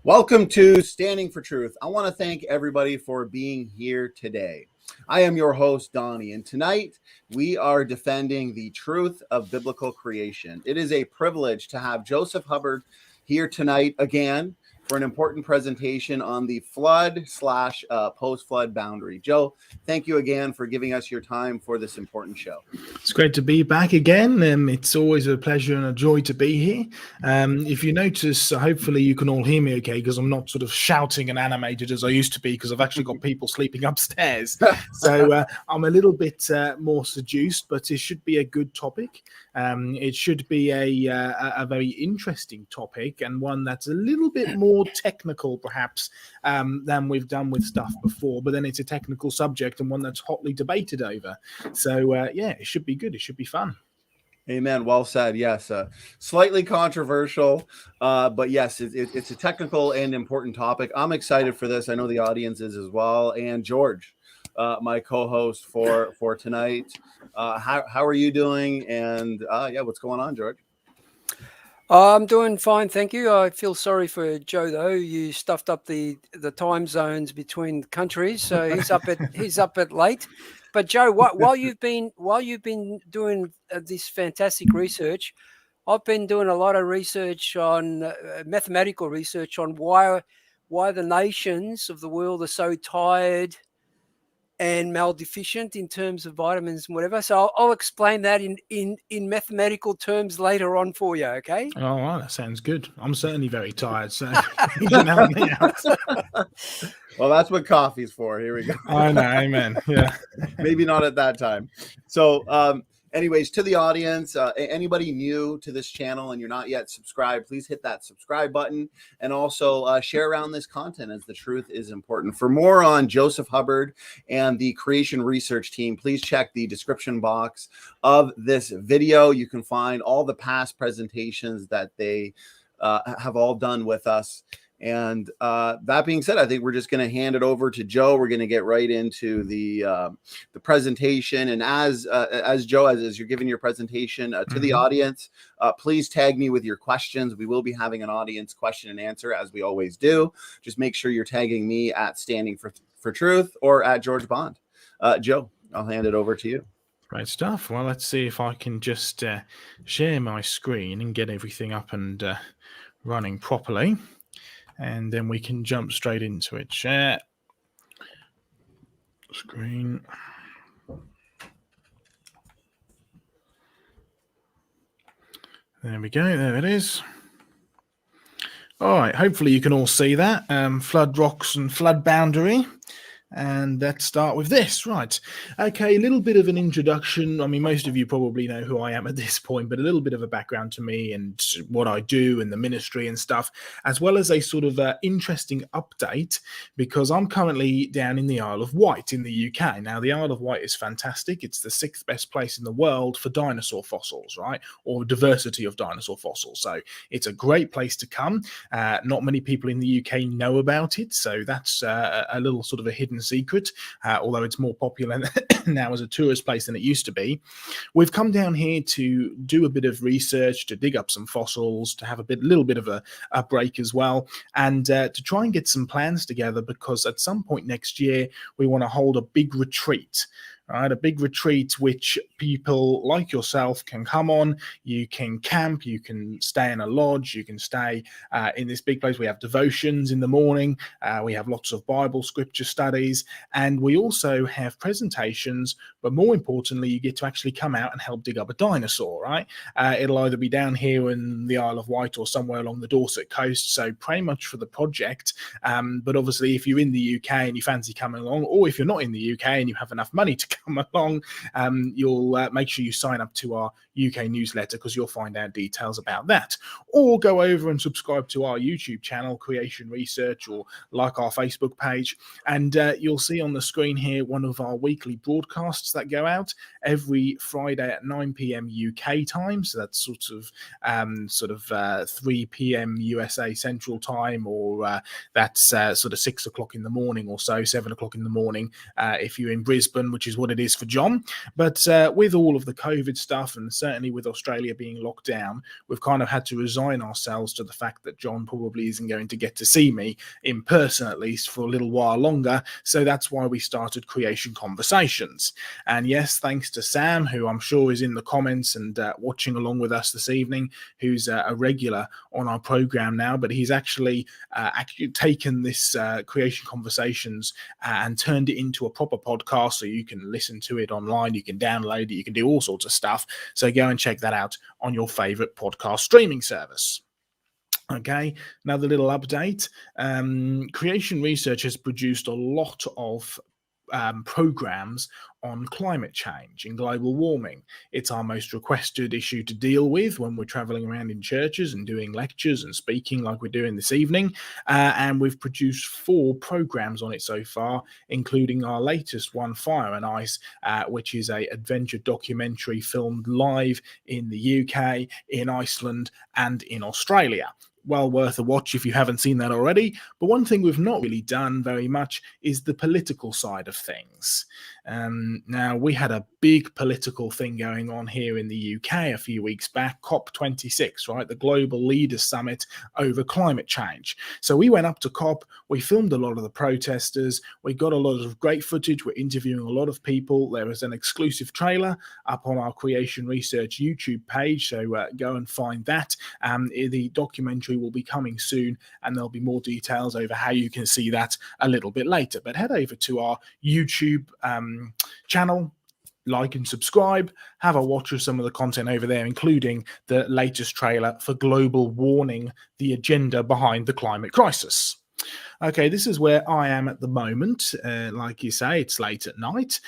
Welcome to Standing for Truth. I want to thank everybody for being here today. I am your host, Donnie, and tonight we are defending the truth of biblical creation. It is a privilege to have Joseph Hubbard here tonight again for an important presentation on the flood/post-flood boundary. Joe, thank you again for giving us your time for this important show. It's great to be back again. It's always a pleasure and a joy to be here. If you notice, hopefully you can all hear me okay, because I'm not sort of shouting and animated as I used to be, because I've actually got people sleeping upstairs. So I'm a little bit more seduced, but it should be a good topic. It should be a very interesting topic, and one that's a little bit more technical perhaps than we've done with stuff before, but then it's a technical subject and one that's hotly debated over. So it should be good. It should be fun. Amen. Well said. Yes. Slightly controversial, but yes, it's a technical and important topic. I'm excited for this. I know the audience is as well. And George, my co-host for tonight. How are you doing? And what's going on, George? I'm doing fine, thank you. I feel sorry for Joe though. You stuffed up the time zones between countries, so he's up at late. But Joe, while you've been doing this fantastic research, I've been doing a lot of research on mathematical research on why the nations of the world are so tired and maldeficient in terms of vitamins and whatever. So I'll explain that in mathematical terms later on for you, okay? Oh, well, that sounds good. I'm certainly very tired, so you can help me out. Well, that's what coffee's for. Here we go. I know, amen. Yeah. Maybe not at that time. So anyways, to the audience, anybody new to this channel and you're not yet subscribed, please hit that subscribe button and also share around this content, as the truth is important. For more on Joseph Hubbard and the creation research team, please check the description box of this video. You can find all the past presentations that they have all done with us. And that being said, I think we're just going to hand it over to Joe. We're going to get right into the presentation. And as Joe, as you're giving your presentation to the audience, please tag me with your questions. We will be having an audience question and answer, as we always do. Just make sure you're tagging me at Standing for Truth or at George Bond. Joe, I'll hand it over to you. Great stuff. Well, let's see if I can just share my screen and get everything up and running properly. And then we can jump straight into it. Share screen. There we go. There it is. All right. Hopefully you can all see that. Flood rocks and flood boundary. And let's start with this. Right. Okay, a little bit of an introduction. I mean, most of you probably know who I am at this point, but a little bit of a background to me and what I do and the ministry and stuff, as well as a sort of interesting update, because I'm currently down in the Isle of Wight in the UK. Now, the Isle of Wight is fantastic. It's the 6th best place in the world for dinosaur fossils, right? Or diversity of dinosaur fossils. So it's a great place to come. Not many people in the UK know about it. So that's a little sort of a hidden secret, although it's more popular now as a tourist place than it used to be. We've come down here to do a bit of research, to dig up some fossils, to have a little bit of a break as well, and to try and get some plans together, because at some point next year we want to hold a big retreat. Right, a big retreat which people like yourself can come on. You can camp, you can stay in a lodge, you can stay in this big place. We have devotions in the morning, we have lots of Bible scripture studies, and we also have presentations, but more importantly, you get to actually come out and help dig up a dinosaur, right? It'll either be down here in the Isle of Wight or somewhere along the Dorset coast, so pray much for the project. But obviously, if you're in the UK and you fancy coming along, or if you're not in the UK and you have enough money to come along, you'll make sure you sign up to our UK newsletter, because you'll find out details about that. Or go over and subscribe to our YouTube channel, Creation Research, or like our Facebook page, and you'll see on the screen here one of our weekly broadcasts that go out every Friday at 9 p.m. UK time. So that's sort of 3 p.m. USA Central Time, or that's sort of 6 o'clock in the morning or so, 7 o'clock in the morning if you're in Brisbane, which is where what it is for John. But with all of the COVID stuff, and certainly with Australia being locked down, we've kind of had to resign ourselves to the fact that John probably isn't going to get to see me in person, at least for a little while longer. So that's why we started Creation Conversations. And yes, thanks to Sam, who I'm sure is in the comments and watching along with us this evening, who's a regular on our program now, but he's actually taken this Creation Conversations and turned it into a proper podcast, so you can listen to it online, you can download it, you can do all sorts of stuff. So go and check that out on your favorite podcast streaming service. Okay, another little update. Creation Research has produced a lot of programs on climate change and global warming. It's our most requested issue to deal with when we're traveling around in churches and doing lectures and speaking like we're doing this evening. And we've produced 4 programs on it so far, including our latest one, Fire and Ice, which is an adventure documentary filmed live in the UK, in Iceland, and in Australia. Well worth a watch if you haven't seen that already. But one thing we've not really done very much is the political side of things. Now, we had a big political thing going on here in the UK a few weeks back, COP26, right? The Global Leaders Summit over climate change. So we went up to COP, we filmed a lot of the protesters, we got a lot of great footage, we're interviewing a lot of people. There was an exclusive trailer up on our Creation Research YouTube page, so go and find that. The documentary will be coming soon, and there'll be more details over how you can see that a little bit later. But head over to our YouTube channel, like and subscribe, have a watch of some of the content over there, including the latest trailer for Global Warning, the agenda behind the climate crisis. Okay, this is where I am at the moment. Like you say, it's late at night.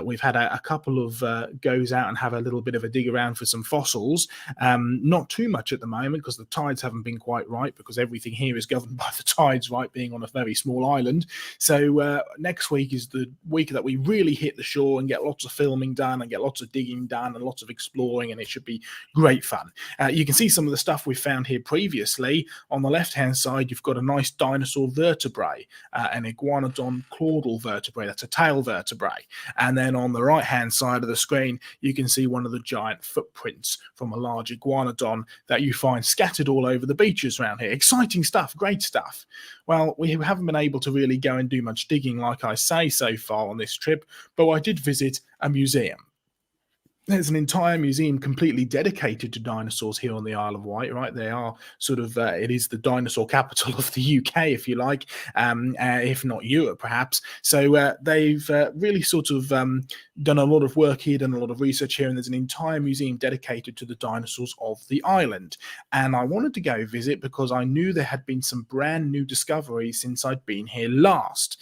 We've had a couple of goes out and have a little bit of a dig around for some fossils. Not too much at the moment because the tides haven't been quite right, because everything here is governed by the tides, right, being on a very small island. So next week is the week that we really hit the shore and get lots of filming done and get lots of digging done and lots of exploring, and it should be great fun. You can see some of the stuff we found here previously. On the left-hand side, you've got a nice dinosaur vertebrae, an iguanodon caudal vertebrae, that's a tail vertebrae. And then on the right-hand side of the screen, you can see one of the giant footprints from a large iguanodon that you find scattered all over the beaches around here. Exciting stuff, great stuff. Well, we haven't been able to really go and do much digging, like I say, so far on this trip, but I did visit a museum. There's an entire museum completely dedicated to dinosaurs here on the Isle of Wight, right? They are sort of, it is the dinosaur capital of the UK, if you like, if not Europe, perhaps. So they've really sort of done a lot of work here, done a lot of research here, and there's an entire museum dedicated to the dinosaurs of the island. And I wanted to go visit because I knew there had been some brand new discoveries since I'd been here last.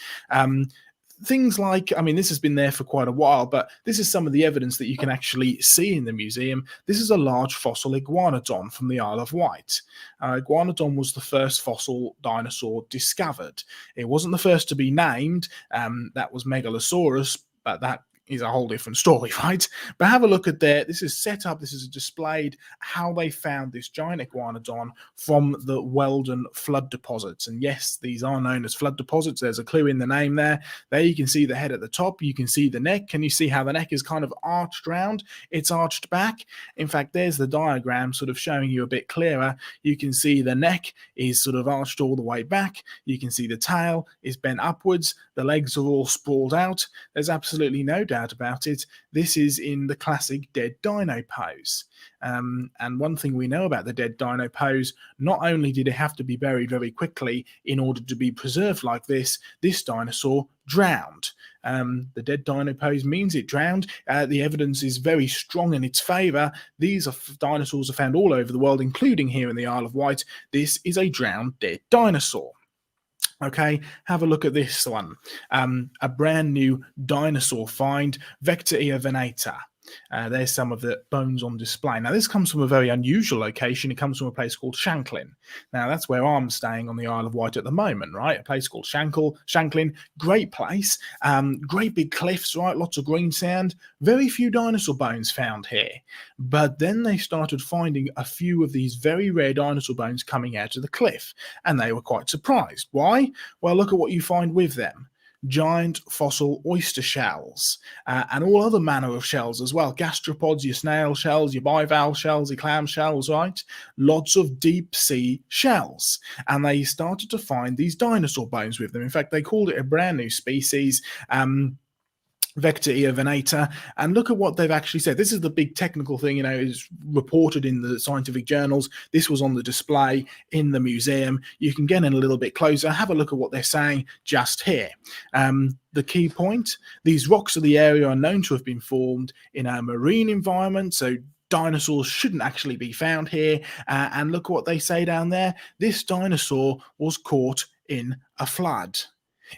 Things like, I mean, this has been there for quite a while, but this is some of the evidence that you can actually see in the museum. This is a large fossil iguanodon from the Isle of Wight. Iguanodon was the first fossil dinosaur discovered. It wasn't the first to be named. That was Megalosaurus, but that is a whole different story, right? But have a look at there. This is set up, this is displayed how they found this giant iguanodon from the Weldon flood deposits. And yes, these are known as flood deposits. There's a clue in the name there. There you can see the head at the top. You can see the neck. Can you see how the neck is kind of arched round? It's arched back. In fact, there's the diagram sort of showing you a bit clearer. You can see the neck is sort of arched all the way back. You can see the tail is bent upwards. The legs are all sprawled out. There's absolutely no doubt about it. This is in the classic dead dino pose. And one thing we know about the dead dino pose, not only did it have to be buried very quickly in order to be preserved like this dinosaur drowned. The dead dino pose means it drowned. The evidence is very strong in its favor. These dinosaurs are found all over the world, including here in the Isle of Wight. This is a drowned dead dinosaur. Okay, have a look at this one. A brand new dinosaur find, Vectoria venata. There's some of the bones on display. Now, this comes from a very unusual location. It comes from a place called Shanklin. Now, that's where I'm staying on the Isle of Wight at the moment, right? A place called Shanklin. Great place. Great big cliffs, right? Lots of green sand. Very few dinosaur bones found here. But then they started finding a few of these very rare dinosaur bones coming out of the cliff. And they were quite surprised. Why? Well, look at what you find with them. giant fossil oyster shells, and all other manner of shells as well. Gastropods, your snail shells, your bivalve shells, your clam shells, right? Lots of deep sea shells. And they started to find these dinosaur bones with them. In fact, they called it a brand new species. Vector eovenata, and look at what they've actually said. This is the big technical thing, is reported in the scientific journals. This was on the display in the museum. You can get in a little bit closer, have a look at what they're saying just here. The key point, these rocks of the area are known to have been formed in a marine environment, so dinosaurs shouldn't actually be found here. And look at what they say down there. This dinosaur was caught in a flood.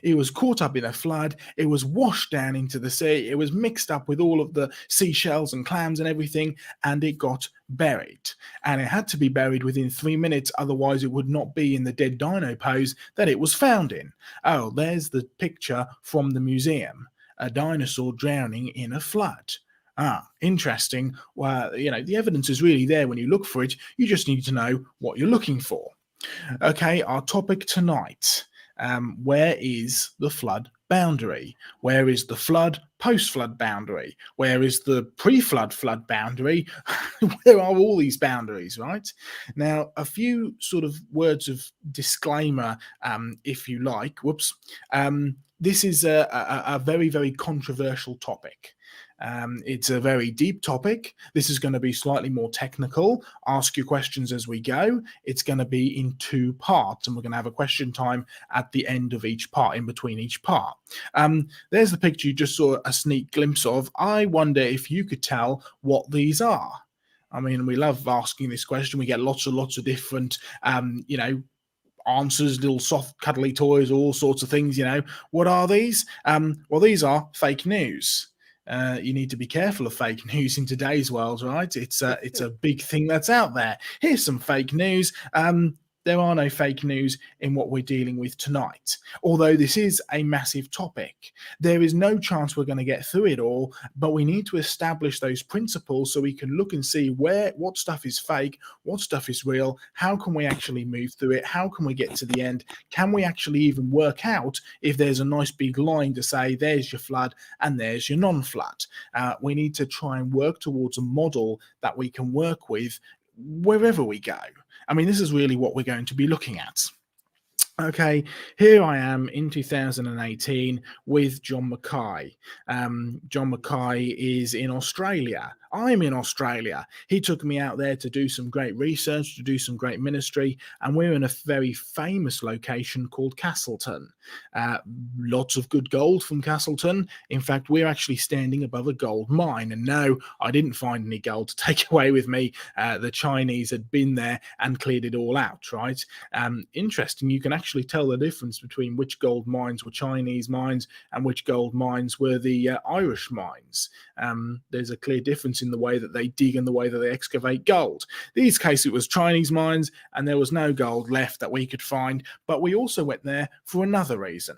It was caught up in a flood. It was washed down into the sea. It was mixed up with all of the seashells and clams and everything, and it got buried. And it had to be buried within 3 minutes, otherwise it would not be in the dead dino pose that it was found in. Oh, there's the picture from the museum. A dinosaur drowning in a flood. Interesting. Well, the evidence is really there when you look for it. You just need to know what you're looking for. Okay, our topic tonight. Where is the flood boundary? Where is the flood post-flood boundary? Where is the pre-flood flood boundary? Where are all these boundaries, right? Now, a few sort of words of disclaimer, if you like. This is a very, very controversial topic. It's a very deep topic. This is going to be slightly more technical. Ask your questions as we go. It's going to be in 2 parts, and we're going to have a question time at the end of each part, in between each part. There's the picture you just saw a sneak glimpse of. I wonder if you could tell what these are. I mean, we love asking this question. We get lots of different, answers, little soft cuddly toys, all sorts of things. What are these? Well, these are fake news. You need to be careful of fake news in today's world, right? It's a big thing that's out there. Here's some fake news. There are no fake news in what we're dealing with tonight. Although this is a massive topic, there is no chance we're going to get through it all, but we need to establish those principles so we can look and see what stuff is fake, what stuff is real, how can we actually move through it, how can we get to the end, can we actually even work out if there's a nice big line to say there's your flood and there's your non-flood. We need to try and work towards a model that we can work with wherever we go. I mean, this is really what we're going to be looking at. Okay, here I am in 2018 with John Mackay. John Mackay is in Australia. I'm in Australia. He took me out there to do some great research, to do some great ministry, and we're in a very famous location called Castleton. Lots of good gold from Castleton. In fact, we're actually standing above a gold mine. And no, I didn't find any gold to take away with me. The Chinese had been there and cleared it all out, right? Interesting, you can actually tell the difference between which gold mines were Chinese mines and which gold mines were the Irish mines. There's a clear difference in the way that they dig and the way that they excavate gold. In these cases, it was Chinese mines and there was no gold left that we could find, but we also went there for another reason.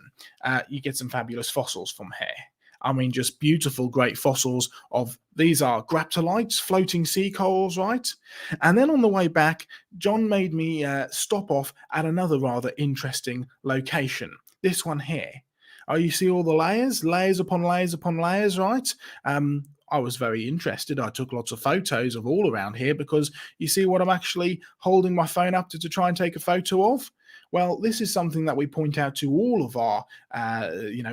You get some fabulous fossils from here. I mean, just beautiful, great fossils of, these are graptolites, floating sea corals, right? And then on the way back, John made me stop off at another rather interesting location. This one here. Oh, you see all the layers upon layers upon layers, right? I was very interested. I took lots of photos of all around here because you see what I'm actually holding my phone up to try and take a photo of? Well, this is something that we point out to all of our,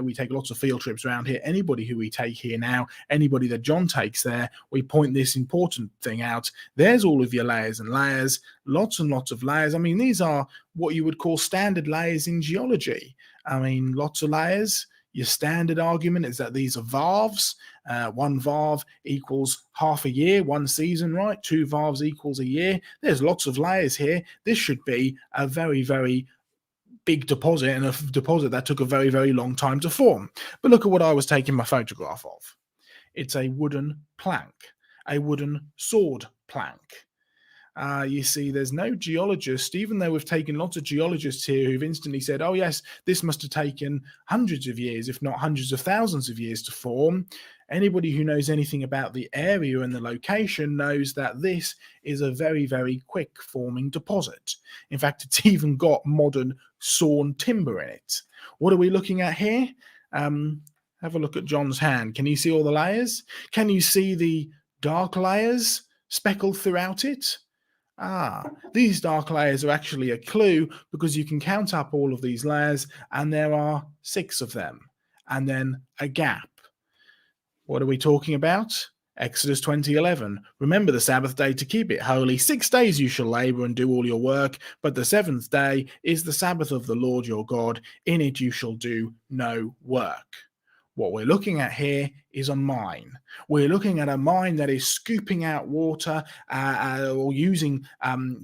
we take lots of field trips around here. Anybody who we take here now, anybody that John takes there, we point this important thing out. There's all of your layers and layers, lots and lots of layers. I mean, these are what you would call standard layers in geology. I mean, lots of layers. Your standard argument is that these are valves. One valve equals half a year, one season, right? 2 valves equals a year. There's lots of layers here. This should be a very, very big deposit, and a deposit that took a very, very long time to form. But look at what I was taking my photograph of. It's a wooden plank, a wooden sword plank. You see, there's no geologist, even though we've taken lots of geologists here who've instantly said, oh yes, this must have taken hundreds of years, if not hundreds of thousands of years to form. Anybody who knows anything about the area and the location knows that this is a very, very quick forming deposit. In fact, it's even got modern sawn timber in it. What are we looking at here? Have a look at John's hand. Can you see all the layers? Can you see the dark layers speckled throughout it? These dark layers are actually a clue because you can count up all of these layers and there are 6 of them. And then a gap. What are we talking about? Exodus 20:11. Remember the Sabbath day to keep it holy. 6 days you shall labor and do all your work, but the 7th day is the Sabbath of the Lord your God. In it you shall do no work. What we're looking at here is a mine. We're looking at a mine that is scooping out water or using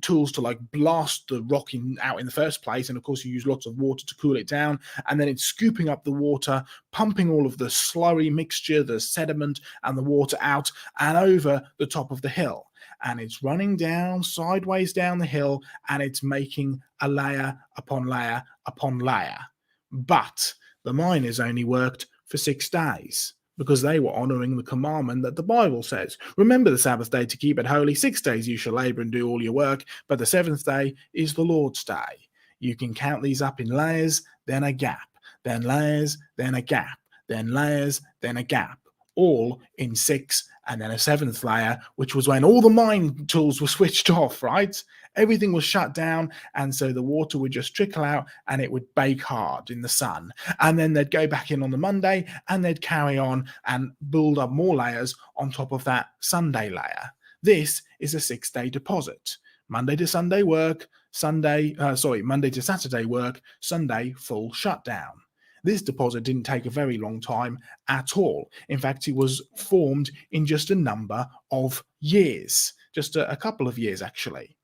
tools to like blast the rock out in the first place. And of course, you use lots of water to cool it down. And then it's scooping up the water, pumping all of the slurry mixture, the sediment and the water out and over the top of the hill. And it's running down, sideways down the hill, and it's making a layer upon layer upon layer. But the miners only worked for 6 days because they were honoring the commandment that the Bible says. Remember the Sabbath day to keep it holy. 6 days you shall labor and do all your work, but the 7th day is the Lord's day. You can count these up in layers, then a gap, then layers, then a gap, then layers, then a gap, all in 6 and then a 7th layer, which was when all the mine tools were switched off, right? Everything was shut down, and so the water would just trickle out and it would bake hard in the sun. And then they'd go back in on the Monday and they'd carry on and build up more layers on top of that Sunday layer. This is a 6-day deposit. Monday to Sunday work, Monday to Saturday work, Sunday full shutdown. This deposit didn't take a very long time at all. In fact, it was formed in just a number of years, just a couple of years actually.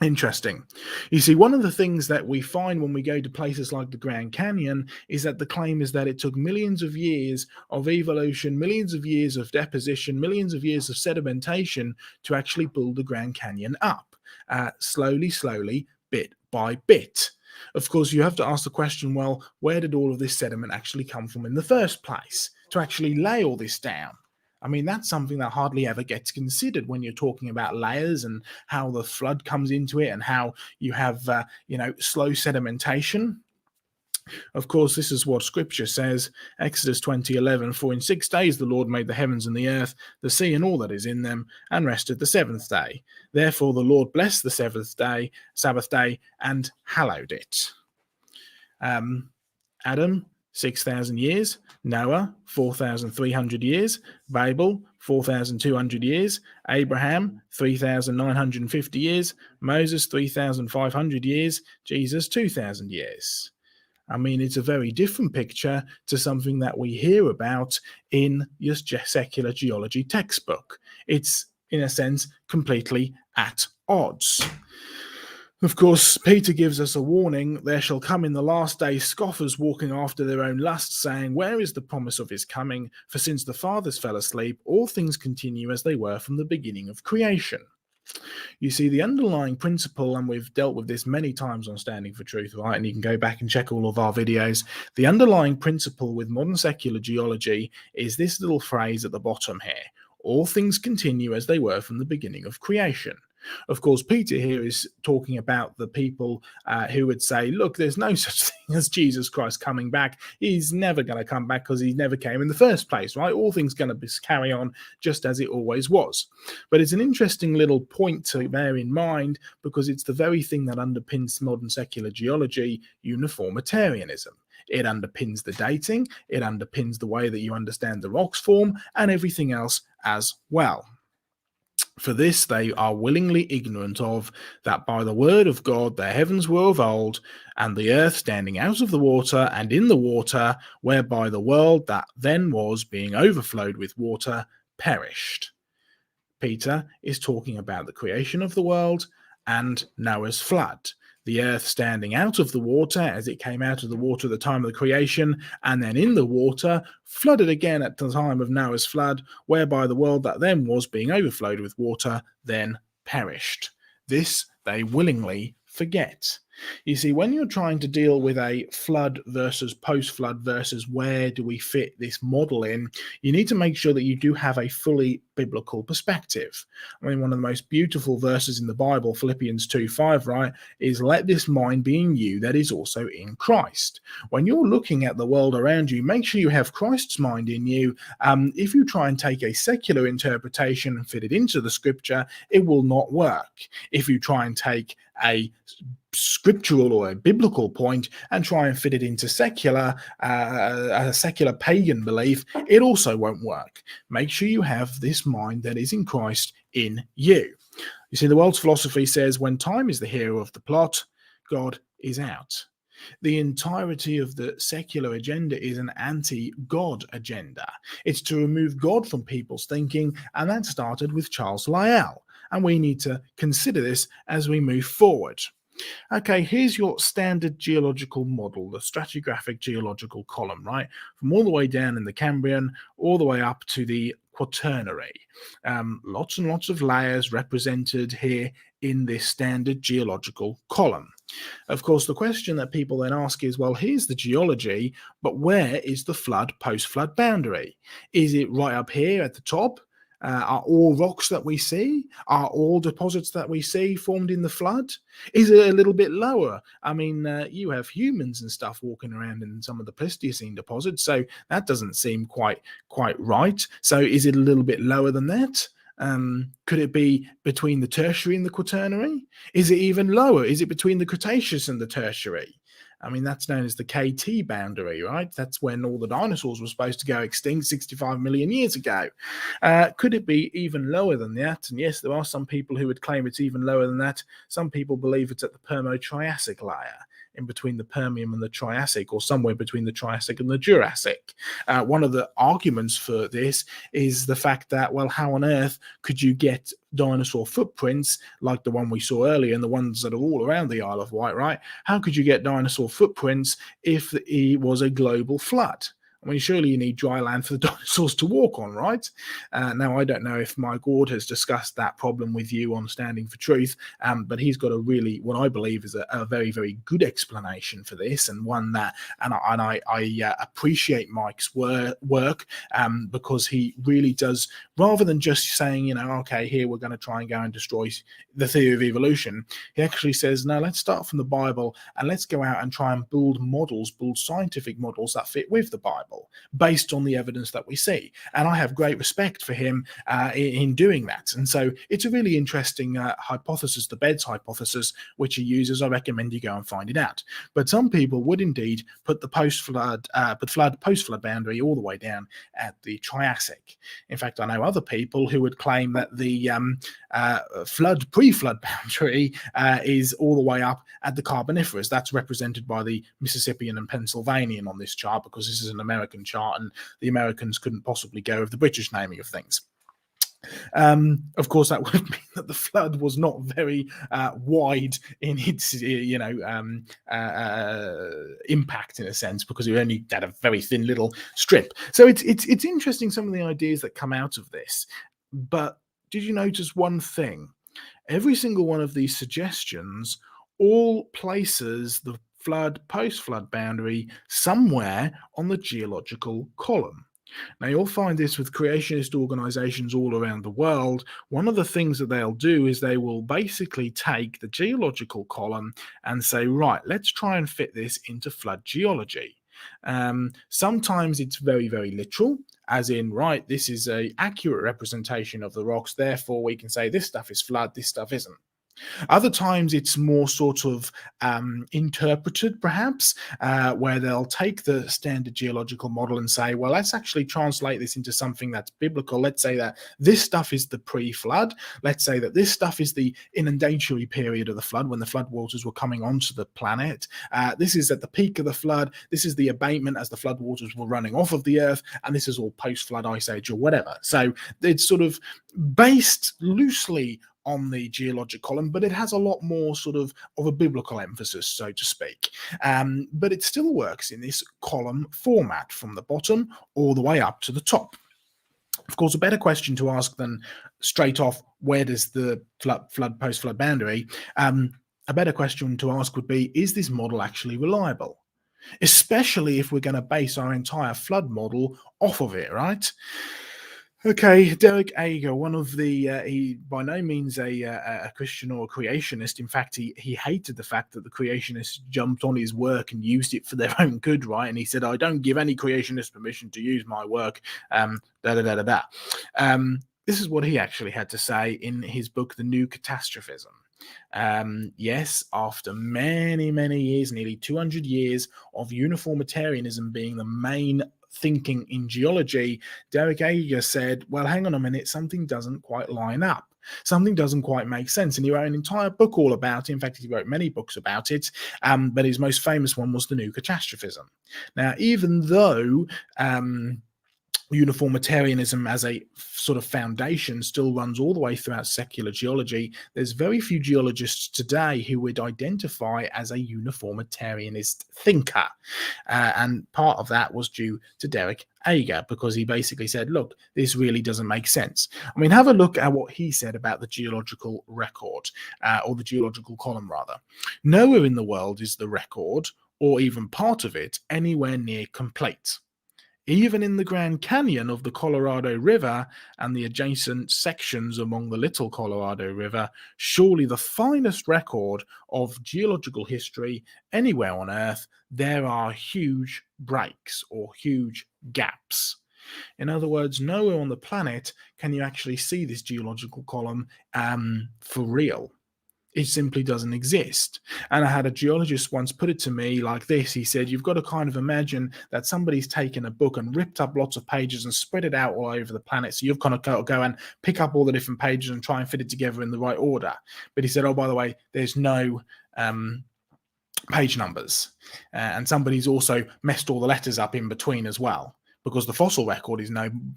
Interesting. You see, one of the things that we find when we go to places like the Grand Canyon is that the claim is that it took millions of years of evolution, millions of years of deposition, millions of years of sedimentation to actually build the Grand Canyon up, slowly, bit by bit. Of course, you have to ask the question, well, where did all of this sediment actually come from in the first place to actually lay all this down? I mean, that's something that hardly ever gets considered when you're talking about layers and how the flood comes into it and how you have, slow sedimentation. Of course, this is what Scripture says, Exodus 20:11, for in 6 days the Lord made the heavens and the earth, the sea and all that is in them, and rested the 7th day. Therefore the Lord blessed the Sabbath day, and hallowed it. Adam, 6,000 years. Noah, 4,300 years. Babel, 4,200 years. Abraham, 3,950 years. Moses, 3,500 years. Jesus, 2,000 years. I mean, it's a very different picture to something that we hear about in your secular geology textbook. It's, in a sense, completely at odds. Of course, Peter gives us a warning, there shall come in the last days scoffers walking after their own lusts, saying, where is the promise of his coming? For since the fathers fell asleep, all things continue as they were from the beginning of creation. You see, the underlying principle, and we've dealt with this many times on Standing for Truth, right? And you can go back and check all of our videos. The underlying principle with modern secular geology is this little phrase at the bottom here. All things continue as they were from the beginning of creation. Of course, Peter here is talking about the people who would say, look, there's no such thing as Jesus Christ coming back. He's never going to come back because he never came in the first place, right? All things going to carry on just as it always was. But it's an interesting little point to bear in mind because it's the very thing that underpins modern secular geology, uniformitarianism. It underpins the dating, it underpins the way that you understand the rocks form and everything else as well. For this they are willingly ignorant of, that by the word of God the heavens were of old, and the earth standing out of the water and in the water, whereby the world that then was, being overflowed with water, perished. Peter is talking about the creation of the world and Noah's flood. The earth standing out of the water as it came out of the water at the time of the creation, and then in the water, flooded again at the time of Noah's flood, whereby the world that then was, being overflowed with water, then perished. This they willingly forget. You see, when you're trying to deal with a flood versus post-flood versus where do we fit this model in, you need to make sure that you do have a fully biblical perspective. I mean, one of the most beautiful verses in the Bible, Philippians 2:5, right, is let this mind be in you that is also in Christ. When you're looking at the world around you, make sure you have Christ's mind in you. If you try and take a secular interpretation and fit it into the scripture, it will not work. If you try and take a scriptural or a biblical point and try and fit it into a secular pagan belief, it also won't work. Make sure you have this mind that is in Christ in you. You see, the world's philosophy says when time is the hero of the plot, God is out. The entirety of the secular agenda is an anti-God agenda. It's to remove God from people's thinking, and that started with Charles Lyell. And we need to consider this as we move forward. Okay, here's your standard geological model, the stratigraphic geological column, right? From all the way down in the Cambrian, all the way up to the Quaternary. Lots and lots of layers represented here in this standard geological column. Of course, the question that people then ask is, well, here's the geology, but where is the flood post-flood boundary? Is it right up here at the top? Are all rocks that we see, are all deposits that we see formed in the flood? Is it a little bit lower? I mean, you have humans and stuff walking around in some of the Pleistocene deposits, so that doesn't seem quite right. So is it a little bit lower than that? Could it be between the Tertiary and the Quaternary? Is it even lower? Is it between the Cretaceous and the Tertiary? I mean, that's known as the KT boundary, right? That's when all the dinosaurs were supposed to go extinct 65 million years ago. Could it be even lower than that? And yes, there are some people who would claim it's even lower than that. Some people believe it's at the Permo-Triassic layer, in between the Permian and the Triassic, or somewhere between the Triassic and the Jurassic. One of the arguments for this is the fact that, well, how on earth could you get dinosaur footprints like the one we saw earlier and the ones that are all around the Isle of Wight, right? How could you get dinosaur footprints if it was a global flood? I mean, surely you need dry land for the dinosaurs to walk on, right? Now, I don't know if Mike Ward has discussed that problem with you on Standing for Truth, but he's got a really, what I believe is a very, very good explanation for this, and one that, and I appreciate Mike's work because he really does, rather than just saying, you know, okay, here we're going to try and go and destroy the theory of evolution, he actually says, no, let's start from the Bible and let's go out and try and build models, build scientific models that fit with the Bible, based on the evidence that we see. And I have great respect for him in doing that. And so it's a really interesting hypothesis, the Beds hypothesis, which he uses. I recommend you go and find it out. But some people would indeed put the post-flood boundary all the way down at the Triassic. In fact, I know other people who would claim that the pre-flood boundary is all the way up at the Carboniferous. That's represented by the Mississippian and Pennsylvanian on this chart, because this is an American chart and the Americans couldn't possibly go with the British naming of things. Of course, that would mean that the flood was not very wide in its, impact in a sense, because it only had a very thin little strip. So it's interesting, some of the ideas that come out of this. But did you notice one thing? Every single one of these suggestions all places the flood post-flood boundary somewhere on the geological column. Now, you'll find this with creationist organizations all around the world. One of the things that they'll do is they will basically take the geological column and say, right, let's try and fit this into flood geology. Sometimes it's very, very literal, as in, right, this is an accurate representation of the rocks, therefore we can say this stuff is flood, this stuff isn't. Other times it's more sort of interpreted, perhaps, where they'll take the standard geological model and say, well, let's actually translate this into something that's biblical. Let's say that this stuff is the pre-flood. Let's say that this stuff is the inundatory period of the flood, when the flood waters were coming onto the planet. This is at the peak of the flood. This is the abatement as the flood waters were running off of the earth. And this is all post-flood ice age or whatever. So it's sort of based loosely on the geologic column, but it has a lot more sort of a biblical emphasis, so to speak. But it still works in this column format from the bottom all the way up to the top. Of course, a better question to ask than straight off, where does the flood post-flood boundary? a better question to ask would be, is this model actually reliable? Especially if we're going to base our entire flood model off of it, right? Okay, Derek Ager, one of the, he by no means a Christian or a creationist. In fact, he hated the fact that the creationists jumped on his work and used it for their own good, right? And he said, I don't give any creationist permission to use my work, this is what he actually had to say in his book, The New Catastrophism. Yes, after many, many years, nearly 200 years of uniformitarianism being the main thinking in geology, Derek Ager said, well, hang on a minute, something doesn't quite line up. Something doesn't quite make sense. And he wrote an entire book all about it. In fact, he wrote many books about it, but his most famous one was The New Catastrophism. Now, even though uniformitarianism as a sort of foundation still runs all the way throughout secular geology, there's very few geologists today who would identify as a uniformitarianist thinker. And part of that was due to Derek Ager, because he basically said, look, this really doesn't make sense. I mean, have a look at what he said about the geological record, or the geological column, rather. Nowhere in the world is the record, or even part of it, anywhere near complete. Even in the Grand Canyon of the Colorado River and the adjacent sections along the Little Colorado River, surely the finest record of geological history anywhere on Earth, there are huge breaks or huge gaps. In other words, nowhere on the planet can you actually see this geological column for real. It simply doesn't exist. And I had a geologist once put it to me like this. He said, you've got to kind of imagine that somebody's taken a book and ripped up lots of pages and spread it out all over the planet. So you've kind of got to go and pick up all the different pages and try and fit it together in the right order. But he said, oh, by the way, there's no page numbers. And somebody's also messed all the letters up in between as well, because the fossil record is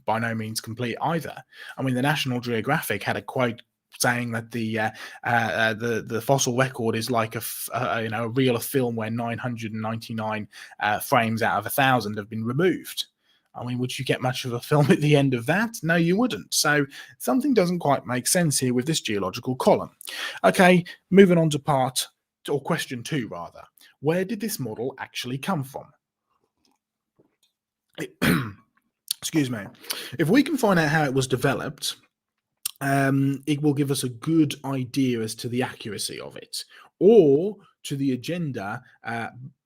by no means complete either. I mean, the National Geographic had a quote saying that the fossil record is like a reel of film where 999 frames out of 1,000 have been removed. I mean, would you get much of a film at the end of that? No, you wouldn't. So something doesn't quite make sense here with this geological column. Okay, moving on to question 2 rather. Where did this model actually come from? Excuse me. If we can find out how it was developed, it will give us a good idea as to the accuracy of it, or to the agenda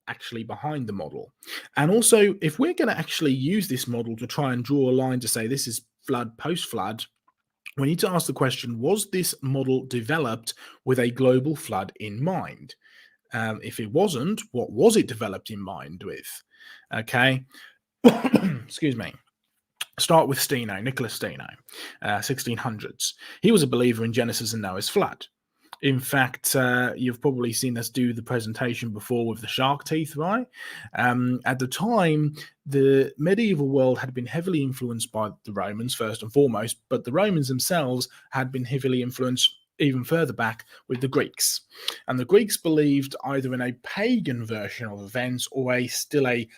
actually behind the model. And also, if we're going to actually use this model to try and draw a line to say this is flood, post-flood, we need to ask the question, was this model developed with a global flood in mind? If it wasn't, what was it developed in mind with? Okay. Excuse me. Start with Steno, Nicholas Steno, 1600s. He was a believer in Genesis and Noah's flood. In fact, you've probably seen us do the presentation before with the shark teeth, right? At the time, the medieval world had been heavily influenced by the Romans, first and foremost, but the Romans themselves had been heavily influenced even further back with the Greeks. And the Greeks believed either in a pagan version of events or still a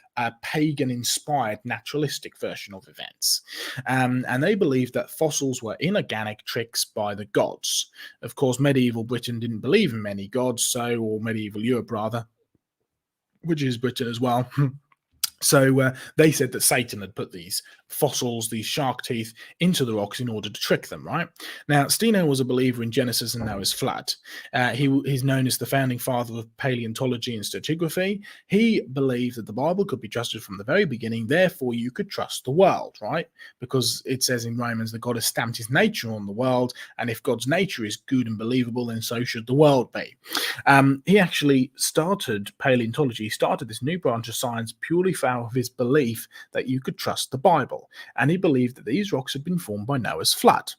pagan-inspired naturalistic version of events. And they believed that fossils were inorganic tricks by the gods. Of course, medieval Britain didn't believe in many gods, or medieval Europe rather, which is Britain as well. So they said that Satan had put these fossils, these shark teeth, into the rocks in order to trick them, right? Now, Steno was a believer in Genesis and Noah's flood. He's known as the founding father of paleontology and stratigraphy. He believed that the Bible could be trusted from the very beginning, therefore you could trust the world, right? Because it says in Romans that God has stamped his nature on the world, and if God's nature is good and believable, then so should the world be. He actually started paleontology, started this new branch of science purely out of his belief that you could trust the Bible, and he believed that these rocks had been formed by Noah's flood.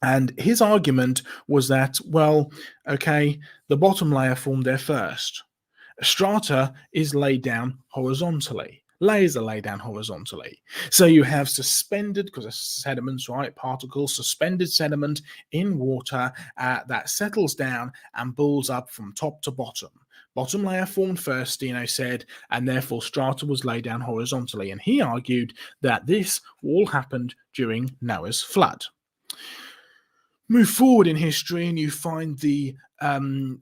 And his argument was that, well, okay, the bottom layer formed there first. Strata is laid down horizontally. Layers are laid down horizontally. So you have suspended, because of sediments, right, particles, suspended sediment in water that settles down and bulls up from top to bottom. Bottom layer formed first, Steno said, and therefore strata was laid down horizontally. And he argued that this all happened during Noah's flood. Move forward in history and you find the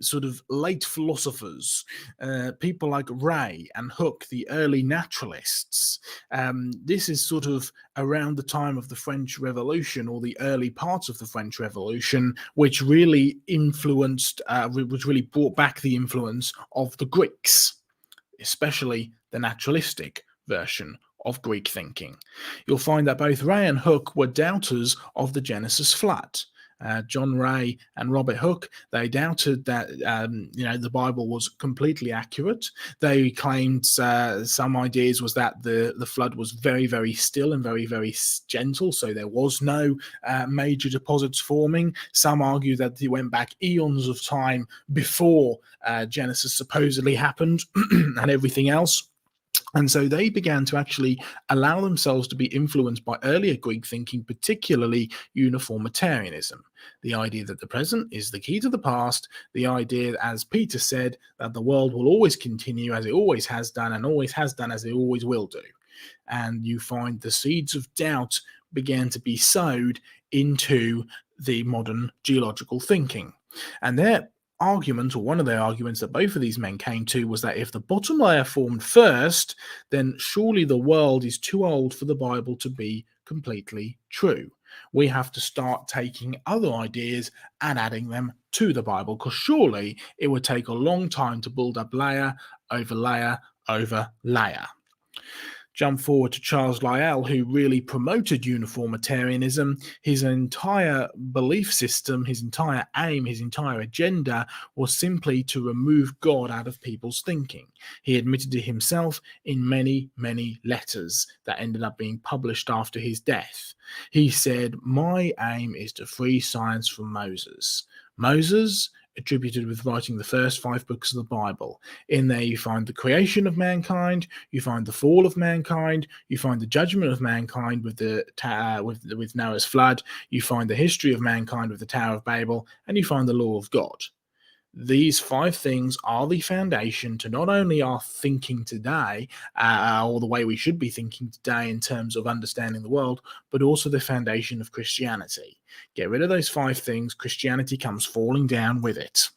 sort of late philosophers, people like Ray and Hooke, the early naturalists. This is sort of around the time of the French Revolution, or the early parts of the French Revolution, which really influenced, which really brought back the influence of the Greeks, especially the naturalistic version of Greek thinking. You'll find that both Ray and Hooke were doubters of the Genesis flood. John Ray and Robert Hooke, they doubted that the Bible was completely accurate. They claimed some ideas was that the flood was very, very still and very, very gentle, so there was no major deposits forming. Some argue that it went back eons of time before Genesis supposedly happened and everything else. And so they began to actually allow themselves to be influenced by earlier Greek thinking, particularly uniformitarianism. The idea that the present is the key to the past, the idea, as Peter said, that the world will always continue as it always has done, and always has done as it always will do. And you find the seeds of doubt began to be sowed into the modern geological thinking. And their argument, or one of their arguments that both of these men came to, was that if the bottom layer formed first, then surely the world is too old for the Bible to be completely true. We have to start taking other ideas and adding them to the Bible, because surely it would take a long time to build up layer over layer over layer. Jump forward to Charles Lyell, who really promoted uniformitarianism. His entire belief system, his entire aim, his entire agenda was simply to remove God out of people's thinking. He admitted it himself in many, many letters that ended up being published after his death. He said, "My aim is to free science from Moses." Moses, attributed with writing the first 5 books of the Bible. In there you find the creation of mankind, you find the fall of mankind, you find the judgment of mankind with with Noah's flood, you find the history of mankind with the Tower of Babel, and you find the law of God. These 5 things are the foundation to not only our thinking today, or the way we should be thinking today in terms of understanding the world, but also the foundation of Christianity. Get rid of those 5 things, Christianity comes falling down with it.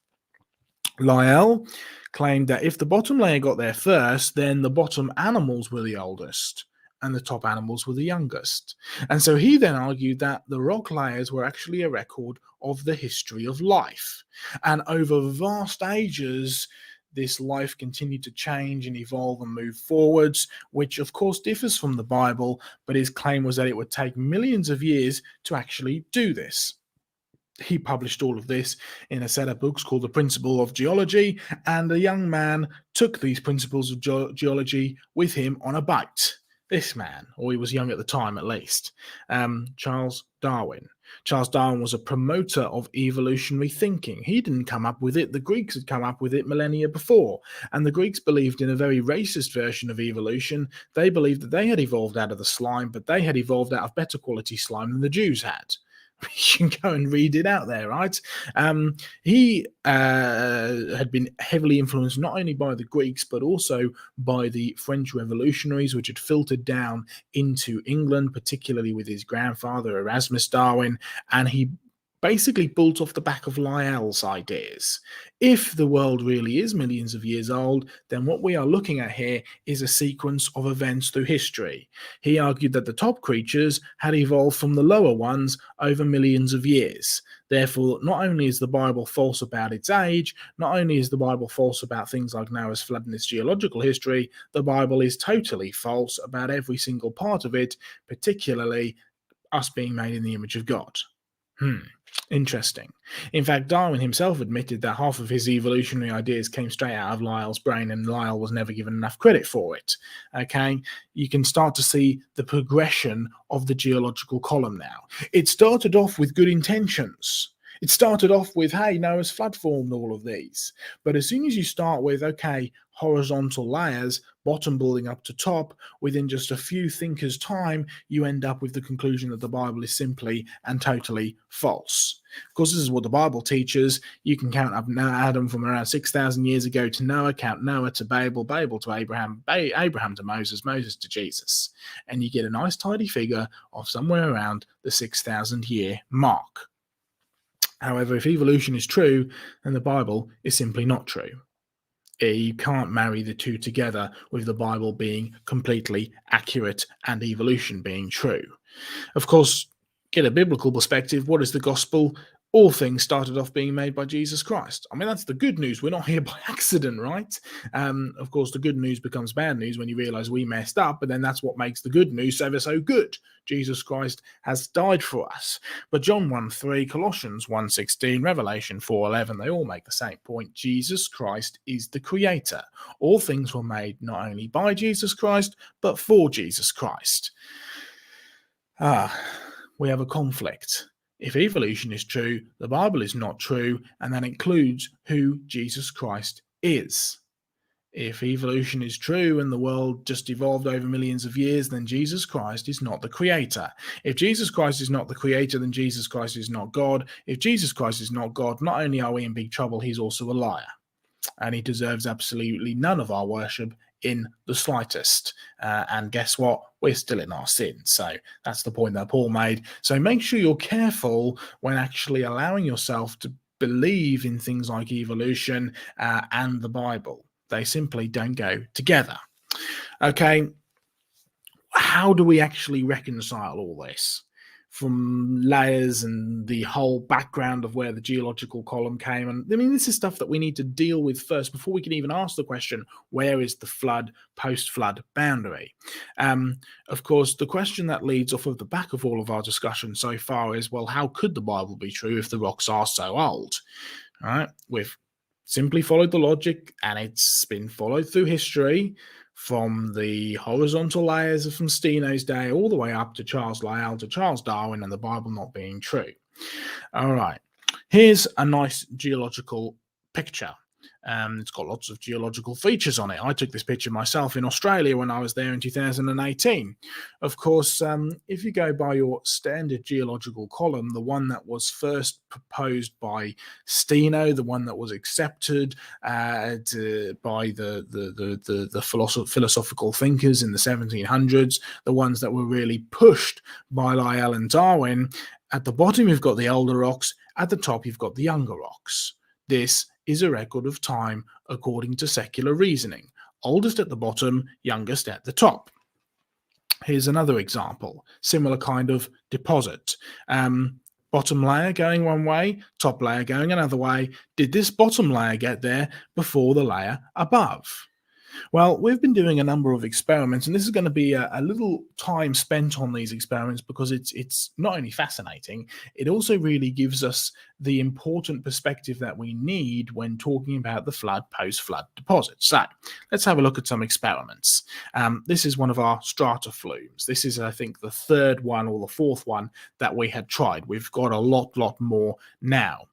Lyell claimed that if the bottom layer got there first, then the bottom animals were the oldest and the top animals were the youngest. And so he then argued that the rock layers were actually a record of the history of life. And over vast ages, this life continued to change and evolve and move forwards, which of course differs from the Bible, but his claim was that it would take millions of years to actually do this. He published all of this in a set of books called The Principle of Geology, and a young man took these principles of geology with him on a boat. This man, or he was young at the time at least, Charles Darwin. Charles Darwin was a promoter of evolutionary thinking. He didn't come up with it. The Greeks had come up with it millennia before. And the Greeks believed in a very racist version of evolution. They believed that they had evolved out of the slime, but they had evolved out of better quality slime than the Jews had. You can go and read it out there, right? He had been heavily influenced not only by the Greeks, but also by the French revolutionaries, which had filtered down into England, particularly with his grandfather, Erasmus Darwin, and he basically built off the back of Lyell's ideas. If the world really is millions of years old, then what we are looking at here is a sequence of events through history. He argued that the top creatures had evolved from the lower ones over millions of years. Therefore, not only is the Bible false about its age, not only is the Bible false about things like Noah's flood and its geological history, the Bible is totally false about every single part of it, particularly us being made in the image of God. Interesting. In fact, Darwin himself admitted that half of his evolutionary ideas came straight out of Lyell's brain, and Lyell was never given enough credit for it. Okay, you can start to see the progression of the geological column now. It started off with good intentions. It started off with, hey, Noah's flood formed all of these. But as soon as you start with, okay, horizontal layers, bottom building up to top, within just a few thinkers' time, you end up with the conclusion that the Bible is simply and totally false. Of course, this is what the Bible teaches. You can count up Adam from around 6,000 years ago to Noah, count Noah to Babel, Babel to Abraham, Abraham to Moses, Moses to Jesus. And you get a nice tidy figure of somewhere around the 6,000 year mark. However, if evolution is true, then the Bible is simply not true. You can't marry the two together with the Bible being completely accurate and evolution being true. Of course, get a biblical perspective, what is the gospel? All things started off being made by Jesus Christ. I mean, that's the good news. We're not here by accident, right? Of course, the good news becomes bad news when you realize we messed up, but then that's what makes the good news ever so good. Jesus Christ has died for us. But John 1:3, Colossians 1:16, Revelation 4:11, they all make the same point. Jesus Christ is the creator. All things were made not only by Jesus Christ, but for Jesus Christ. We have a conflict. If evolution is true, the Bible is not true, and that includes who Jesus Christ is. If evolution is true and the world just evolved over millions of years, then Jesus Christ is not the creator. If Jesus Christ is not the creator, then Jesus Christ is not God. If Jesus Christ is not God, not only are we in big trouble, he's also a liar. And he deserves absolutely none of our worship in the slightest. And guess what? We're still in our sin. So that's the point that Paul made. So make sure you're careful when actually allowing yourself to believe in things like evolution and the Bible. They simply don't go together. Okay, how do we actually reconcile all this? From layers and the whole background of where the geological column came. And I mean, this is stuff that we need to deal with first before we can even ask the question, where is the flood, post-flood boundary? Of course, the question that leads off of the back of all of our discussion so far is, well, how could the Bible be true if the rocks are so old? All right, we've simply followed the logic, and it's been followed through history, from the horizontal layers from Steno's day all the way up to Charles Lyell to Charles Darwin and the Bible not being true. All right, here's a nice geological picture. It's got lots of geological features on it. I took this picture myself in Australia when I was there in 2018. Of course, if you go by your standard geological column, the one that was first proposed by Steno, the one that was accepted by the philosophical thinkers in the 1700s, the ones that were really pushed by Lyell and Darwin, at the bottom you've got the older rocks, at the top you've got the younger rocks. This is a record of time according to secular reasoning. Oldest at the bottom, youngest at the top. Here's another example, similar kind of deposit. Bottom layer going one way, top layer going another way. Did this bottom layer get there before the layer above? Well, we've been doing a number of experiments, and this is going to be a little time spent on these experiments because it's not only fascinating, it also really gives us the important perspective that we need when talking about the flood, post-flood deposits. So let's have a look at some experiments. This is one of our strata flumes. This is, I think, the third one or the fourth one that we had tried. We've got a lot more now.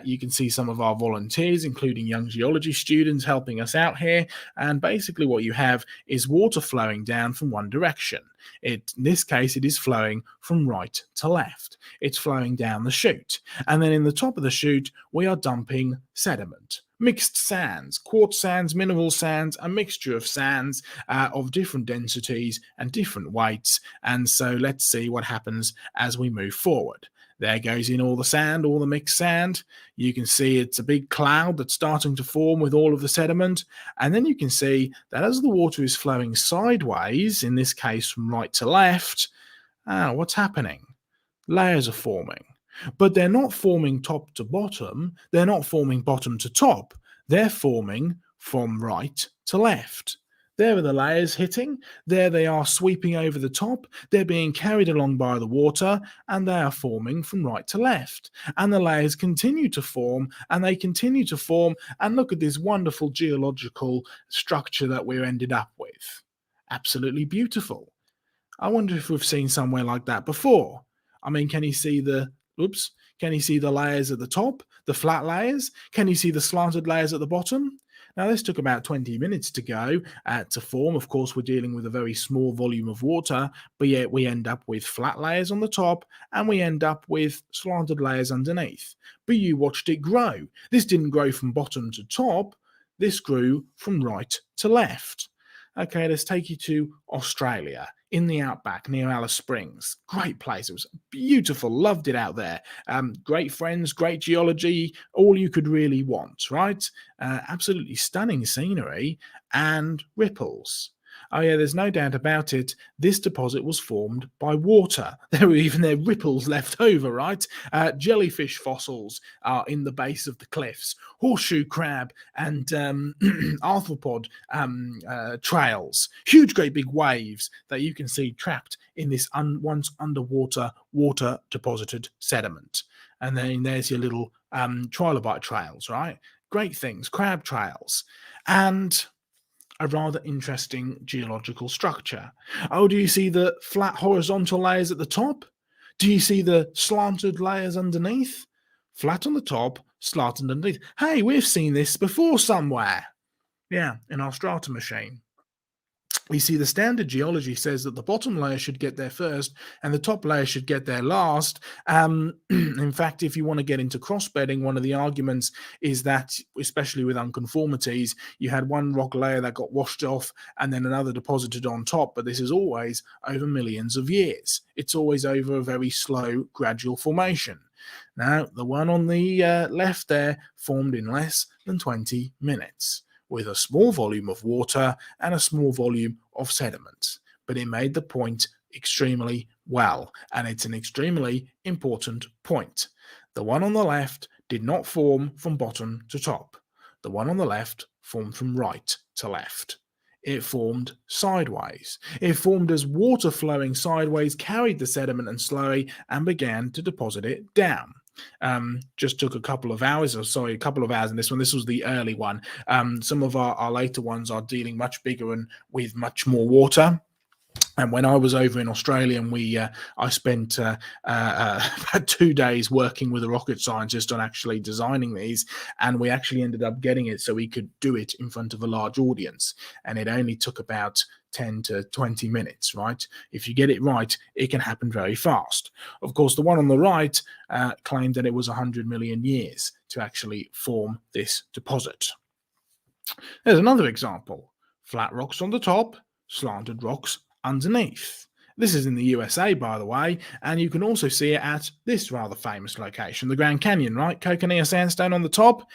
You can see some of our volunteers, including young geology students, helping us out here. And basically what you have is water flowing down from one direction. In this case, it is flowing from right to left. It's flowing down the chute. And then in the top of the chute, we are dumping sediment. Mixed sands, quartz sands, mineral sands, a mixture of sands of different densities and different weights. And so let's see what happens as we move forward. There goes in all the sand, all the mixed sand. You can see it's a big cloud that's starting to form with all of the sediment. And then you can see that as the water is flowing sideways, in this case from right to left, what's happening? Layers are forming. But they're not forming top to bottom. They're not forming bottom to top. They're forming from right to left. There are the layers hitting. There they are sweeping over the top. They're being carried along by the water, and they are forming from right to left. And the layers continue to form, and they continue to form. And look at this wonderful geological structure that we're ended up with. Absolutely beautiful. I wonder if we've seen somewhere like that before. I mean, can you see the layers at the top, the flat layers? Can you see the slanted layers at the bottom? Now, this took about 20 minutes to go to form. Of course, we're dealing with a very small volume of water, but yet we end up with flat layers on the top and we end up with slanted layers underneath. But you watched it grow. This didn't grow from bottom to top. This grew from right to left. Okay, let's take you to Australia. in the outback near Alice Springs. Great place. It was beautiful. Loved it out there. Great friends, great geology, all you could really want, right? Absolutely stunning scenery and ripples. Oh yeah, there's no doubt about it. This deposit was formed by water. There were even their ripples left over, right? Jellyfish fossils are in the base of the cliffs. Horseshoe crab and arthropod trails. Huge, great big waves that you can see trapped in this once underwater, water-deposited sediment. And then there's your little trilobite trails, right? Great things, crab trails. And a rather interesting geological structure. Oh, do you see the flat horizontal layers at the top? Do you see the slanted layers underneath? Flat on the top, slanted underneath. Hey, we've seen this before somewhere. Yeah, in our Strata machine. We see the standard geology says that the bottom layer should get there first and the top layer should get there last. In fact, if you want to get into cross-bedding, one of the arguments is that, especially with unconformities, you had one rock layer that got washed off and then another deposited on top, but this is always over millions of years. It's always over a very slow, gradual formation. Now, the one on the left there formed in less than 20 minutes. With a small volume of water and a small volume of sediment. But it made the point extremely well, and it's an extremely important point. The one on the left did not form from bottom to top. The one on the left formed from right to left. It formed sideways. It formed as water flowing sideways carried the sediment and slurry and began to deposit it down. Just took a couple of hours in this one. This was the early one. Some of our later ones are dealing much bigger and with much more water. And when I was over in Australia, and I spent about 2 days working with a rocket scientist on actually designing these, and we actually ended up getting it so we could do it in front of a large audience. And it only took about 10 to 20 minutes, right? If you get it right, it can happen very fast. Of course, the one on the right claimed that it was 100 million years to actually form this deposit. There's another example. Flat rocks on the top, slanted rocks underneath. This is in the USA, by the way, and you can also see it at this rather famous location, the Grand Canyon, right? Coconina sandstone on the top.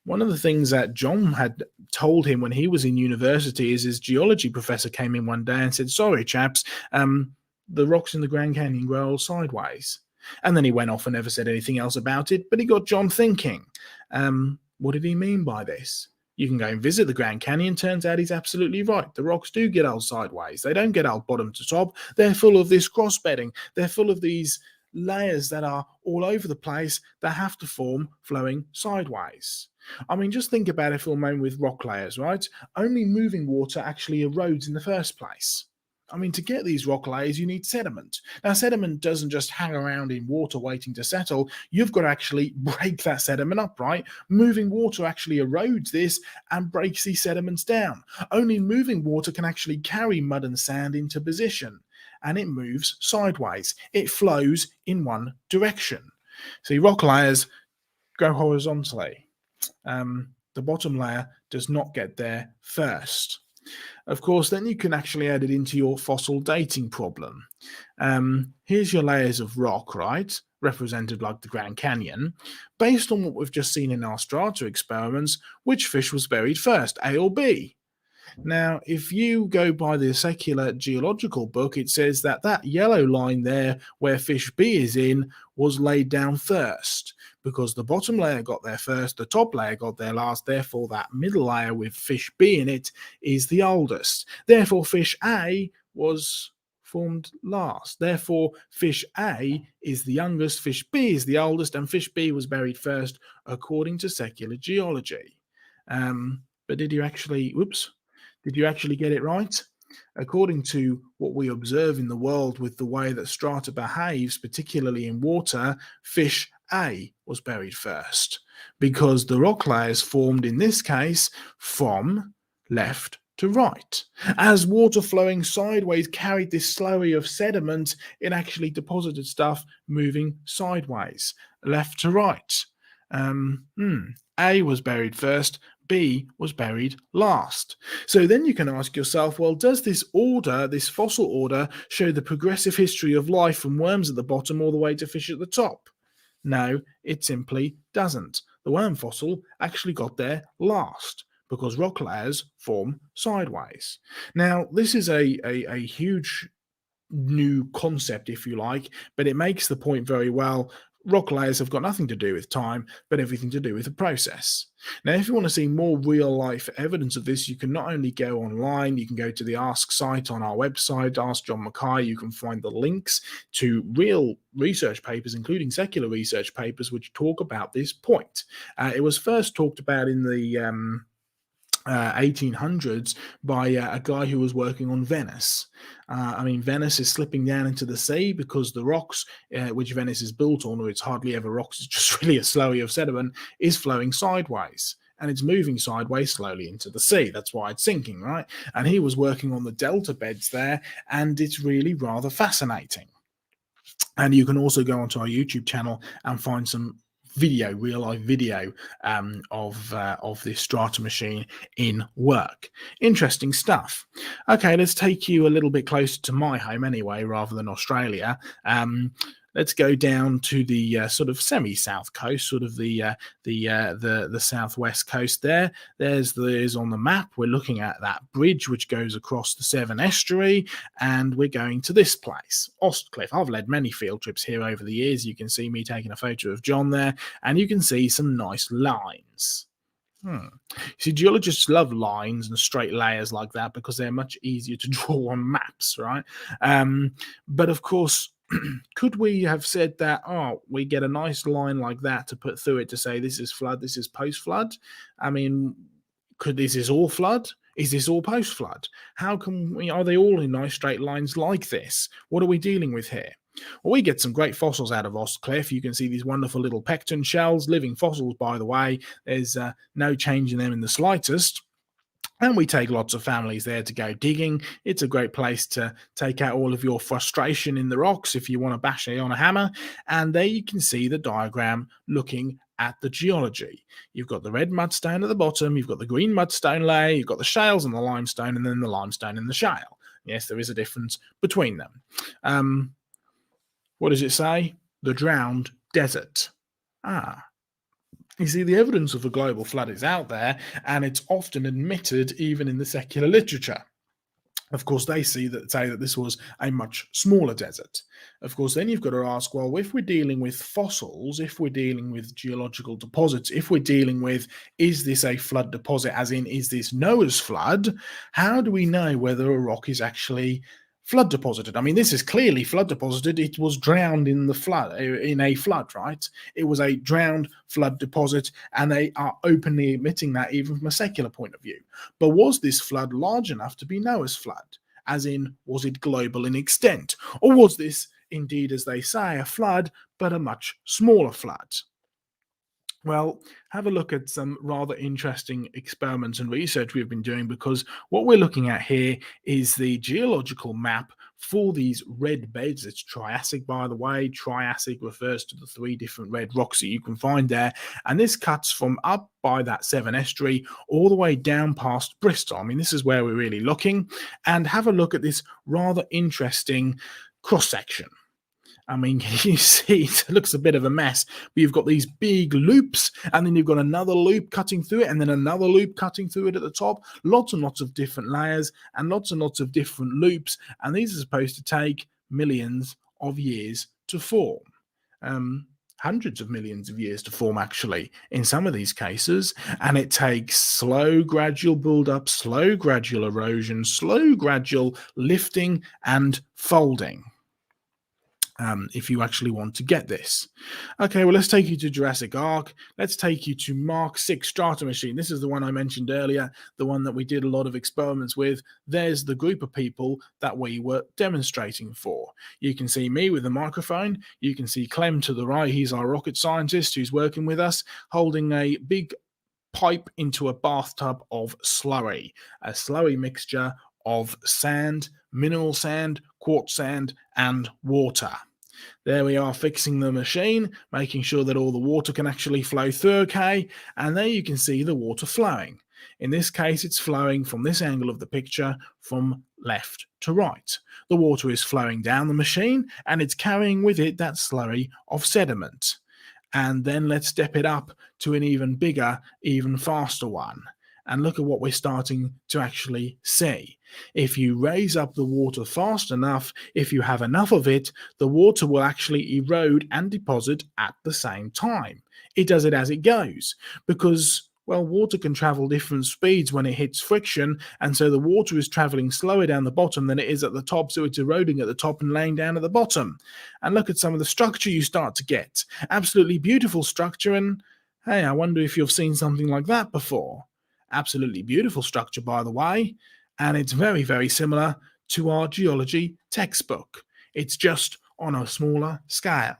One of the things that John had told him when he was in university is his geology professor came in one day and said, sorry, chaps, the rocks in the Grand Canyon grow all sideways. And then he went off and never said anything else about it, but he got John thinking. What did he mean by this? You can go and visit the Grand Canyon. Turns out he's absolutely right. The rocks do get old sideways. They don't get old bottom to top. They're full of this cross-bedding. They're full of these layers that are all over the place that have to form flowing sideways. I mean, just think about it for a moment with rock layers, right? Only moving water actually erodes in the first place. I mean, to get these rock layers, you need sediment. Now, sediment doesn't just hang around in water waiting to settle. You've got to actually break that sediment up, right? Moving water actually erodes this and breaks these sediments down. Only moving water can actually carry mud and sand into position, and it moves sideways. It flows in one direction. See, rock layers go horizontally. The bottom layer does not get there first. Of course, then you can actually add it into your fossil dating problem. Here's your layers of rock, right? Represented like the Grand Canyon. Based on what we've just seen in our strata experiments, which fish was buried first, A or B? Now, if you go by the secular geological book, it says that that yellow line there where fish B is in was laid down first, because the bottom layer got there first, the top layer got there last, therefore that middle layer with fish B in it is the oldest. Therefore fish A was formed last. Therefore fish A is the youngest, fish B is the oldest, and fish B was buried first according to secular geology. But did you actually get it right? According to what we observe in the world with the way that strata behaves, particularly in water, fish A was buried first, because the rock layers formed in this case from left to right. As water flowing sideways carried this slurry of sediment, it actually deposited stuff moving sideways, left to right. A was buried first, B was buried last. So then you can ask yourself, well, does this order, this fossil order, show the progressive history of life from worms at the bottom all the way to fish at the top? No, it simply doesn't. The worm fossil actually got there last because rock layers form sideways. Now, this is a huge new concept, if you like, but it makes the point very well. Rock layers have got nothing to do with time, but everything to do with the process. Now, if you want to see more real life evidence of this, you can not only go online, you can go to the Ask site on our website, Ask John Mackay. You can find the links to real research papers, including secular research papers, which talk about this point. It was first talked about in the 1800s by a guy who was working on Venice. Venice is slipping down into the sea because the rocks which Venice is built on, or it's hardly ever rocks, it's just really a slurry of sediment, is flowing sideways. And it's moving sideways slowly into the sea. That's why it's sinking, right? And he was working on the delta beds there, and it's really rather fascinating. And you can also go onto our YouTube channel and find some video, real life video of this Strata machine in work. Interesting stuff. Okay, let's take you a little bit closer to my home anyway, rather than Australia. Let's go down to the sort of semi-south coast, sort of the southwest coast there. There's on the map, we're looking at that bridge which goes across the Severn Estuary, and we're going to this place, Ostcliff. I've led many field trips here over the years. You can see me taking a photo of John there, and you can see some nice lines. See, geologists love lines and straight layers like that because they're much easier to draw on maps, right? But of course, could we have said that, we get a nice line like that to put through it to say this is flood, this is post-flood? I mean, is this all flood? Is this all post-flood? Are they all in nice straight lines like this? What are we dealing with here? Well, we get some great fossils out of Ostcliff. You can see these wonderful little pecten shells, living fossils, by the way. There's no change in them in the slightest. And we take lots of families there to go digging. It's a great place to take out all of your frustration in the rocks if you want to bash it on a hammer. And there you can see the diagram looking at the geology. You've got the red mudstone at the bottom, you've got the green mudstone layer, you've got the shales and the limestone, and then the limestone and the shale. Yes, there is a difference between them. What does it say? The drowned desert. You see, the evidence of a global flood is out there, and it's often admitted even in the secular literature. Of course, they say that this was a much smaller desert. Of course, then you've got to ask, well, if we're dealing with fossils, if we're dealing with geological deposits, if we're dealing with, is this a flood deposit, as in, is this Noah's flood? How do we know whether a rock is actually flood deposited? I mean, this is clearly flood deposited. It was drowned in a flood, right? It was a drowned flood deposit, and they are openly admitting that even from a secular point of view. But was this flood large enough to be Noah's flood? As in, was it global in extent? Or was this indeed, as they say, a flood, but a much smaller flood? Well, have a look at some rather interesting experiments and research we've been doing, because what we're looking at here is the geological map for these red beds. It's Triassic, by the way. Triassic refers to the 3 different red rocks that you can find there. And this cuts from up by that Severn Estuary all the way down past Bristol. I mean, this is where we're really looking. And have a look at this rather interesting cross-section. I mean, can you see, it looks a bit of a mess, but you've got these big loops, and then you've got another loop cutting through it, and then another loop cutting through it at the top. Lots and lots of different layers, and lots of different loops, and these are supposed to take millions of years to form. Hundreds of millions of years to form, actually, in some of these cases, and it takes slow, gradual build-up, slow, gradual erosion, slow, gradual lifting and folding. If you actually want to get this. Okay, well, let's take you to Jurassic Ark. Let's take you to Mark 6 Strata machine. This is the one I mentioned earlier, the one that we did a lot of experiments with. There's the group of people that we were demonstrating for. You can see me with the microphone. You can see Clem to the right. He's our rocket scientist who's working with us, holding a big pipe into a bathtub of slurry, a slurry mixture of sand, mineral sand, quartz sand, and water. There we are, fixing the machine, making sure that all the water can actually flow through okay, and there you can see the water flowing. In this case, it's flowing from this angle of the picture from left to right. The water is flowing down the machine, and it's carrying with it that slurry of sediment. And then let's step it up to an even bigger, even faster one. And look at what we're starting to actually see. If you raise up the water fast enough, if you have enough of it, the water will actually erode and deposit at the same time. It does it as it goes because, well, water can travel different speeds when it hits friction, and so the water is traveling slower down the bottom than it is at the top, so it's eroding at the top and laying down at the bottom. And look at some of the structure you start to get. Absolutely beautiful structure, and hey, I wonder if you've seen something like that before. Absolutely beautiful structure, by the way, and it's very, very similar to our geology textbook. It's just on a smaller scale.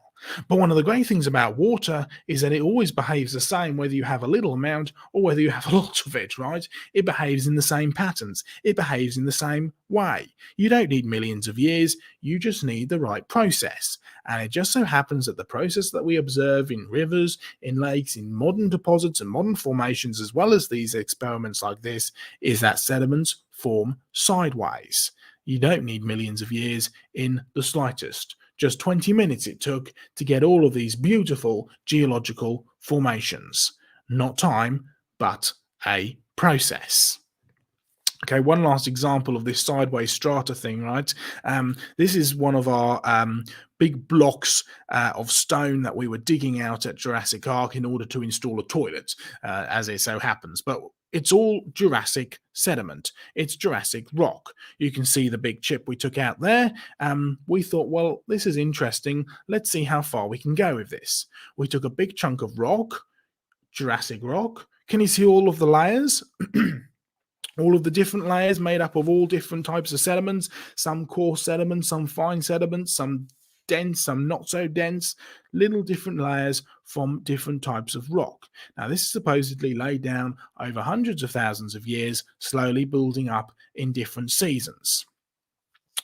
But one of the great things about water is that it always behaves the same whether you have a little amount or whether you have a lot of it, right? It behaves in the same patterns. It behaves in the same way. You don't need millions of years, you just need the right process. And it just so happens that the process that we observe in rivers, in lakes, in modern deposits and modern formations, as well as these experiments like this, is that sediments form sideways. You don't need millions of years in the slightest. Just 20 minutes it took to get all of these beautiful geological formations. Not time, but a process. Okay, one last example of this sideways strata thing, right? This is one of our big blocks of stone that we were digging out at Jurassic Ark in order to install a toilet, as it so happens. But it's all Jurassic sediment. It's Jurassic rock. You can see the big chip we took out there. We thought, well, this is interesting. Let's see how far we can go with this. We took a big chunk of rock, Jurassic rock. Can you see all of the layers? All of the different layers made up of all different types of sediments, some coarse sediments, some fine sediments, some dense, some not so dense, little different layers from different types of rock. Now, this is supposedly laid down over hundreds of thousands of years, slowly building up in different seasons.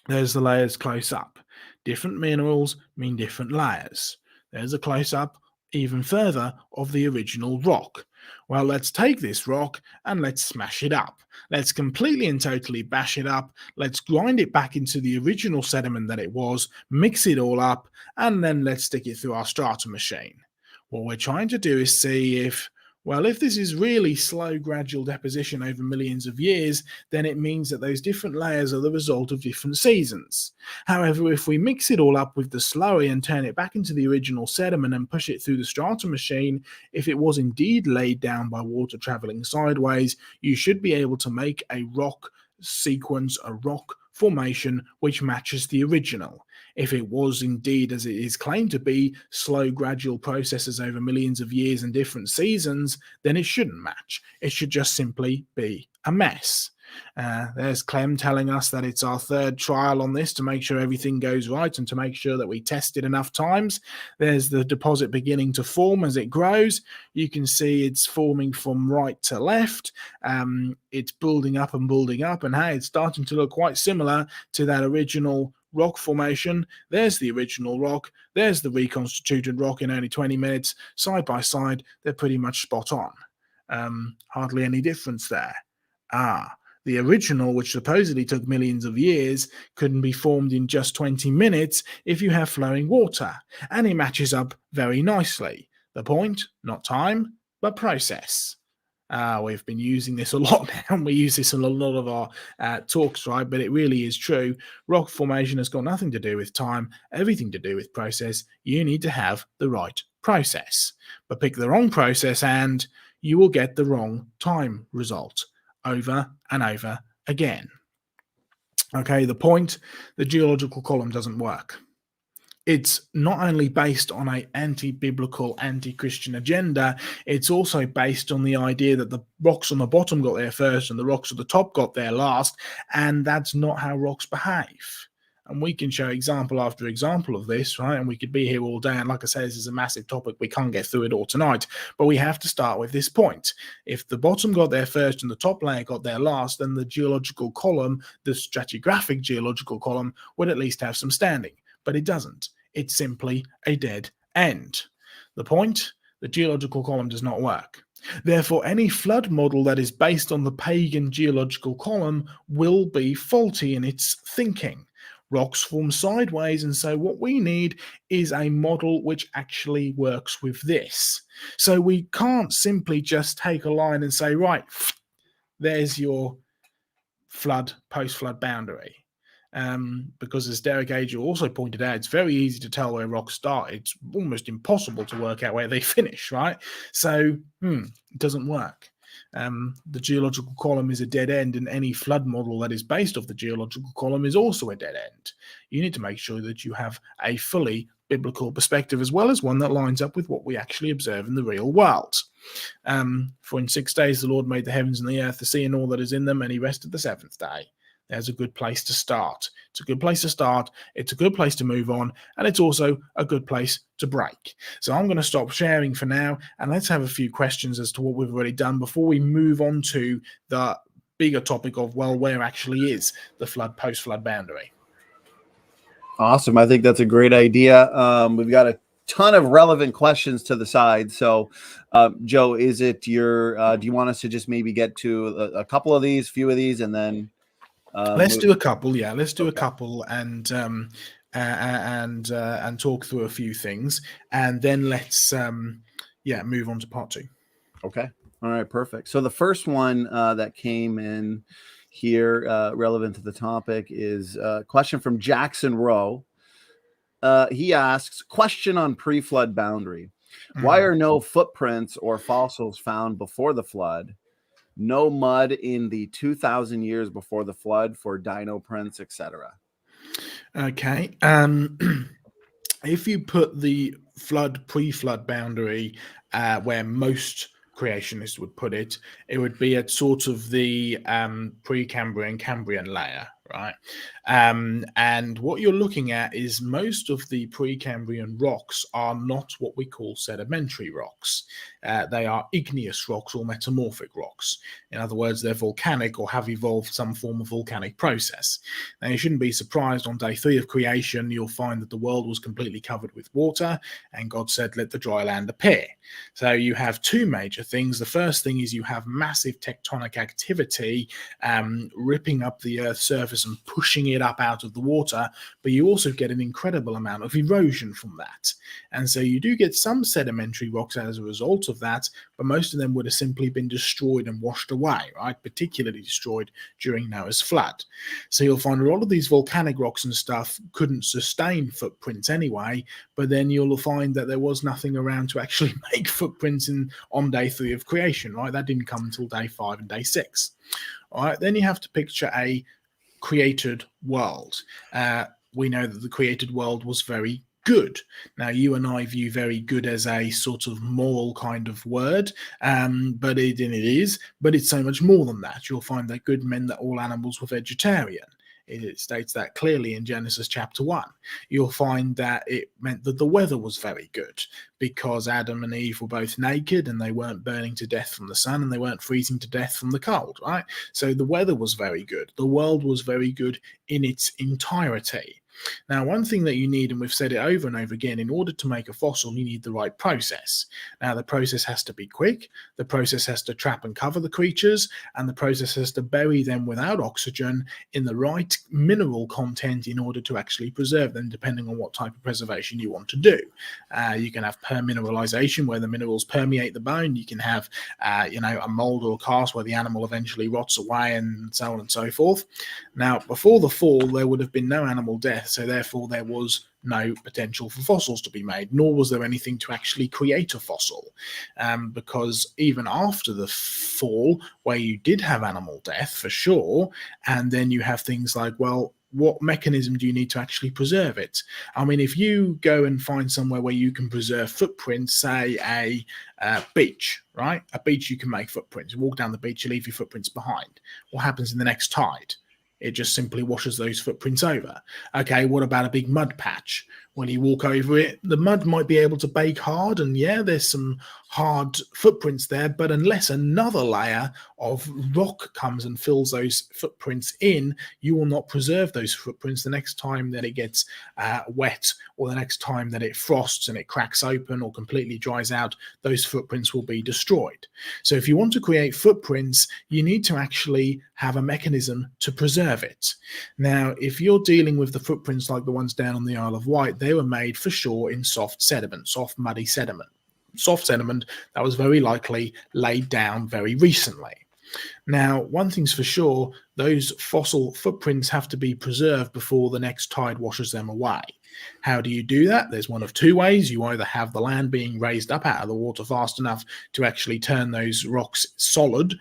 There's the layers close up. Different minerals mean different layers. There's a close up even further of the original rock. Well, let's take this rock and let's smash it up. Let's completely and totally bash it up. Let's grind it back into the original sediment that it was, mix it all up, and then let's stick it through our strata machine. What we're trying to do is see if, well, if this is really slow, gradual deposition over millions of years, then it means that those different layers are the result of different seasons. However, if we mix it all up with the slurry and turn it back into the original sediment and push it through the strata machine, if it was indeed laid down by water traveling sideways, you should be able to make a rock sequence, a rock formation which matches the original. If it was indeed, as it is claimed to be, slow gradual processes over millions of years and different seasons, then it shouldn't match. It should just simply be a mess. There's Clem telling us that it's our third trial on this to make sure everything goes right and to make sure that we test it enough times. There's the deposit beginning to form as it grows. You can see it's forming from right to left. It's building up, and hey, it's starting to look quite similar to that original rock formation. There's the original rock. There's the reconstituted rock in only 20 minutes. Side by side, they're pretty much spot on. Hardly any difference there. The original, which supposedly took millions of years, couldn't be formed in just 20 minutes if you have flowing water, and it matches up very nicely. The point, not time, but process. We've been using this a lot now, and we use this in a lot of our talks, right? But it really is true. Rock formation has got nothing to do with time, everything to do with process. You need to have the right process. But pick the wrong process and you will get the wrong time result over and over again. Okay, the point, the geological column doesn't work. It's not only based on an anti-biblical, anti-Christian agenda, it's also based on the idea that the rocks on the bottom got there first and the rocks at the top got there last, and that's not how rocks behave. And we can show example after example of this, right? And we could be here all day. And like I say, this is a massive topic. We can't get through it all tonight. But we have to start with this point. If the bottom got there first and the top layer got there last, then the geological column, the stratigraphic geological column, would at least have some standing. But it doesn't. It's simply a dead end. The point? The geological column does not work. Therefore, any flood model that is based on the pagan geological column will be faulty in its thinking. Rocks form sideways, and so what we need is a model which actually works with this. So we can't simply just take a line and say, right, there's your flood, post-flood boundary. Because as Derek Ager also pointed out, it's very easy to tell where rocks start. It's almost impossible to work out where they finish, right? So it doesn't work. The geological column is a dead end, and any flood model that is based off the geological column is also a dead end. You need to make sure that you have a fully biblical perspective, as well as one that lines up with what we actually observe in the real world. For in 6 days the Lord made the heavens and the earth, the sea and all that is in them, and he rested the seventh day. There's a good place to start. It's a good place to start. It's a good place to move on. And it's also a good place to break. So I'm going to stop sharing for now. And let's have a few questions as to what we've already done before we move on to the bigger topic of, well, where actually is the flood, post-flood boundary? Awesome. I think that's a great idea. We've got a ton of relevant questions to the side. So, Joe, is it your, do you want us to just maybe get to a couple of these, few of these, and then let's do a couple. Yeah, let's do Okay. a couple and talk through a few things, and then let's move on to part two. Okay. All right. Perfect. So the first one that came in here relevant to the topic is a question from Jackson Rowe. He asks, question on pre-flood boundary. Why are no footprints or fossils found before the flood? No mud in the 2,000 years before the flood for dino prints, etc. Okay. If you put the flood, pre-flood boundary where most creationists would put it, it would be at sort of the Precambrian, Cambrian layer, right? And what you're looking at is most of the Precambrian rocks are not what we call sedimentary rocks. They are igneous rocks or metamorphic rocks. In other words, they're volcanic or have evolved some form of volcanic process. Now, you shouldn't be surprised on day 3 of creation, you'll find that the world was completely covered with water, and God said, let the dry land appear. So you have two major things. The first thing is you have massive tectonic activity ripping up the Earth's surface and pushing it up out of the water, but you also get an incredible amount of erosion from that. And so you do get some sedimentary rocks as a result of that, but most of them would have simply been destroyed and washed away, right? Particularly destroyed during Noah's flood. So you'll find a lot of these volcanic rocks and stuff couldn't sustain footprints anyway, but then you'll find that there was nothing around to actually make footprints on day 3 of creation, right? That didn't come until day 5 and day 6. All right, then you have to picture a created world. We know that the created world was very good. Now, you and I view very good as a sort of moral kind of word, but it's so much more than that. You'll find that good meant that all animals were vegetarian. It states that clearly in Genesis chapter 1. You'll find that it meant that the weather was very good because Adam and Eve were both naked and they weren't burning to death from the sun and they weren't freezing to death from the cold, right? So the weather was very good. The world was very good in its entirety. Now, one thing that you need, and we've said it over and over again, in order to make a fossil, you need the right process. Now, the process has to be quick, the process has to trap and cover the creatures, and the process has to bury them without oxygen in the right mineral content in order to actually preserve them, depending on what type of preservation you want to do. You can have permineralization, where the minerals permeate the bone. You can have, a mold or a cast where the animal eventually rots away, and so on and so forth. Now, before the fall, there would have been no animal death. So therefore there was no potential for fossils to be made, nor was there anything to actually create a fossil, because even after the fall, where you did have animal death for sure, and then you have things like, well, what mechanism do you need to actually preserve it? I mean, if you go and find somewhere where you can preserve footprints, say a beach, right? A beach, you can make footprints. You walk down the beach, you leave your footprints behind. What happens in the next tide? It just simply washes those footprints over. Okay, what about a big mud patch? when you walk over it, the mud might be able to bake hard, and yeah, there's some hard footprints there, but unless another layer of rock comes and fills those footprints in, you will not preserve those footprints the next time that it gets wet, or the next time that it frosts and it cracks open or completely dries out. Those footprints will be destroyed. So if you want to create footprints, you need to actually have a mechanism to preserve it. Now, if you're dealing with the footprints like the ones down on the Isle of Wight, they were made for sure in soft sediment, soft muddy sediment. Soft sediment that was very likely laid down very recently. Now, one thing's for sure, those fossil footprints have to be preserved before the next tide washes them away. How do you do that? There's one of two ways. You either have the land being raised up out of the water fast enough to actually turn those rocks solid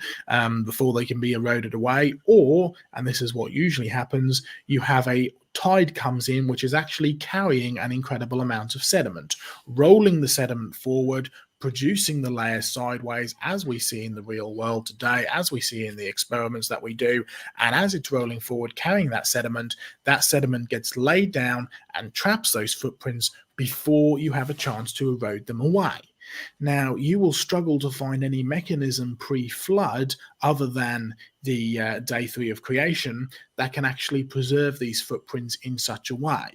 before they can be eroded away, or, and this is what usually happens, you have a tide comes in which is actually carrying an incredible amount of sediment, rolling the sediment forward, producing the layers sideways, as we see in the real world today, as we see in the experiments that we do. And as it's rolling forward, carrying that sediment gets laid down and traps those footprints before you have a chance to erode them away. Now, you will struggle to find any mechanism pre-flood other than the day 3 of creation that can actually preserve these footprints in such a way.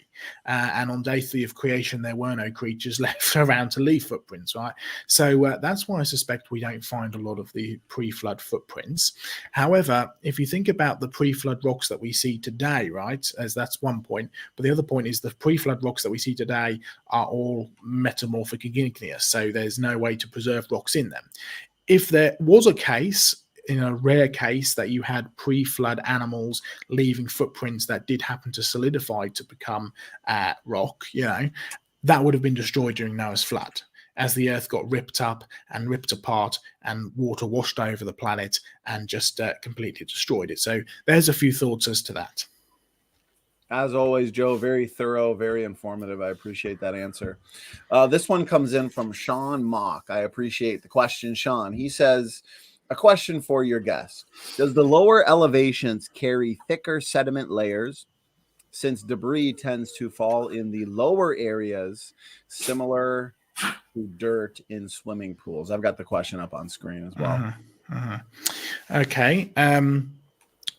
And on day 3 of creation, there were no creatures left around to leave footprints, right? So that's why I suspect we don't find a lot of the pre-flood footprints. However, if you think about the pre-flood rocks that we see today, right, as that's one point, but the other point is the pre-flood rocks that we see today are all metamorphic and igneous, so there's no way to preserve rocks in them. If there was a case, in a rare case, that you had pre-flood animals leaving footprints that did happen to solidify to become rock, that would have been destroyed during Noah's flood, as the earth got ripped up and ripped apart and water washed over the planet and just completely destroyed it. So there's a few thoughts as to that. As always, Joe, very thorough, very informative. I appreciate that answer. This one comes in from Sean Mock. I appreciate the question, Sean. He says, a question for your guest. Does the lower elevations carry thicker sediment layers, since debris tends to fall in the lower areas, similar to dirt in swimming pools? I've got the question up on screen as well. Okay.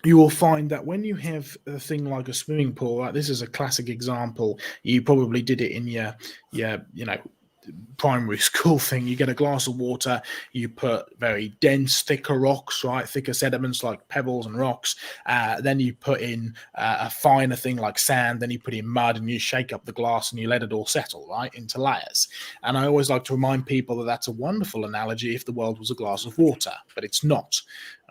You will find that when you have a thing like a swimming pool, like this is a classic example. You probably did it in your primary school thing. You get a glass of water, you put very dense, thicker rocks, right? Thicker sediments like pebbles and rocks. Then you put in a finer thing like sand. Then you put in mud and you shake up the glass and you let it all settle, right, into layers. And I always like to remind people that that's a wonderful analogy if the world was a glass of water, but it's not.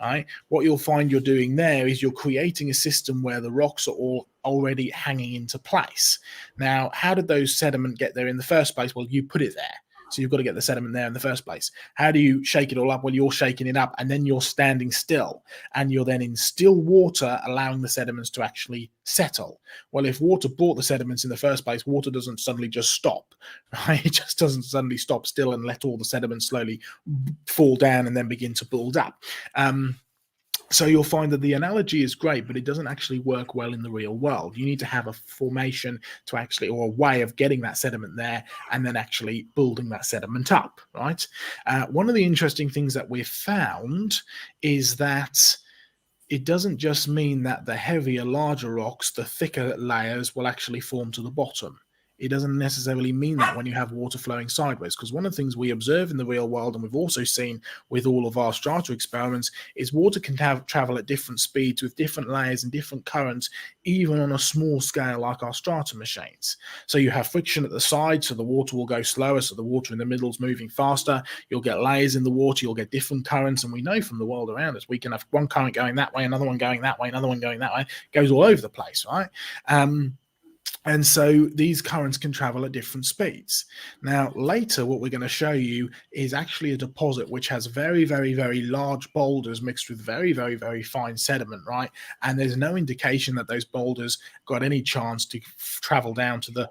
Right? What you'll find you're doing there is you're creating a system where the rocks are all already hanging into place. Now, how did those sediment get there in the first place? Well, you put it there. So you've got to get the sediment there in the first place. How do you shake it all up? Well, you're shaking it up and then you're standing still, and you're then in still water allowing the sediments to actually settle. Well, if water brought the sediments in the first place, water doesn't suddenly just stop, right? It just doesn't suddenly stop still and let all the sediments slowly fall down and then begin to build up. So you'll find that the analogy is great, but it doesn't actually work well in the real world. You need to have a formation to actually, or a way of getting that sediment there and then actually building that sediment up, right? One of the interesting things that we've found is that it doesn't just mean that the heavier, larger rocks, the thicker layers will actually form to the bottom. It doesn't necessarily mean that when you have water flowing sideways, because one of the things we observe in the real world, and we've also seen with all of our strata experiments, is water can travel at different speeds with different layers and different currents, even on a small scale like our strata machines. So you have friction at the side, so the water will go slower, so the water in the middle is moving faster. You'll get layers in the water, you'll get different currents, and we know from the world around us, we can have one current going that way, another one going that way, another one going that way. It goes all over the place, right? And so these currents can travel at different speeds. Now, later, what we're going to show you is actually a deposit which has very, very, very large boulders mixed with very, very, very fine sediment, right? And there's no indication that those boulders got any chance to travel down to the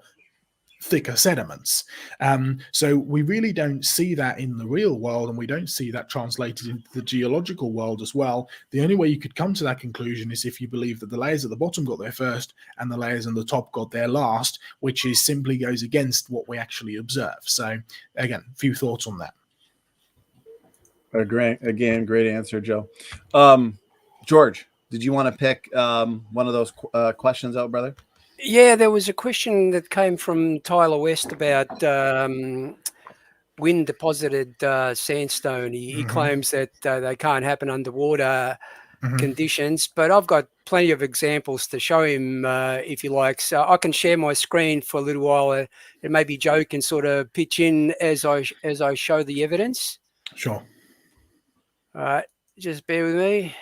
thicker sediments. So we really don't see that in the real world, and we don't see that translated into the geological world as well. The only way you could come to that conclusion is if you believe that the layers at the bottom got there first and the layers on the top got there last, which is simply goes against what we actually observe. So again, a few thoughts on that. Great answer, Joe. George, did you want to pick one of those questions out, brother? Yeah, there was a question that came from Tyler West about wind deposited sandstone. He claims that they can't happen underwater conditions, but I've got plenty of examples to show him if you like. So I can share my screen for a little while, and maybe Joe can sort of pitch in as I show the evidence. Sure. All right, just bear with me.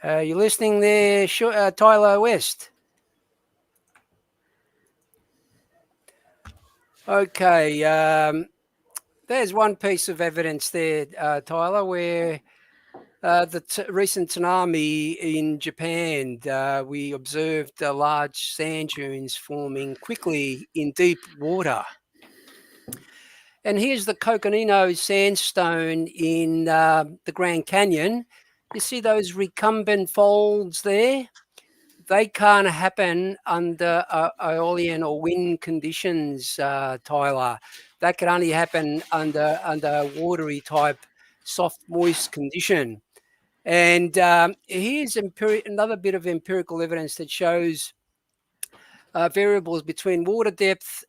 You listening there, Tyler West? Okay, there's one piece of evidence there, Tyler, where the recent tsunami in Japan, we observed large sand dunes forming quickly in deep water. And here's the Coconino sandstone in the Grand Canyon. You see those recumbent folds there? They can't happen under aeolian or wind conditions, Tyler. That can only happen under watery type, soft, moist condition. And here's another bit of empirical evidence that shows variables between water depth,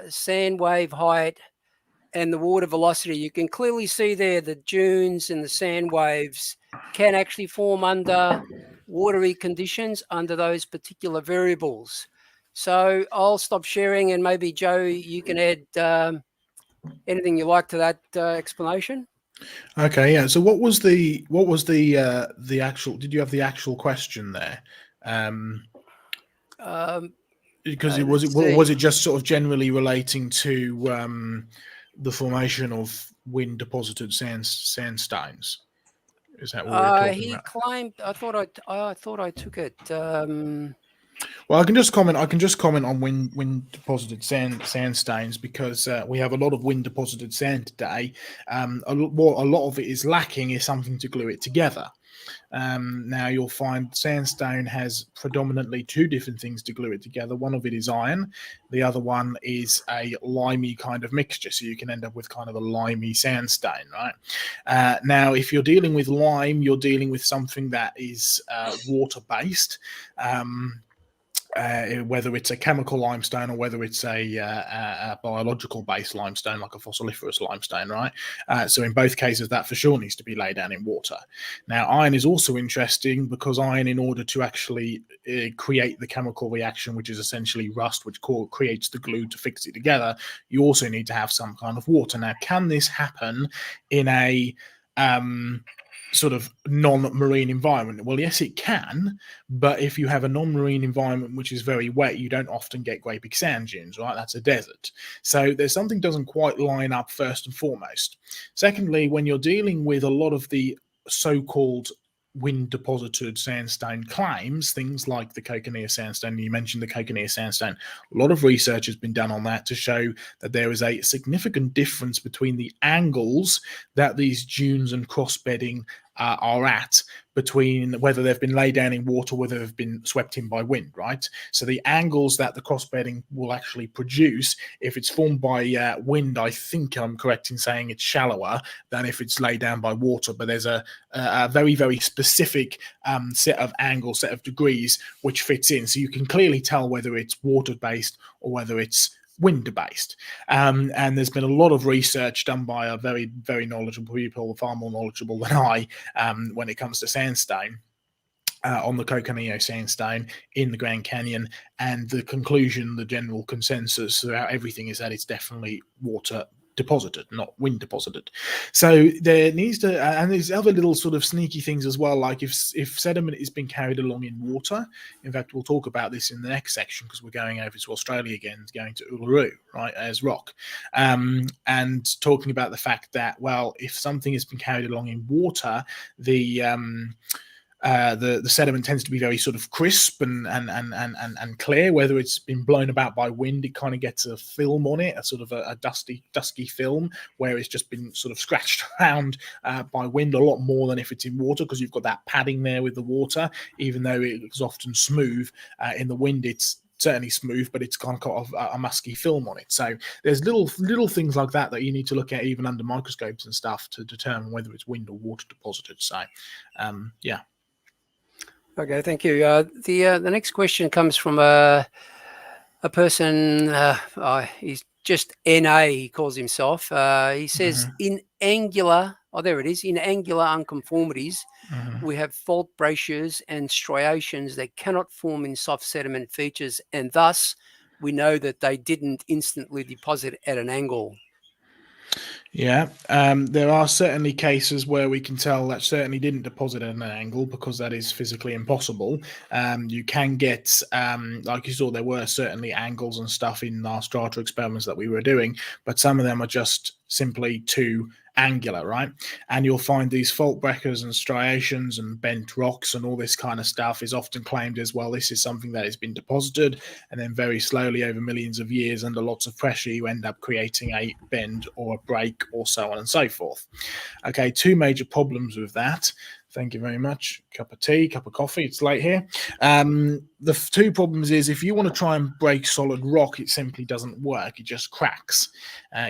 sand wave height, and the water velocity. You can clearly see there the dunes and the sand waves can actually form under watery conditions under those particular variables. So I'll stop sharing, and maybe Joe, you can add anything you like to that explanation. Okay, yeah. So what was the actual? Did you have the actual question there? Because was it just sort of generally relating to the formation of wind deposited sandstones? Is that what we're talking about? He claimed. I thought I took it. Well, I can just comment on wind deposited sandstones because we have a lot of wind deposited sand today. What a lot of it is lacking is something to glue it together. Now you'll find sandstone has predominantly two different things to glue it together. One of it is iron. The other one is a limey kind of mixture. So you can end up with kind of a limey sandstone, right? Now, if you're dealing with lime, you're dealing with something that is water-based. Whether it's a chemical limestone or whether it's a biological based limestone like a fossiliferous limestone, right? So in both cases, that for sure needs to be laid down in water. Now, iron is also interesting because iron, in order to actually create the chemical reaction, which is essentially rust, which creates the glue to fix it together, you also need to have some kind of water. Now, can this happen in a sort of non-marine environment? Well, yes, it can, but if you have a non-marine environment which is very wet, you don't often get great big sand dunes, right? That's a desert. So there's something doesn't quite line up first and foremost. Secondly, when you're dealing with a lot of the so-called wind deposited sandstone claims, things like the Coconino sandstone, you mentioned the Coconino sandstone, a lot of research has been done on that to show that there is a significant difference between the angles that these dunes and cross-bedding are at, between whether they've been laid down in water, whether they've been swept in by wind, right? So the angles that the cross-bedding will actually produce, if it's formed by wind, I think I'm correct in saying it's shallower than if it's laid down by water, but there's a very, very specific set of angles, set of degrees, which fits in. So you can clearly tell whether it's water-based or whether it's wind-based. And there's been a lot of research done by a very, very knowledgeable people, far more knowledgeable than I, when it comes to sandstone, on the Coconino sandstone in the Grand Canyon. And the conclusion, the general consensus throughout everything is that it's definitely water deposited, not wind deposited. So there needs to, and there's other little sort of sneaky things as well, like if sediment is being carried along in water. In fact, we'll talk about this in the next section because we're going over to Australia again, going to Uluru, right, as rock, and talking about the fact that, well, if something has been carried along in water, the the sediment tends to be very sort of crisp and clear. Whether it's been blown about by wind, it kind of gets a film on it, a sort of a dusky film, where it's just been sort of scratched around by wind a lot more than if it's in water, because you've got that padding there with the water. Even though it looks often smooth, in the wind it's certainly smooth, but it's kind of got a musky film on it. So there's little things like that you need to look at even under microscopes and stuff to determine whether it's wind or water deposited. So yeah. Okay, thank you. The next question comes from a person. He's just NA. He calls himself. He says in angular. Oh, there it is. In angular unconformities, we have fault breccias and striations that cannot form in soft sediment features, and thus we know that they didn't instantly deposit at an angle. Yeah, there are certainly cases where we can tell that certainly didn't deposit at an angle, because that is physically impossible. You can get, like you saw, there were certainly angles and stuff in our strata experiments that we were doing, but some of them are just simply too angular, right? And you'll find these fault breccias and striations and bent rocks and all this kind of stuff is often claimed as, well, this is something that has been deposited, and then very slowly over millions of years under lots of pressure you end up creating a bend or a break or so on and so forth. Okay, two major problems with that. Thank you very much. Cup of tea, cup of coffee. It's late here. The two problems is, if you want to try and break solid rock, it simply doesn't work. It just cracks.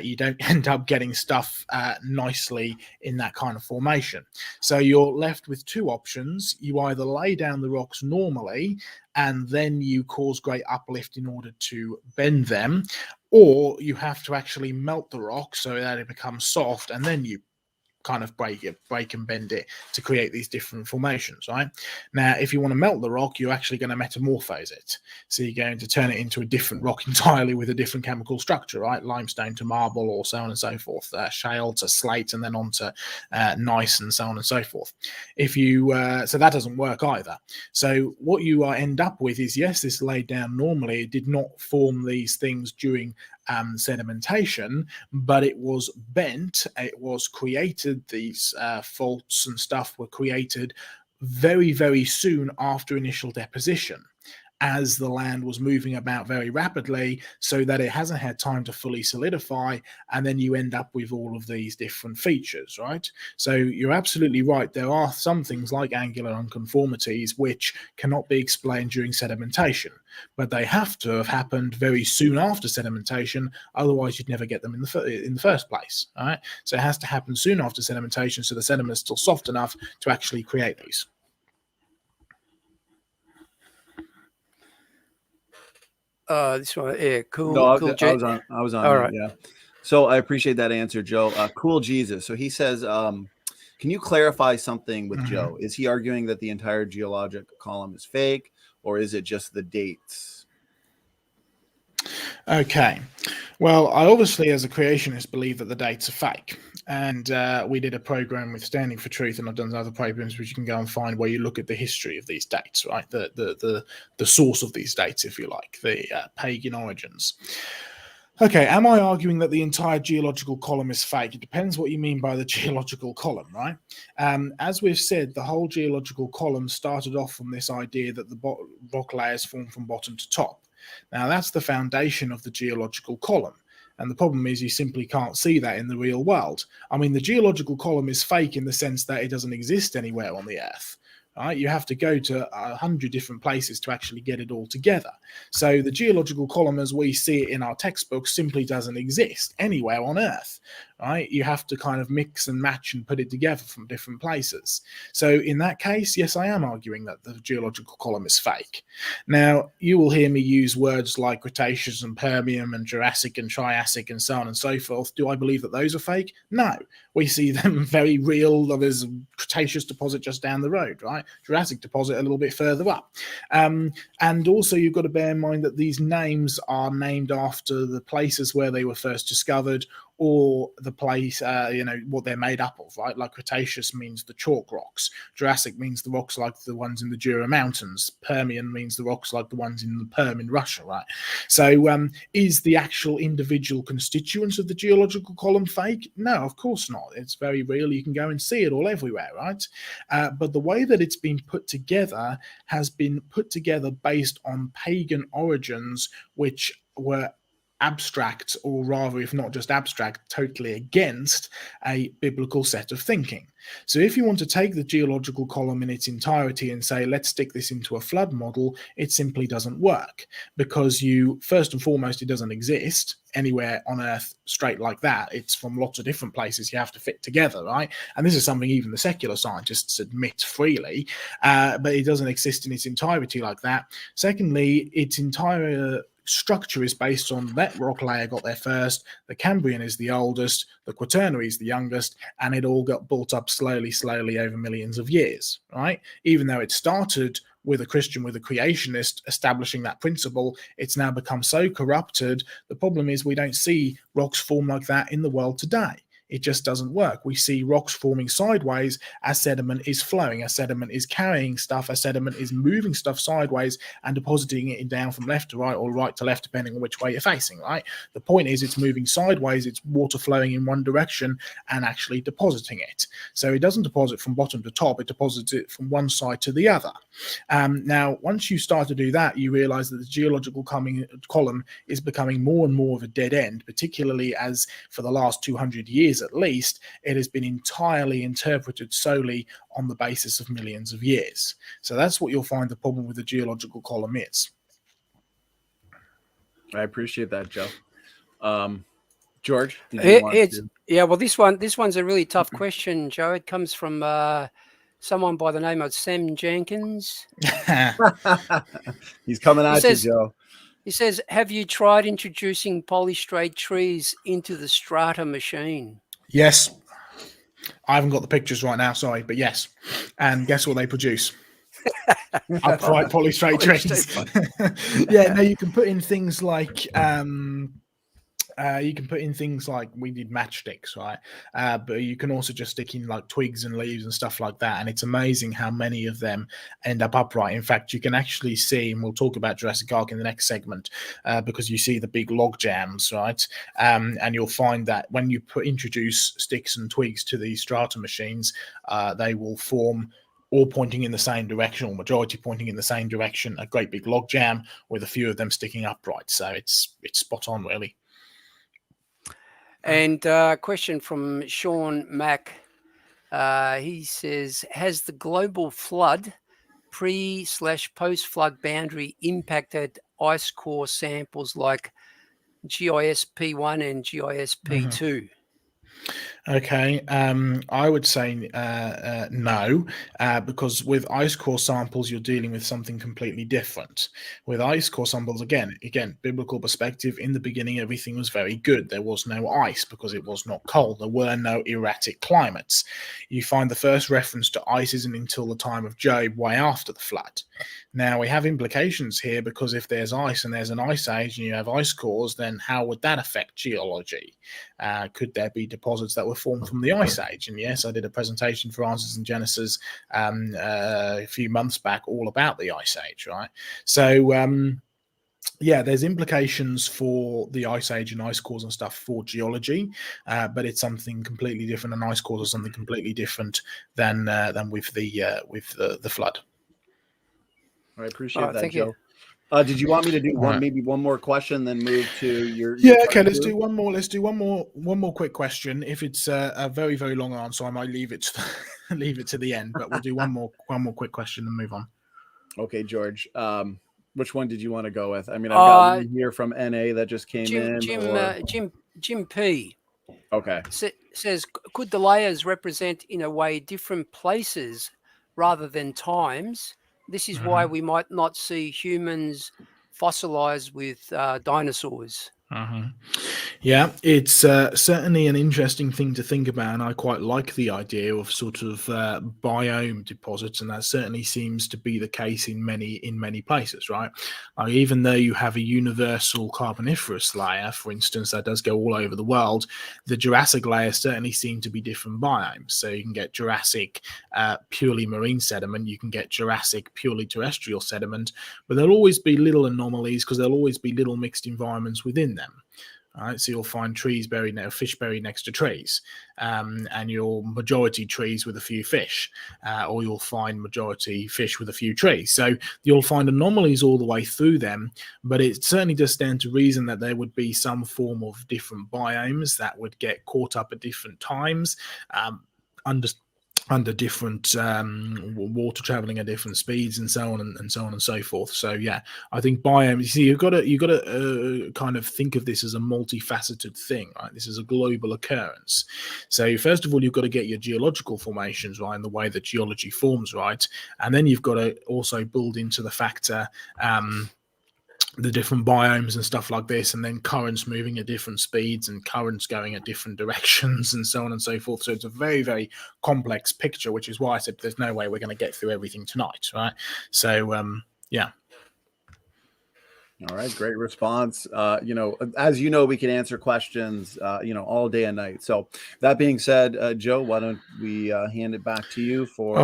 You don't end up getting stuff nicely in that kind of formation. So you're left with two options. You either lay down the rocks normally and then you cause great uplift in order to bend them, or you have to actually melt the rock so that it becomes soft, and then you kind of break and bend it to create these different formations, right? Now, if you want to melt the rock, you're actually going to metamorphose it. So you're going to turn it into a different rock entirely with a different chemical structure, right? Limestone to marble, or so on and so forth. Shale to slate, and then on to gneiss, and so on and so forth. If you so that doesn't work either. So what you end up with is, yes, this laid down normally. It did not form these things during sedimentation, but it was bent. It was created. These faults and stuff were created very, very soon after initial deposition, as the land was moving about very rapidly, so that it hasn't had time to fully solidify, and then you end up with all of these different features, right? So you're absolutely right. There are some things like angular unconformities which cannot be explained during sedimentation, but they have to have happened very soon after sedimentation, otherwise you'd never get them in the first place, all right? So it has to happen soon after sedimentation, so the sediment is still soft enough to actually create these. This one, yeah, cool. No, cool. I was on All mute, right. yeah. So I appreciate that answer, Joe. Cool Jesus. So he says, can you clarify something with Joe? Is he arguing that the entire geologic column is fake, or is it just the dates? Okay. Well, I obviously, as a creationist, believe that the dates are fake. And we did a program with Standing for Truth, and I've done other programs which you can go and find, where you look at the history of these dates, right? The source of these dates, if you like, the pagan origins. Okay, am I arguing that the entire geological column is fake? It depends what you mean by the geological column, right? As we've said, the whole geological column started off from this idea that the rock layers form from bottom to top. Now, that's the foundation of the geological column. And the problem is, you simply can't see that in the real world. I mean, the geological column is fake in the sense that it doesn't exist anywhere on the Earth. Right? You have to go to 100 different places to actually get it all together. So the geological column as we see it in our textbooks simply doesn't exist anywhere on Earth. Right? You have to kind of mix and match and put it together from different places. So in that case, yes, I am arguing that the geological column is fake. Now, you will hear me use words like Cretaceous and Permian and Jurassic and Triassic and so on and so forth. Do I believe that those are fake? No. We see them very real. There's a Cretaceous deposit just down the road, right? Jurassic deposit a little bit further up. And also you've got to bear in mind that these names are named after the places where they were first discovered, or the place, what they're made up of, right? Like Cretaceous means the chalk rocks, Jurassic means the rocks like the ones in the Jura Mountains, Permian means the rocks like the ones in the Perm in Russia, right? So is the actual individual constituents of the geological column fake? No, of course not. It's very real. You can go and see it all everywhere, right? But the way that it's been put together has been put together based on pagan origins, which were abstract, or rather, if not just abstract, totally against a biblical set of thinking. So if you want to take the geological column in its entirety and say, let's stick this into a flood model, it simply doesn't work, because first and foremost, it doesn't exist anywhere on Earth straight like that. It's from lots of different places you have to fit together, right? And this is something even the secular scientists admit freely, but it doesn't exist in its entirety like that. Secondly, its entire structure is based on that rock layer got there first, the Cambrian is the oldest, the Quaternary is the youngest, and it all got built up slowly over millions of years, right? Even though it started with a Christian, with a creationist establishing that principle, it's now become so corrupted. The problem is we don't see rocks form like that in the world today. It just doesn't work. We see rocks forming sideways as sediment is flowing, as sediment is carrying stuff, as sediment is moving stuff sideways and depositing it down from left to right or right to left, depending on which way you're facing, right? The point is it's moving sideways, it's water flowing in one direction and actually depositing it. So it doesn't deposit from bottom to top, it deposits it from one side to the other. Now, once you start to do that, you realize that the geological column is becoming more and more of a dead end, particularly as for the last 200 years at least, it has been entirely interpreted solely on the basis of millions of years. So that's what you'll find the problem with the geological column is. I appreciate that, Joe. George, did you want to? Yeah, well, this one's a really tough question, Joe. It comes from someone by the name of Sam Jenkins. He's coming at you, Joe. He says, have you tried introducing polystrate trees into the Strata machine? Yes. I haven't got the pictures right now, sorry, but yes. And guess what they produce? Upright polystrate trees. Yeah, no, you can put in things like we did matchsticks, right? But you can also just stick in like twigs and leaves and stuff like that. And it's amazing how many of them end up upright. In fact, you can actually see, and we'll talk about Jurassic Ark in the next segment, because you see the big log jams, right? And you'll find that when you introduce sticks and twigs to these strata machines, they will form all pointing in the same direction, or majority pointing in the same direction, a great big log jam with a few of them sticking upright. So it's spot on, really. And a question from Sean Mack. He says, has the global flood pre/post-flood boundary impacted ice core samples like GIS-P1 and GIS-P2? Okay, I would say no, because with ice core samples, you're dealing with something completely different. With ice core samples, again, biblical perspective, in the beginning, everything was very good. There was no ice because it was not cold. There were no erratic climates. You find the first reference to ice isn't until the time of Job, way after the flood. Now, we have implications here, because if there's ice and there's an ice age and you have ice cores, then how would that affect geology? Could there be deposits that were formed from the ice age? And yes, I did a presentation for Answers in Genesis a few months back all about the ice age, right? So yeah, there's implications for the ice age and ice cores and stuff for geology, but it's something completely different, and ice cores are something completely different than with the flood. I appreciate that, Joe. Did you want me to do maybe one more question, then move to your? Okay. Let's do one more. Let's do one more quick question. If it's a very, very long answer, I might leave it to the end. But we'll do one more quick question and move on. Okay, George. Which one did you want to go with? I mean, I've got one here from NA that just came in. Jim P. Okay. Says, could the layers represent in a way different places rather than times? This is why we might not see humans fossilized with dinosaurs. Mhm. Yeah, it's certainly an interesting thing to think about, and I quite like the idea of sort of biome deposits, and that certainly seems to be the case in many places, right? Even though you have a universal Carboniferous layer, for instance, that does go all over the world, the Jurassic layers certainly seem to be different biomes. So you can get Jurassic purely marine sediment, you can get Jurassic purely terrestrial sediment, but there'll always be little anomalies because there'll always be little mixed environments within them. Right, so you'll find trees buried now, fish buried next to trees, and you'll majority trees with a few fish, or you'll find majority fish with a few trees. So you'll find anomalies all the way through them, but it certainly does stand to reason that there would be some form of different biomes that would get caught up at different times. Under under different water traveling at different speeds and so on and so on and so forth. So yeah, I think biomes, you see, you've got to kind of think of this as a multifaceted thing, right? This is a global occurrence. So first of all, you've got to get your geological formations right, and the way that geology forms right, and then you've got to also build into the factor the different biomes and stuff like this, and then currents moving at different speeds and currents going at different directions and so on and so forth. So it's a very, very complex picture, which is why I said there's no way we're going to get through everything tonight, right? So yeah. All right, great response. As you know, we can answer questions, all day and night. So that being said, Joe, why don't we hand it back to you for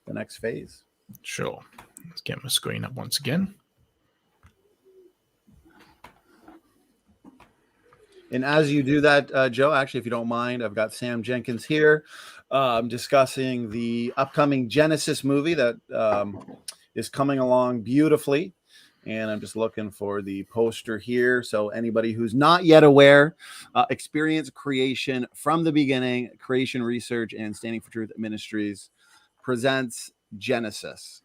the next phase? Sure. Let's get my screen up once again. And as you do that, Joe, actually, if you don't mind, I've got Sam Jenkins here discussing the upcoming Genesis movie that is coming along beautifully. And I'm just looking for the poster here. So anybody who's not yet aware, Experience Creation from the Beginning, Creation Research and Standing for Truth Ministries presents Genesis.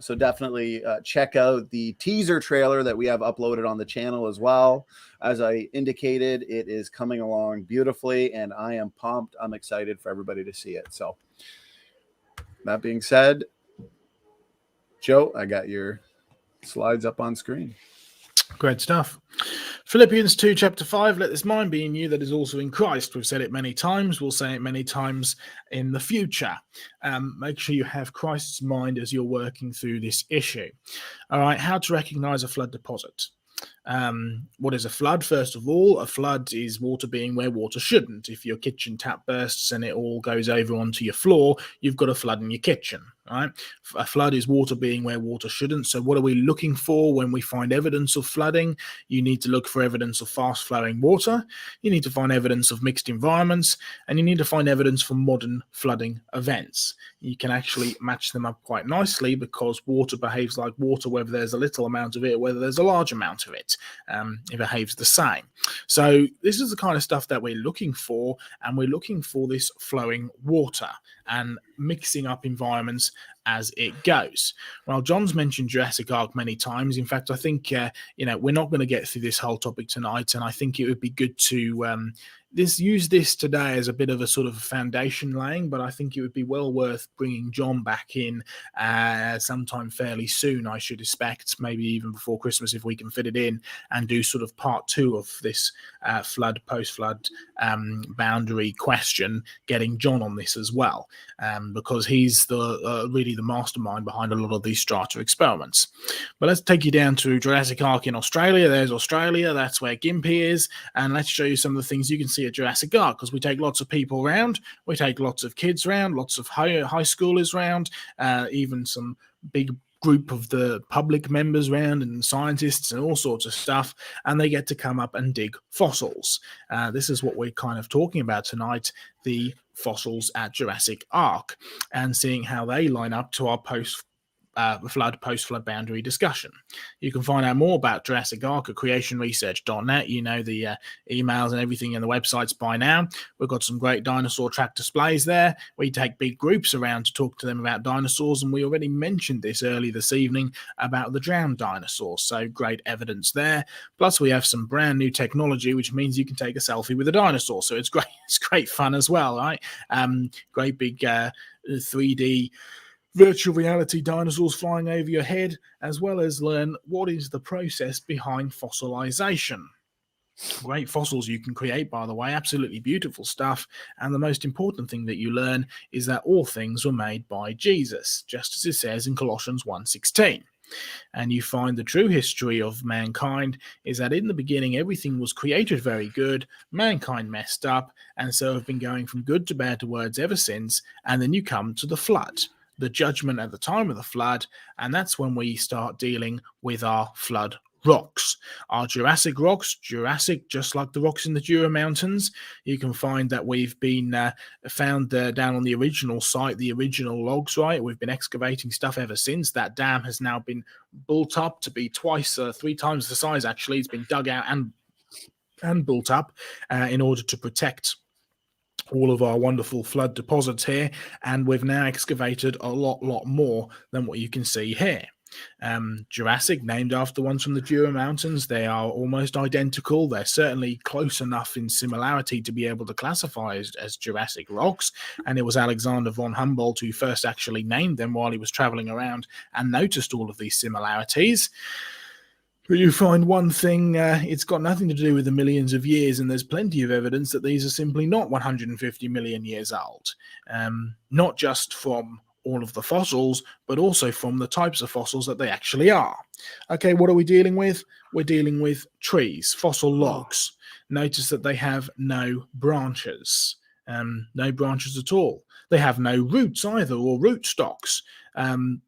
So definitely check out the teaser trailer that we have uploaded on the channel as well. As I indicated, it is coming along beautifully, and I am pumped. I'm excited for everybody to see it. So that being said, Joe, I got your slides up on screen. Great stuff. Philippians 2, chapter 5, let this mind be in you that is also in Christ. We've said it many times. We'll say it many times in the future. Make sure you have Christ's mind as you're working through this issue. All right, how to recognize a flood deposit. What is a flood? First of all, a flood is water being where water shouldn't. If your kitchen tap bursts and it all goes over onto your floor, you've got a flood in your kitchen. Right? A flood is water being where water shouldn't. So what are we looking for when we find evidence of flooding? You need to look for evidence of fast flowing water. You need to find evidence of mixed environments, and you need to find evidence for modern flooding events. You can actually match them up quite nicely because water behaves like water, whether there's a little amount of it or whether there's a large amount of it. It behaves the same. So this is the kind of stuff that we're looking for, and we're looking for this flowing water and mixing up environments as it goes. Well, John's mentioned Jurassic Ark many times. In fact, I think we're not going to get through this whole topic tonight, and I think it would be good to use this today as a bit of a sort of foundation laying, but I think it would be well worth bringing John back in sometime fairly soon, I should expect, maybe even before Christmas if we can fit it in, and do sort of part 2 of this flood, post-flood boundary question, getting John on this as well, because he's really the mastermind behind a lot of these strata experiments. But let's take you down to Jurassic Ark in Australia. There's Australia, that's where Gympie is, and let's show you some of the things you can see at Jurassic Ark, because we take lots of people around, we take lots of kids around, lots of high schoolers around, even some big group of the public members around and scientists and all sorts of stuff, and they get to come up and dig fossils. This is what we're kind of talking about tonight, the fossils at Jurassic Ark, and seeing how they line up to our post-flood boundary discussion. You can find out more about Jurassic Ark at creationresearch.net. You know the emails and everything in the websites by now. We've got some great dinosaur track displays there. We take big groups around to talk to them about dinosaurs, and we already mentioned this early this evening about the drowned dinosaurs, so great evidence there. Plus we have some brand new technology, which means you can take a selfie with a dinosaur, so it's great fun as well, right? Great big 3D virtual reality dinosaurs flying over your head, as well as learn what is the process behind fossilization. Great fossils you can create, by the way, absolutely beautiful stuff. And the most important thing that you learn is that all things were made by Jesus, just as it says in Colossians 1:16. And you find the true history of mankind is that in the beginning everything was created very good, mankind messed up, and so have been going from good to bad to worse ever since. And then you come to the flood, the judgment at the time of the flood, and that's when we start dealing with our flood rocks. Our Jurassic rocks, Jurassic just like the rocks in the Jura Mountains. You can find that we've been found down on the original site, the original logs, right? We've been excavating stuff ever since. That dam has now been built up to be three times the size, actually. It's been dug out and built up in order to protect all of our wonderful flood deposits here, and we've now excavated a lot more than what you can see here. Jurassic, named after ones from the Jura Mountains. They are almost identical. They're certainly close enough in similarity to be able to classify as Jurassic rocks, and it was Alexander von Humboldt who first actually named them while he was traveling around and noticed all of these similarities. But you find one thing, it's got nothing to do with the millions of years, and there's plenty of evidence that these are simply not 150 million years old. Not just from all of the fossils, but also from the types of fossils that they actually are. Okay, what are we dealing with? We're dealing with trees, fossil logs. Notice that they have no branches. No branches at all. They have no roots either, or rootstocks.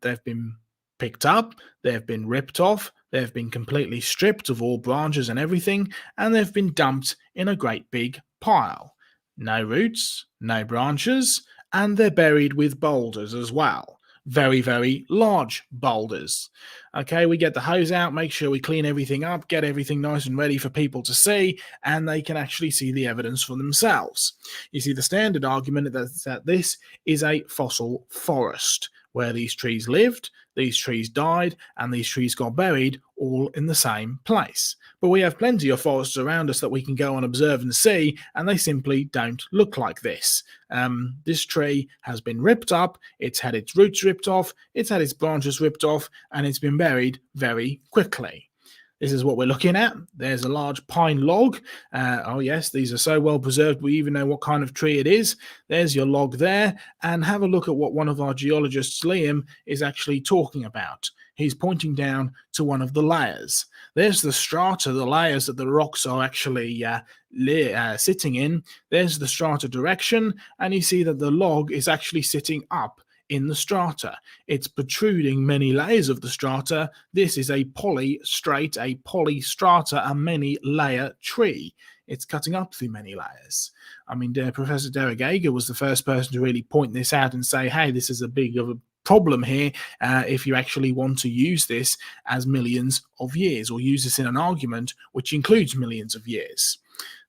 They've been picked up, they've been ripped off, they've been completely stripped of all branches and everything, and they've been dumped in a great big pile. No roots, no branches, and they're buried with boulders as well. Very, very large boulders. Okay, we get the hose out, make sure we clean everything up, get everything nice and ready for people to see, and they can actually see the evidence for themselves. You see, the standard argument is that this is a fossil forest, where these trees lived, these trees died, and these trees got buried all in the same place. But we have plenty of forests around us that we can go and observe and see, and they simply don't look like this. This tree has been ripped up, it's had its roots ripped off, it's had its branches ripped off, and it's been buried very quickly. This is what we're looking at. There's a large pine log. Oh yes, these are so well preserved we even know what kind of tree it is. There's your log there, and have a look at what one of our geologists, Liam, is actually talking about. He's pointing down to one of the layers. There's the strata, the layers that the rocks are actually sitting in. There's the strata direction, and you see that the log is actually sitting up in the strata. It's protruding many layers of the strata. This is a polystrate, a polystrata, a many-layer tree. It's cutting up through many layers. I mean, Professor Derek Ager was the first person to really point this out and say, hey, this is a big of a problem here if you actually want to use this as millions of years, or use this in an argument which includes millions of years.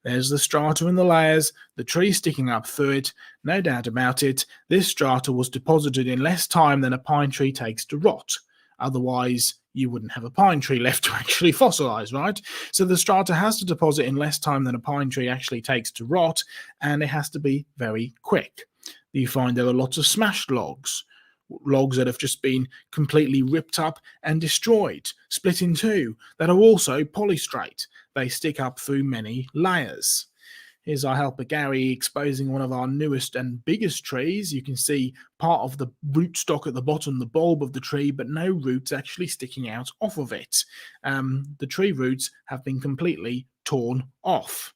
There's the strata and the layers, the tree sticking up through it, no doubt about it. This strata was deposited in less time than a pine tree takes to rot. Otherwise, you wouldn't have a pine tree left to actually fossilize, right? So the strata has to deposit in less time than a pine tree actually takes to rot, and it has to be very quick. You find there are lots of smashed logs that have just been completely ripped up and destroyed, split in two, that are also polystrate. They stick up through many layers. Here's our helper Gary exposing one of our newest and biggest trees. You can see part of the rootstock at the bottom, the bulb of the tree, but no roots actually sticking out off of it. The tree roots have been completely torn off.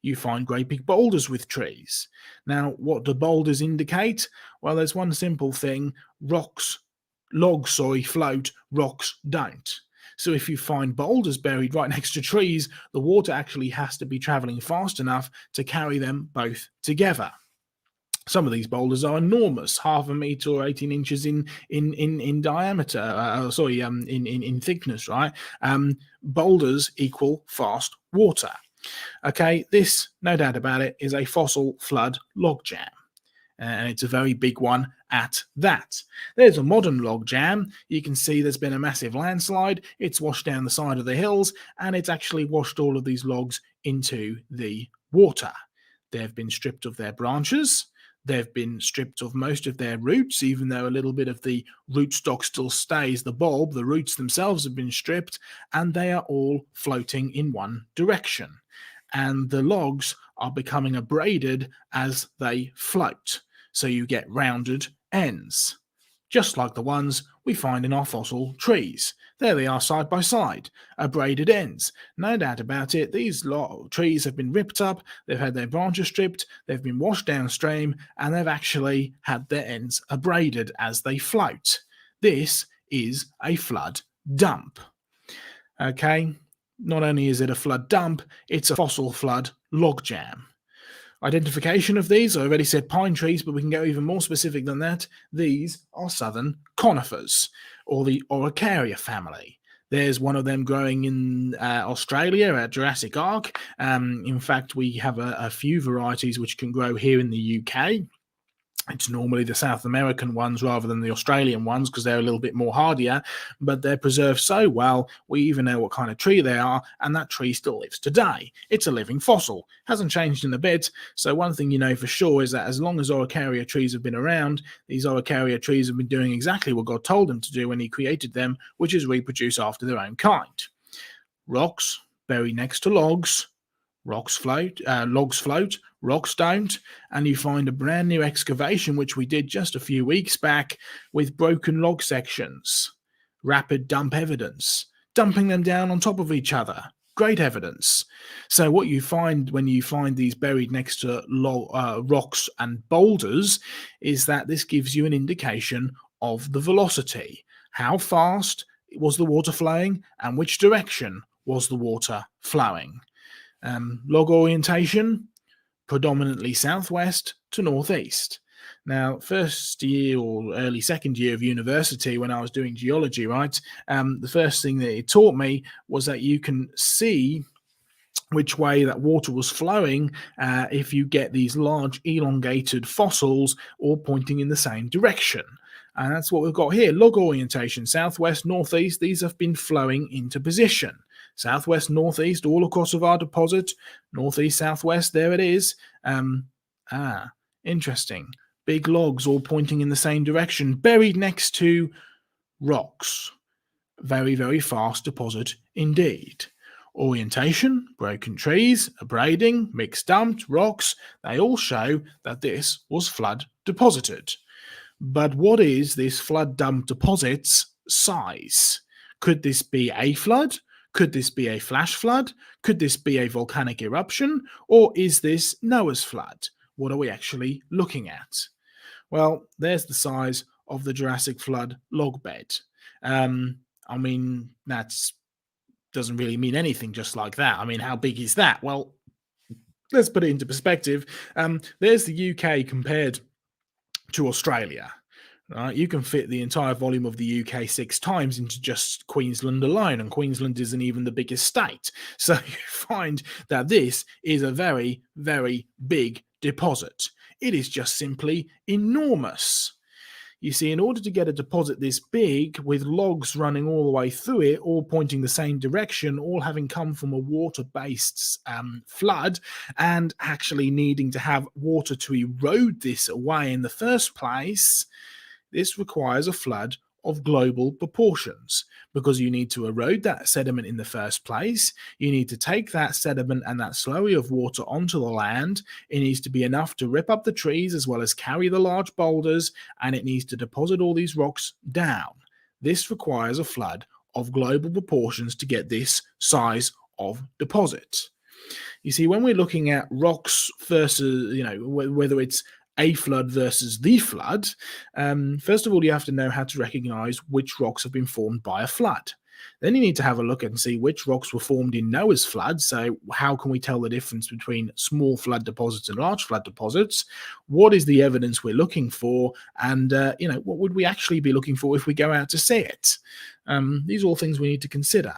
You find great big boulders with trees. Now, what do boulders indicate? Well, there's one simple thing. Logs float, rocks don't. So if you find boulders buried right next to trees, the water actually has to be traveling fast enough to carry them both together. Some of these boulders are enormous, half a meter or 18 inches in diameter, in thickness, right? Boulders equal fast water. Okay, this, no doubt about it, is a fossil flood log jam. And it's a very big one at that. There's a modern log jam. You can see there's been a massive landslide. It's washed down the side of the hills, and it's actually washed all of these logs into the water. They've been stripped of their branches. They've been stripped of most of their roots, even though a little bit of the rootstock still stays, the bulb. The roots themselves have been stripped, and they are all floating in one direction. and the logs are becoming abraded as they float. So you get rounded ends, just like the ones we find in our fossil trees. There they are side by side, abraded ends. No doubt about it, these trees have been ripped up, they've had their branches stripped, they've been washed downstream, and they've actually had their ends abraded as they float. This is a flood dump. Okay, not only is it a flood dump, it's a fossil flood logjam. Identification of these, I already said pine trees, but we can go even more specific than that. These are southern conifers, or the Araucaria family. There's one of them growing in Australia at Jurassic Ark. In fact, we have a few varieties which can grow here in the UK. It's normally the South American ones rather than the Australian ones because they're a little bit more hardier, but they're preserved so well, we even know what kind of tree they are, and that tree still lives today. It's a living fossil, hasn't changed in a bit, so one thing you know for sure is that as long as Araucaria trees have been around, these Araucaria trees have been doing exactly what God told them to do when he created them, which is reproduce after their own kind. Rocks buried next to logs, logs float, rocks don't, and you find a brand new excavation, which we did just a few weeks back, with broken log sections. Rapid dump evidence, dumping them down on top of each other. Great evidence. So what you find when you find these buried next to rocks and boulders is that this gives you an indication of the velocity. How fast was the water flowing, and which direction was the water flowing? Log orientation, predominantly southwest to northeast. Now, first year or early second year of university, when I was doing geology, right, the first thing that it taught me was that you can see which way that water was flowing if you get these large elongated fossils all pointing in the same direction. And that's what we've got here. Log orientation, southwest, northeast, these have been flowing into position. Southwest, northeast, all across of our deposit. Northeast, southwest, there it is. Interesting. Big logs all pointing in the same direction, buried next to rocks. Very, very fast deposit indeed. Orientation, broken trees, abrading, mixed dumped, rocks, they all show that this was flood deposited. But what is this flood dump deposit's size? Could this be a flood? Could this be a flash flood? Could this be a volcanic eruption? Or is this Noah's flood? What are we actually looking at? Well, there's the size of the Jurassic flood log bed. I mean, that doesn't really mean anything just like that. I mean, how big is that? Well, let's put it into perspective. There's the UK compared to Australia. Right? You can fit the entire volume of the UK 6 times into just Queensland alone, and Queensland isn't even the biggest state. So you find that this is a very, very big deposit. It is just simply enormous. You see, in order to get a deposit this big, with logs running all the way through it, all pointing the same direction, all having come from a water-based flood, and actually needing to have water to erode this away in the first place, this requires a flood of global proportions, because you need to erode that sediment in the first place. You need to take that sediment and that slurry of water onto the land. It needs to be enough to rip up the trees as well as carry the large boulders, and it needs to deposit all these rocks down. This requires a flood of global proportions to get this size of deposit. You see, when we're looking at rocks versus, whether it's a flood versus the flood, first of all, you have to know how to recognize which rocks have been formed by a flood. Then you need to have a look and see which rocks were formed in Noah's flood. So how can we tell the difference between small flood deposits and large flood deposits? What is the evidence we're looking for? And, what would we actually be looking for if we go out to see it? These are all things we need to consider.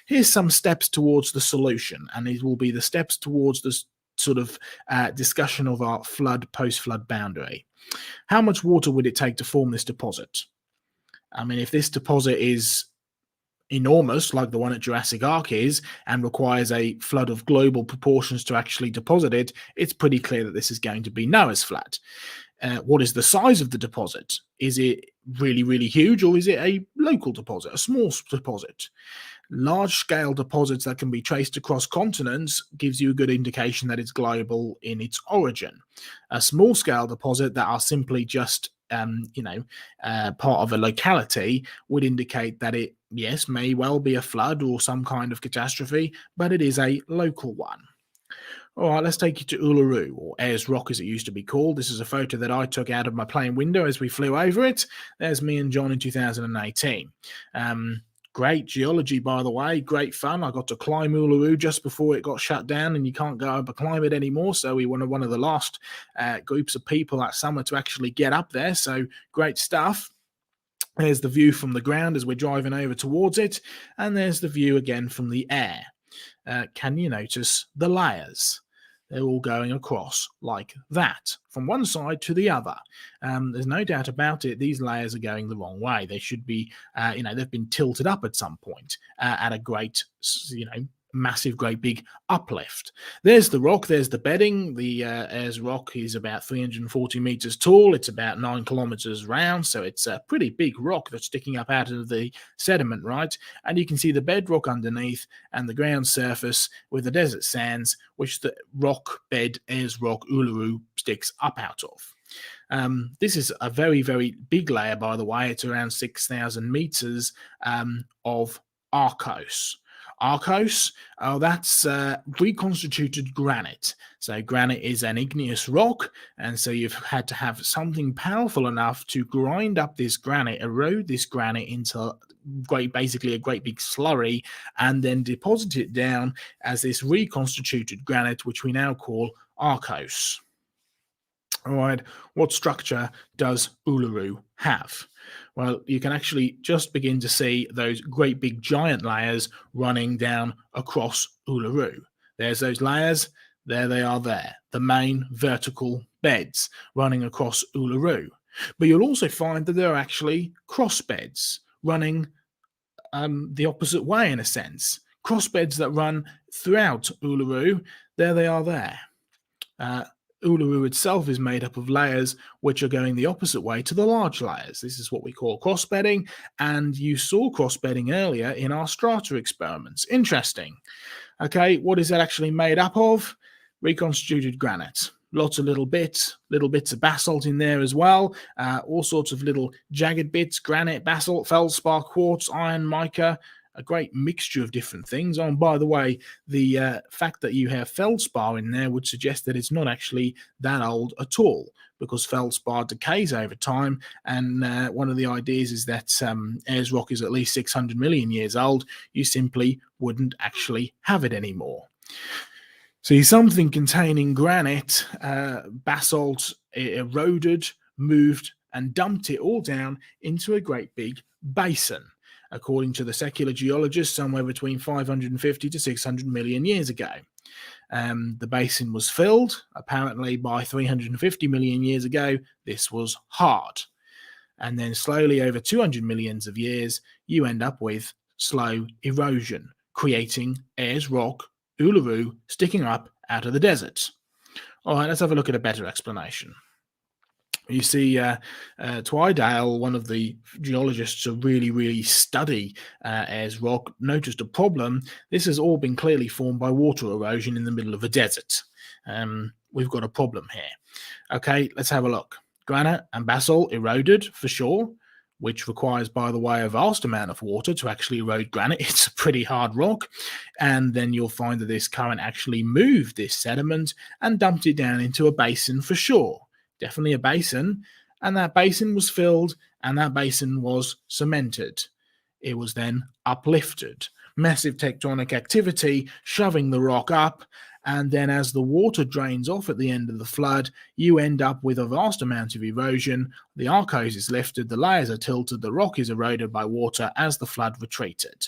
Here's some steps towards the solution, and these will be the steps towards this sort of discussion of our flood, post-flood boundary. How much water would it take to form this deposit? I mean, if this deposit is enormous, like the one at Jurassic Ark is, and requires a flood of global proportions to actually deposit it, it's pretty clear that this is going to be Noah's flood. What is the size of the deposit? Is it really, really huge, or is it a local deposit, a small deposit? Large-scale deposits that can be traced across continents gives you a good indication that it's global in its origin. A small-scale deposit that are simply just part of a locality would indicate that it, yes, may well be a flood or some kind of catastrophe, but it is a local one. All right, let's take you to Uluru, or Ayers Rock as it used to be called. This is a photo that I took out of my plane window as we flew over it. There's me and John in 2018. Great geology, by the way, great fun. I got to climb Uluru just before it got shut down, and you can't go up and climb it anymore. So we were one of the last groups of people that summer to actually get up there. So great stuff. There's the view from the ground as we're driving over towards it, and there's the view again from the air. Can you notice the layers? They're all going across like that, from one side to the other. There's no doubt about it, these layers are going the wrong way. They should be, they've been tilted up at some point at a great, massive, great big uplift. There's the rock, there's the bedding. The Ayers Rock is about 340 meters tall. It's about 9 kilometers round, so it's a pretty big rock that's sticking up out of the sediment, right? And you can see the bedrock underneath and the ground surface with the desert sands, which the rock bed Ayers Rock Uluru sticks up out of. This is a very, very big layer, by the way. It's around 6,000 meters of arkose. Arkose, that's reconstituted granite. So granite is an igneous rock, and so you've had to have something powerful enough to grind up this granite, erode this granite into basically a great big slurry, and then deposit it down as this reconstituted granite, which we now call arkose. All right, what structure does Uluru have? Well, you can actually just begin to see those great big giant layers running down across Uluru. There's those layers, there they are there, the main vertical beds running across Uluru. But you'll also find that there are actually cross beds running the opposite way in a sense. Cross beds that run throughout Uluru, there they are there. Uluru itself is made up of layers which are going the opposite way to the large layers. This is what we call cross-bedding, and you saw cross-bedding earlier in our strata experiments. Interesting. Okay, what is that actually made up of? Reconstituted granite. Lots of little bits of basalt in there as well, all sorts of little jagged bits, granite, basalt, feldspar, quartz, iron, mica, a great mixture of different things. Oh, and by the way, the fact that you have feldspar in there would suggest that it's not actually that old at all, because feldspar decays over time, and one of the ideas is that Ayers Rock is at least 600 million years old. You simply wouldn't actually have it anymore. See, something containing granite, basalt, eroded, moved, and dumped it all down into a great big basin. According to the secular geologists, somewhere between 550 to 600 million years ago. The basin was filled. Apparently, by 350 million years ago, this was hard. And then slowly, over 200 millions of years, you end up with slow erosion, creating Ayers Rock, Uluru, sticking up out of the desert. All right, let's have a look at a better explanation. You see, Twydale, one of the geologists who really study Ayers Rock, noticed a problem. This has all been clearly formed by water erosion in the middle of a desert. We've got a problem here. Okay, let's have a look. Granite and basalt eroded, for sure, which requires, by the way, a vast amount of water to actually erode granite. It's a pretty hard rock. And then you'll find that this current actually moved this sediment and dumped it down into a basin, for sure. Definitely a basin, and that basin was filled, and that basin was cemented. It was then uplifted. Massive tectonic activity, shoving the rock up, and then as the water drains off at the end of the flood, you end up with a vast amount of erosion. The arkose is lifted, the layers are tilted, the rock is eroded by water as the flood retreated.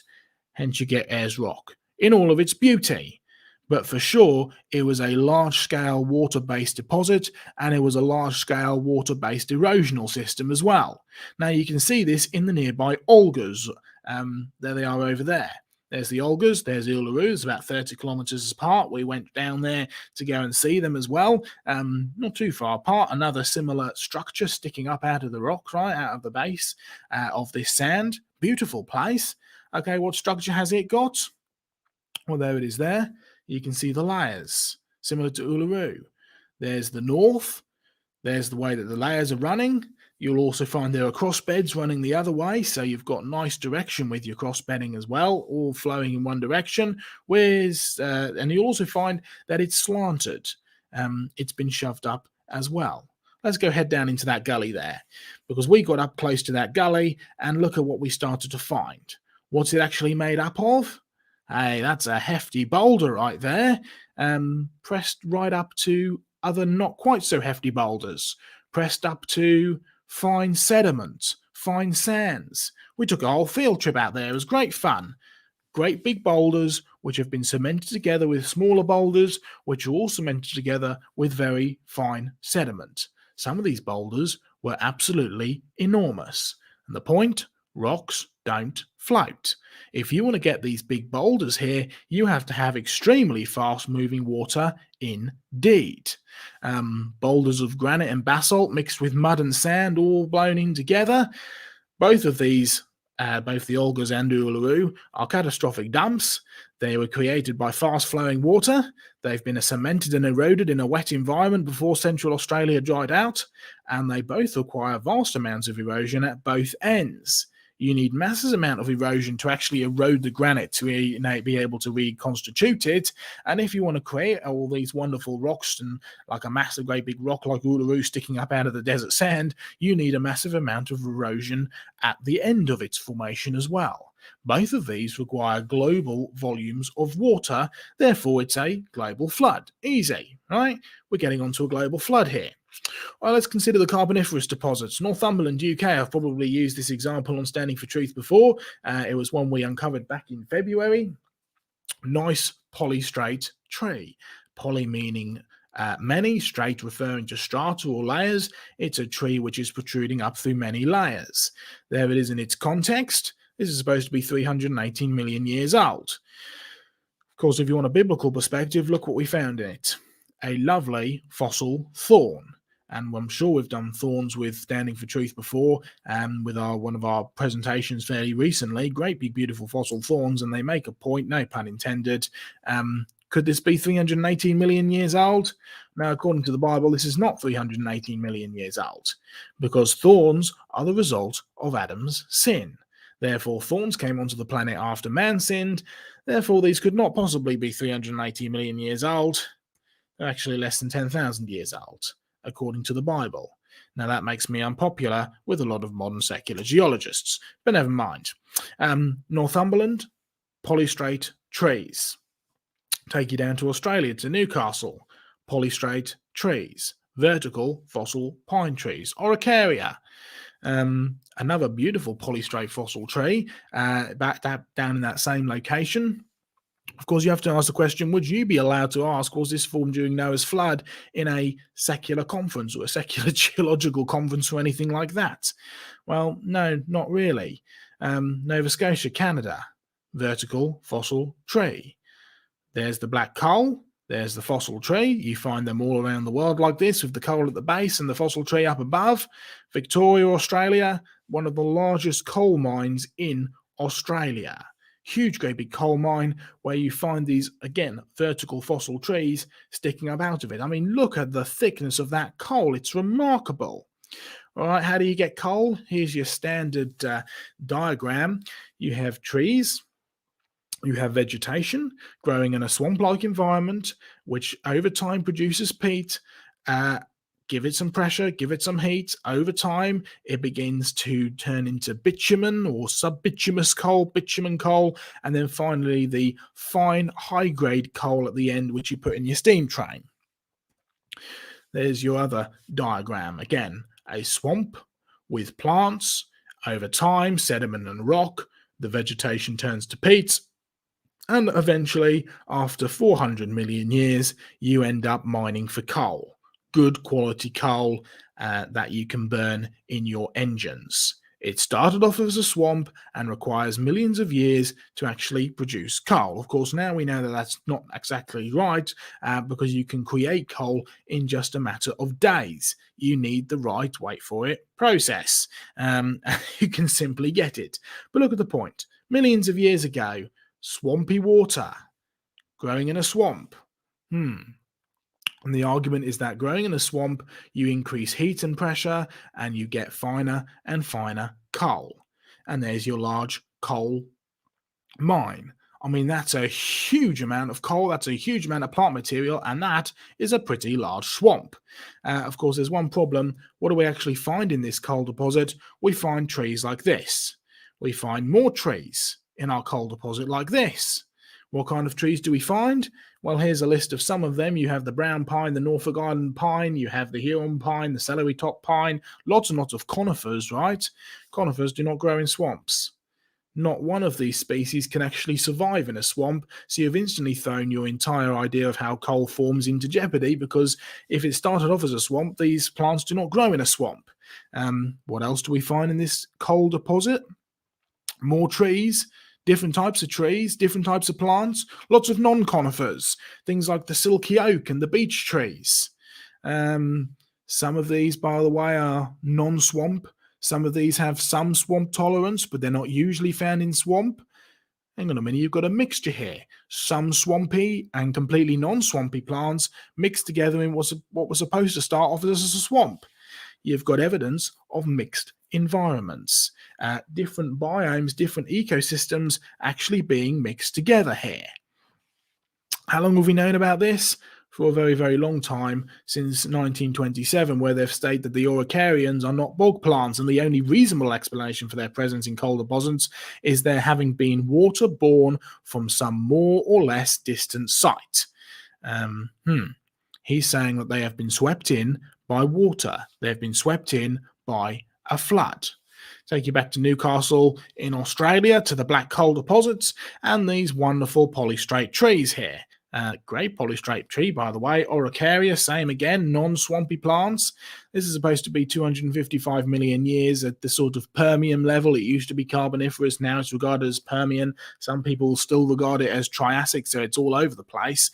Hence you get Ayers Rock in all of its beauty. But for sure, it was a large-scale water-based deposit, and it was a large-scale water-based erosional system as well. Now, you can see this in the nearby Olgas. There they are over there. There's the Olgas, there's Uluru. It's about 30 kilometers apart. We went down there to go and see them as well. Not too far apart. Another similar structure sticking up out of the rock, right, out of the base of this sand. Beautiful place. Okay, what structure has it got? Well, there it is there. You can see the layers, similar to Uluru. There's the north. There's the way that the layers are running. You'll also find there are cross beds running the other way, so you've got nice direction with your cross bedding as well, all flowing in one direction. And you'll also find that it's slanted. It's been shoved up as well. Let's go head down into that gully there, because we got up close to that gully and look at what we started to find. What's it actually made up of? Hey, that's a hefty boulder right there, pressed right up to other not quite so hefty boulders, pressed up to fine sediment, fine sands. We took a whole field trip out there. It was great fun. Great big boulders which have been cemented together with smaller boulders which are all cemented together with very fine sediment. Some of these boulders were absolutely enormous. And the point? Rocks don't float. If you want to get these big boulders here, you have to have extremely fast-moving water indeed. Boulders of granite and basalt mixed with mud and sand all blown in together. Both of these, both the Olgas and Uluru, are catastrophic dumps. They were created by fast-flowing water. They've been cemented and eroded in a wet environment before Central Australia dried out, and they both require vast amounts of erosion at both ends. You need massive amount of erosion to actually erode the granite to be able to reconstitute it. And if you want to create all these wonderful rocks and like a massive, great big rock like Uluru sticking up out of the desert sand, you need a massive amount of erosion at the end of its formation as well. Both of these require global volumes of water. Therefore, it's a global flood. Easy, right? We're getting onto a global flood here. Well, let's consider the Carboniferous deposits. Northumberland, UK, I've probably used this example on Standing for Truth before. It was one we uncovered back in February. Nice polystrate tree. Poly meaning many, straight referring to strata or layers. It's a tree which is protruding up through many layers. There it is in its context. This is supposed to be 318 million years old. Of course, if you want a biblical perspective, look what we found in it. A lovely fossil thorn. And I'm sure we've done thorns with Standing for Truth before, with one of our presentations fairly recently. Great big beautiful fossil thorns, and they make a point, no pun intended. Could this be 318 million years old? Now, according to the Bible, this is not 318 million years old, because thorns are the result of Adam's sin. Therefore, thorns came onto the planet after man sinned. Therefore, these could not possibly be 380 million years old. They're actually less than 10,000 years old, according to the Bible. Now, that makes me unpopular with a lot of modern secular geologists, but never mind. Northumberland, polystrate trees. Take you down to Australia, to Newcastle, polystrate trees. Vertical fossil pine trees. Oricaria. Another beautiful polystrate fossil tree, back down in that same location. Of course, you have to ask the question, would you be allowed to ask, was this formed during Noah's flood in a secular conference or a secular geological conference or anything like that? Well, no, not really. Nova Scotia, Canada, vertical fossil tree. There's the black coal. There's the fossil tree. You find them all around the world like this, with the coal at the base and the fossil tree up above. Victoria, Australia, one of the largest coal mines in Australia. Huge, great big coal mine where you find these, again, vertical fossil trees sticking up out of it. I mean, look at the thickness of that coal. It's remarkable. All right, how do you get coal? Here's your standard diagram. You have trees. You have vegetation growing in a swamp-like environment, which over time produces peat. Give it some pressure, give it some heat. Over time, it begins to turn into bitumen or subbituminous coal, bitumen coal, and then finally the fine, high-grade coal at the end, which you put in your steam train. There's your other diagram. Again, a swamp with plants. Over time, sediment and rock. The vegetation turns to peat. And eventually, after 400 million years, you end up mining for coal. Good quality coal that you can burn in your engines. It started off as a swamp and requires millions of years to actually produce coal. Of course, now we know that that's not exactly right, because you can create coal in just a matter of days. You need the right, wait for it, process. You can simply get it. But look at the point. Millions of years ago, swampy water, growing in a swamp. And the argument is that growing in a swamp, you increase heat and pressure, and you get finer and finer coal. And there's your large coal mine. I mean, that's a huge amount of coal, that's a huge amount of plant material, and that is a pretty large swamp. Of course, there's one problem. What do we actually find in this coal deposit? We find trees like this. We find more trees in our coal deposit like this. What kind of trees do we find? Well, here's a list of some of them. You have the brown pine, the Norfolk Island pine, you have the Huron pine, the celery top pine, lots and lots of conifers, right? Conifers do not grow in swamps. Not one of these species can actually survive in a swamp, so you've instantly thrown your entire idea of how coal forms into jeopardy, because if it started off as a swamp, these plants do not grow in a swamp. What else do we find in this coal deposit? More trees. Different types of trees, different types of plants, lots of non-conifers, things like the silky oak and the beech trees. Some of these, by the way, are non-swamp. Some of these have some swamp tolerance, but they're not usually found in swamp. Hang on a minute, you've got a mixture here. Some swampy and completely non-swampy plants mixed together in what was supposed to start off as a swamp. You've got evidence of mixed environments, different biomes, different ecosystems actually being mixed together here. How long have we known about this? For a very, very long time, since 1927, where they've stated that the Araucarians are not bog plants, and the only reasonable explanation for their presence in coal deposits is their having been waterborne from some more or less distant site. He's saying that they have been swept in by water. They've been swept in by a flood. Take you back to Newcastle in Australia, to the black coal deposits, and these wonderful polystrate trees here. Great polystrate tree, by the way. Araucaria, same again, non-swampy plants. This is supposed to be 255 million years at the sort of Permian level. It used to be Carboniferous, now it's regarded as Permian. Some people still regard it as Triassic, so it's all over the place.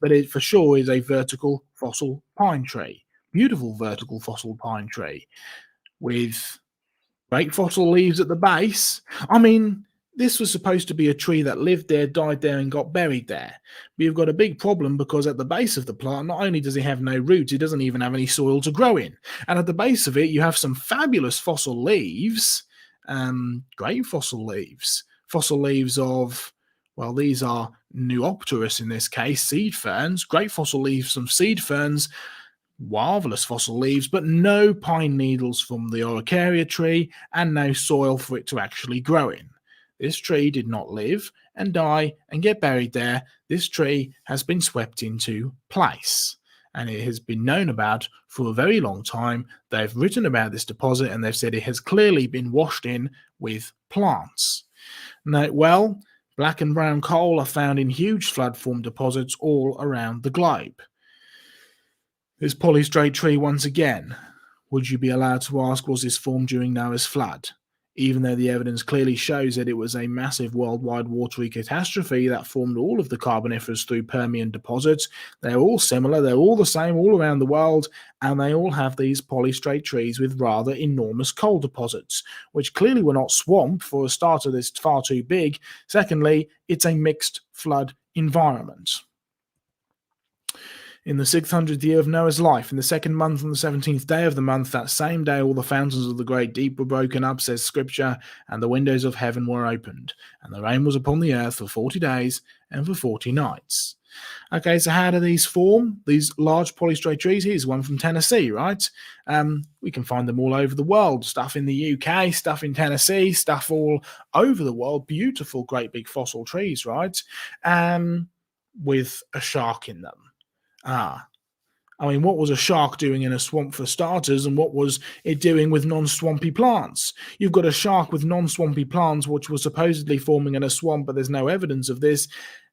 But it for sure is a vertical fossil pine tree. Beautiful vertical fossil pine tree with great fossil leaves at the base. I mean, this was supposed to be a tree that lived there, died there, and got buried there. But you've got a big problem, because at the base of the plant, not only does it have no roots, it doesn't even have any soil to grow in. And at the base of it, you have some fabulous fossil leaves, great fossil leaves. Fossil leaves of, well, these are Neopterus in this case, seed ferns, great fossil leaves from seed ferns, marvelous fossil leaves, but no pine needles from the Araucaria tree, and no soil for it to actually grow in. This tree did not live and die and get buried there. This tree has been swept into place, and it has been known about for a very long time. They've written about this deposit, and they've said it has clearly been washed in with plants. Now, well, black and brown coal are found in huge flood-formed deposits all around the globe. This polystrate tree, once again, would you be allowed to ask, was this formed during Noah's flood? Even though the evidence clearly shows that it was a massive worldwide watery catastrophe that formed all of the Carboniferous through Permian deposits, they're all similar, they're all the same all around the world, and they all have these polystrate trees with rather enormous coal deposits, which clearly were not swamp. For a starter, this is far too big. Secondly, it's a mixed flood environment. In the 600th year of Noah's life, in the second month on the 17th day of the month, that same day all the fountains of the great deep were broken up, says Scripture, and the windows of heaven were opened, and the rain was upon the earth for 40 days and for 40 nights. Okay, so how do these form? These large polystrate trees. Here's one from Tennessee, right? We can find them all over the world. Stuff in the UK, stuff in Tennessee, stuff all over the world. Beautiful, great big fossil trees, right? With a shark in them. I mean, what was a shark doing in a swamp for starters, and what was it doing with non-swampy plants? You've got a shark with non-swampy plants which were supposedly forming in a swamp, but there's no evidence of this.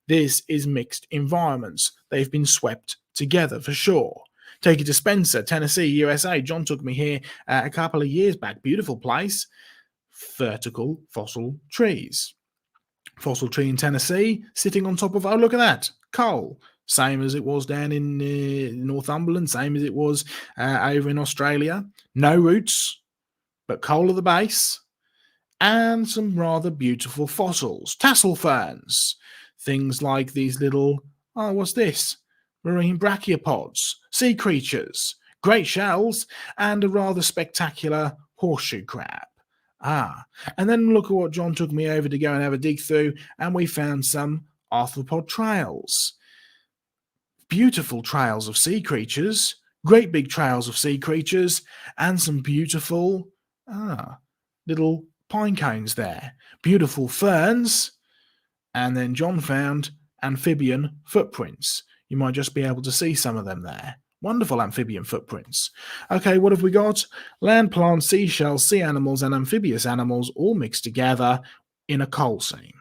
This is mixed environments. They've been swept together for sure. Take you to Spencer, Tennessee, USA. John took me here a couple of years back. Beautiful place. Vertical fossil trees. Fossil tree in Tennessee, sitting on top of, oh, look at that, coal. Same as it was down in Northumberland, same as it was over in Australia. No roots, but coal at the base. And some rather beautiful fossils. Tassel ferns. Things like these little, oh, what's this? Marine brachiopods, sea creatures, great shells, and a rather spectacular horseshoe crab. And then look at what John took me over to go and have a dig through, and we found some arthropod trails. Beautiful trails of sea creatures, great big trails of sea creatures, and some beautiful little pine cones there. Beautiful ferns, and then John found amphibian footprints. You might just be able to see some of them there. Wonderful amphibian footprints. Okay, what have we got? Land plants, seashells, sea animals, and amphibious animals all mixed together in a coal seam.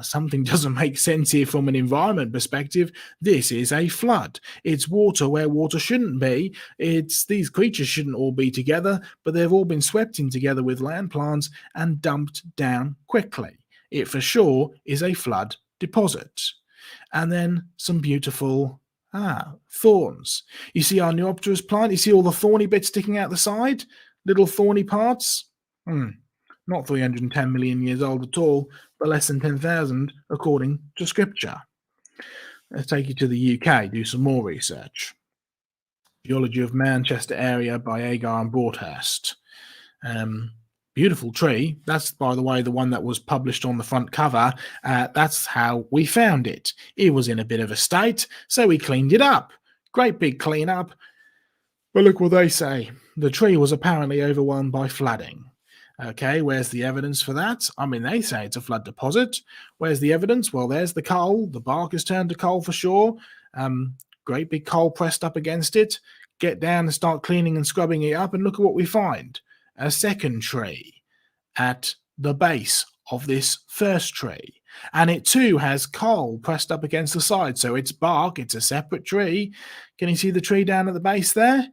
Something doesn't make sense here from an environment perspective. This is a flood. It's water where water shouldn't be. These creatures shouldn't all be together, but they've all been swept in together with land plants and dumped down quickly. It for sure is a flood deposit. And then some beautiful thorns. You see our Neopterus plant? You see all the thorny bits sticking out the side? Little thorny parts? Not 310 million years old at all, but less than 10,000 according to scripture. Let's take you to the UK, do some more research. Geology of Manchester area by Agar and Broadhurst. Beautiful tree. That's, by the way, the one that was published on the front cover. That's how we found it. It was in a bit of a state, so we cleaned it up. Great big clean up. But look what they say. The tree was apparently overwhelmed by flooding. Okay, where's the evidence for that? I mean, they say it's a flood deposit. Where's the evidence? Well, there's the coal. The bark has turned to coal for sure. Great big coal pressed up against it. Get down and start cleaning and scrubbing it up, and look at what we find. A second tree at the base of this first tree. And it too has coal pressed up against the side. So it's bark, it's a separate tree. Can you see the tree down at the base there?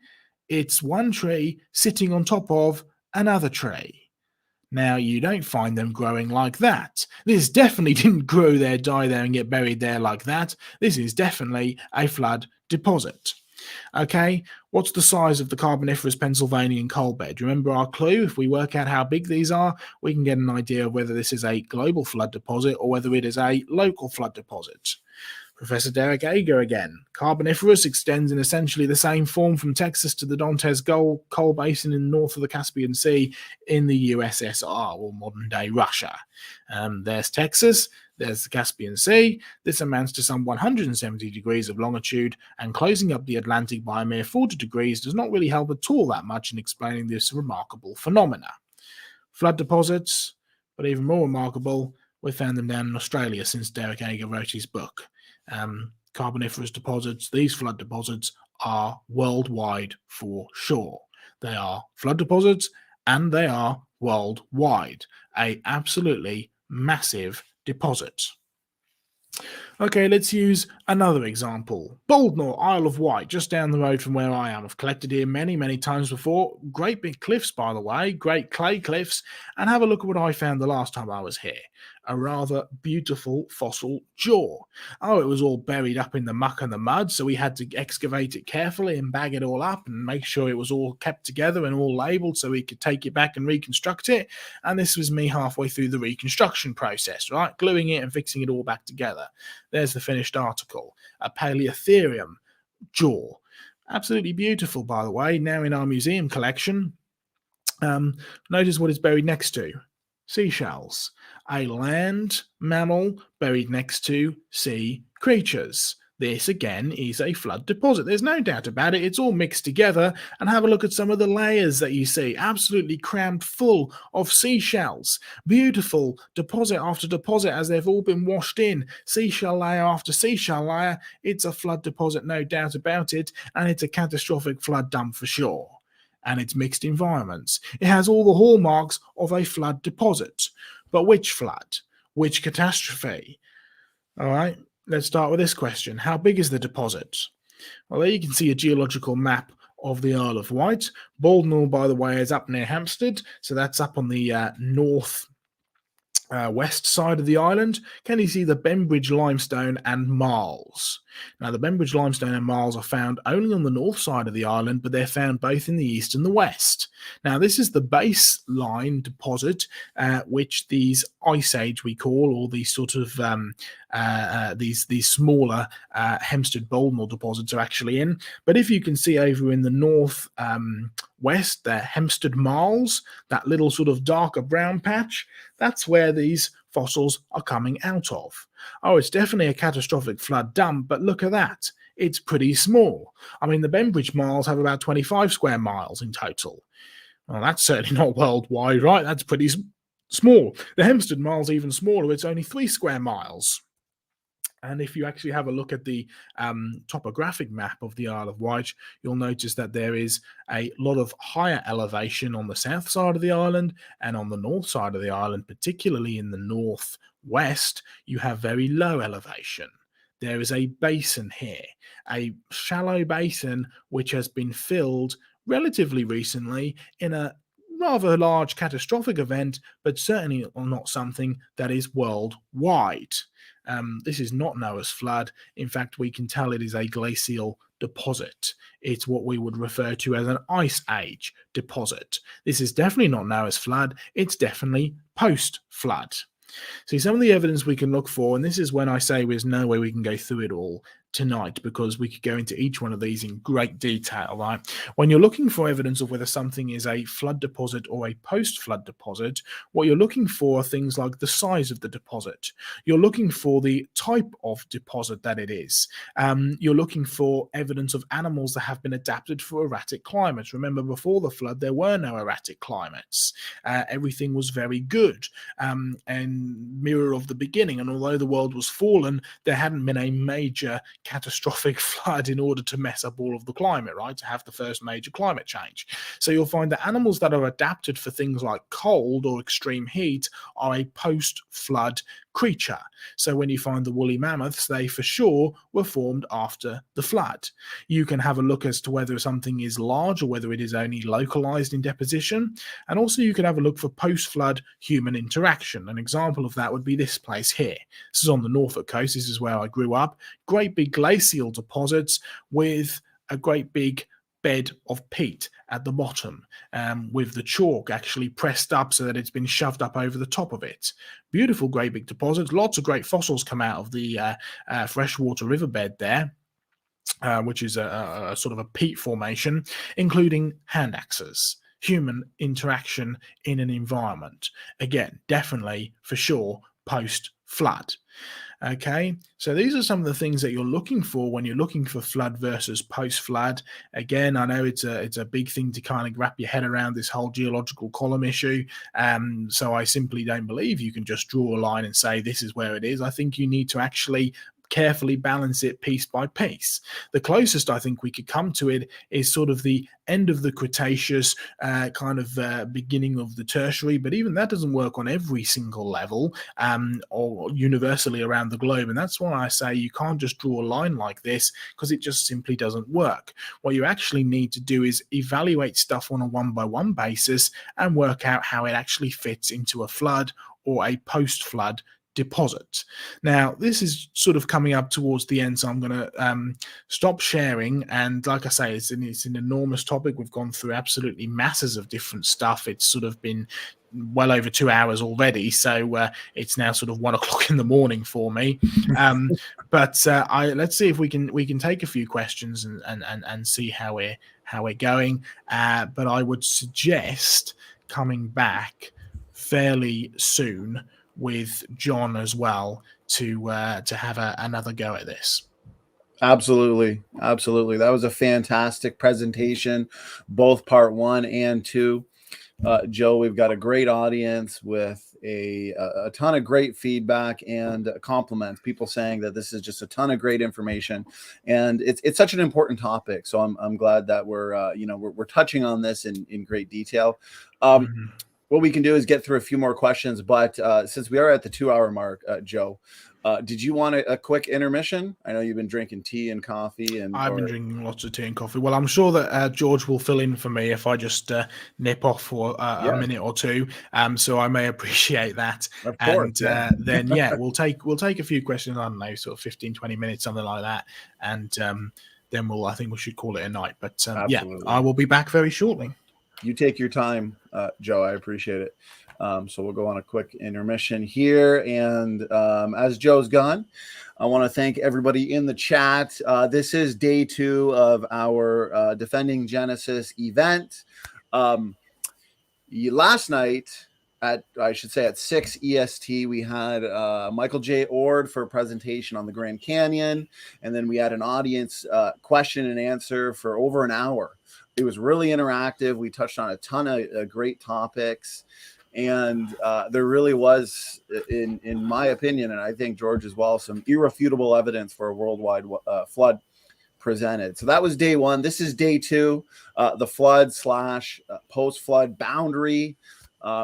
It's one tree sitting on top of another tree. Now, you don't find them growing like that. This definitely didn't grow there, die there, and get buried there like that. This is definitely a flood deposit. Okay, what's the size of the Carboniferous Pennsylvanian coal bed? Remember our clue? If we work out how big these are, we can get an idea of whether this is a global flood deposit or whether it is a local flood deposit. Professor Derek Ager again. Carboniferous extends in essentially the same form from Texas to the Dantes coal basin in north of the Caspian Sea in the USSR, or modern-day Russia. There's Texas, there's the Caspian Sea. This amounts to some 170 degrees of longitude, and closing up the Atlantic by a mere 40 degrees does not really help at all that much in explaining this remarkable phenomena. Flood deposits, but even more remarkable, we found them down in Australia since Derek Ager wrote his book. Carboniferous deposits, these flood deposits, are worldwide for sure. They are flood deposits and they are worldwide. A absolutely massive deposit. Okay, let's use another example. Baldnor, Isle of Wight, just down the road from where I am. I've collected here many, many times before. Great big cliffs, by the way, great clay cliffs. And have a look at what I found the last time I was here. A rather beautiful fossil jaw. Oh, it was all buried up in the muck and the mud, so we had to excavate it carefully and bag it all up and make sure it was all kept together and all labelled so we could take it back and reconstruct it. And this was me halfway through the reconstruction process, right? Gluing it and fixing it all back together. There's the finished article. A Paleotherium jaw. Absolutely beautiful, by the way, now in our museum collection. Notice what it's buried next to. Seashells. A land mammal buried next to sea creatures. This, again, is a flood deposit. There's no doubt about it. It's all mixed together. And have a look at some of the layers that you see. Absolutely crammed full of seashells. Beautiful deposit after deposit as they've all been washed in. Seashell layer after seashell layer. It's a flood deposit, no doubt about it. And it's a catastrophic flood dump for sure. And it's mixed environments. It has all the hallmarks of a flood deposit. But which flood? Which catastrophe? All right, let's start with this question. How big is the deposit? Well, there you can see a geological map of the Isle of Wight. Baldnall, by the way, is up near Hampstead, so that's up on the north west side of the island. Can you see the Bembridge limestone and marls? Now, the Bembridge limestone and marls are found only on the north side of the island, but they're found both in the east and the west. Now, this is the baseline deposit, which these Ice Age we call, or these sort of these smaller Hempstead Baldnall deposits are actually in. But if you can see over in the north west, the Hempstead marls, that little sort of darker brown patch, that's where these fossils are coming out of. Oh, it's definitely a catastrophic flood dump, but look at that. It's pretty small. I mean, the Bembridge marls have about 25 square miles in total. Well, that's certainly not worldwide, right? That's pretty small. The Hempstead marl's even smaller. It's only 3 square miles. And if you actually have a look at the topographic map of the Isle of Wight, you'll notice that there is a lot of higher elevation on the south side of the island, and on the north side of the island, particularly in the northwest, you have very low elevation. There is a basin here, a shallow basin which has been filled relatively recently in a rather large catastrophic event, but certainly not something that is worldwide. This is not Noah's flood. In fact, we can tell it is a glacial deposit. It's what we would refer to as an Ice Age deposit. This is definitely not Noah's flood. It's definitely post-flood. See, some of the evidence we can look for, and this is when I say there's no way we can go through it all tonight, because we could go into each one of these in great detail, right? When you're looking for evidence of whether something is a flood deposit or a post-flood deposit, what you're looking for are things like the size of the deposit. You're looking for the type of deposit that it is. You're looking for evidence of animals that have been adapted for erratic climates. Remember, before the flood, there were no erratic climates. Everything was very good and mirror of the beginning. And although the world was fallen, there hadn't been a major catastrophic flood in order to mess up all of the climate, right? To have the first major climate change. So you'll find that animals that are adapted for things like cold or extreme heat are a post-flood creature. So when you find the woolly mammoths, they for sure were formed after the flood. You can have a look as to whether something is large or whether it is only localized in deposition. And also you can have a look for post-flood human interaction. An example of that would be this place here. This is on the Norfolk coast. This is where I grew up. Great big glacial deposits with a great big bed of peat at the bottom, with the chalk actually pressed up so that it's been shoved up over the top of it. Beautiful, great big deposits. Lots of great fossils come out of the freshwater riverbed there, which is a sort of a peat formation, including hand axes. Human interaction in an environment. Again, definitely, for sure, post-flood. Okay, so these are some of the things that you're looking for when you're looking for flood versus post-flood. Again, I know it's a big thing to kind of wrap your head around, this whole geological column issue. So I simply don't believe you can just draw a line and say this is where it is. I think you need to actually carefully balance it piece by piece. The closest I think we could come to it is sort of the end of the Cretaceous, beginning of the Tertiary, but even that doesn't work on every single level or universally around the globe. And that's why I say you can't just draw a line like this, because it just simply doesn't work. What you actually need to do is evaluate stuff on a one-by-one basis and work out how it actually fits into a flood or a post-flood deposit. Now, this is sort of coming up towards the end, so I'm going to stop sharing. And like I say, it's an enormous topic. We've gone through absolutely masses of different stuff. It's sort of been well over 2 hours already, so it's now sort of 1 o'clock in the morning for me. But let's see if we can take a few questions and see how we're going. But I would suggest coming back fairly soon with John as well to have another go at this. Absolutely. That was a fantastic presentation, both part 1 and 2. Joe, we've got a great audience with a ton of great feedback and compliments. People saying that this is just a ton of great information, and it's such an important topic. So I'm glad that we're touching on this in great detail. what we can do is get through a few more questions, but since we are at the 2-hour mark, Joe, did you want a quick intermission? I know you've been drinking tea and coffee, and I've been drinking lots of tea and coffee. Well, I'm sure that George will fill in for me if I just nip off for a minute or two. So I may appreciate that. Of course, then we'll take a few questions. I don't know, sort of 15, 20 minutes, something like that, and then I think we should call it a night. But I will be back very shortly. You take your time, Joe. I appreciate it. So we'll go on a quick intermission here. And as Joe's gone, I want to thank everybody in the chat. This is day 2 of our Defending Genesis event. Last night, at 6 EST, we had Michael J. Ord for a presentation on the Grand Canyon. And then we had an audience question and answer for over an hour. It was really interactive. We touched on a ton of great topics. And there really was, in my opinion, and I think George as well, some irrefutable evidence for a worldwide flood presented. So that was day 1. This is day 2, the flood / post-flood boundary.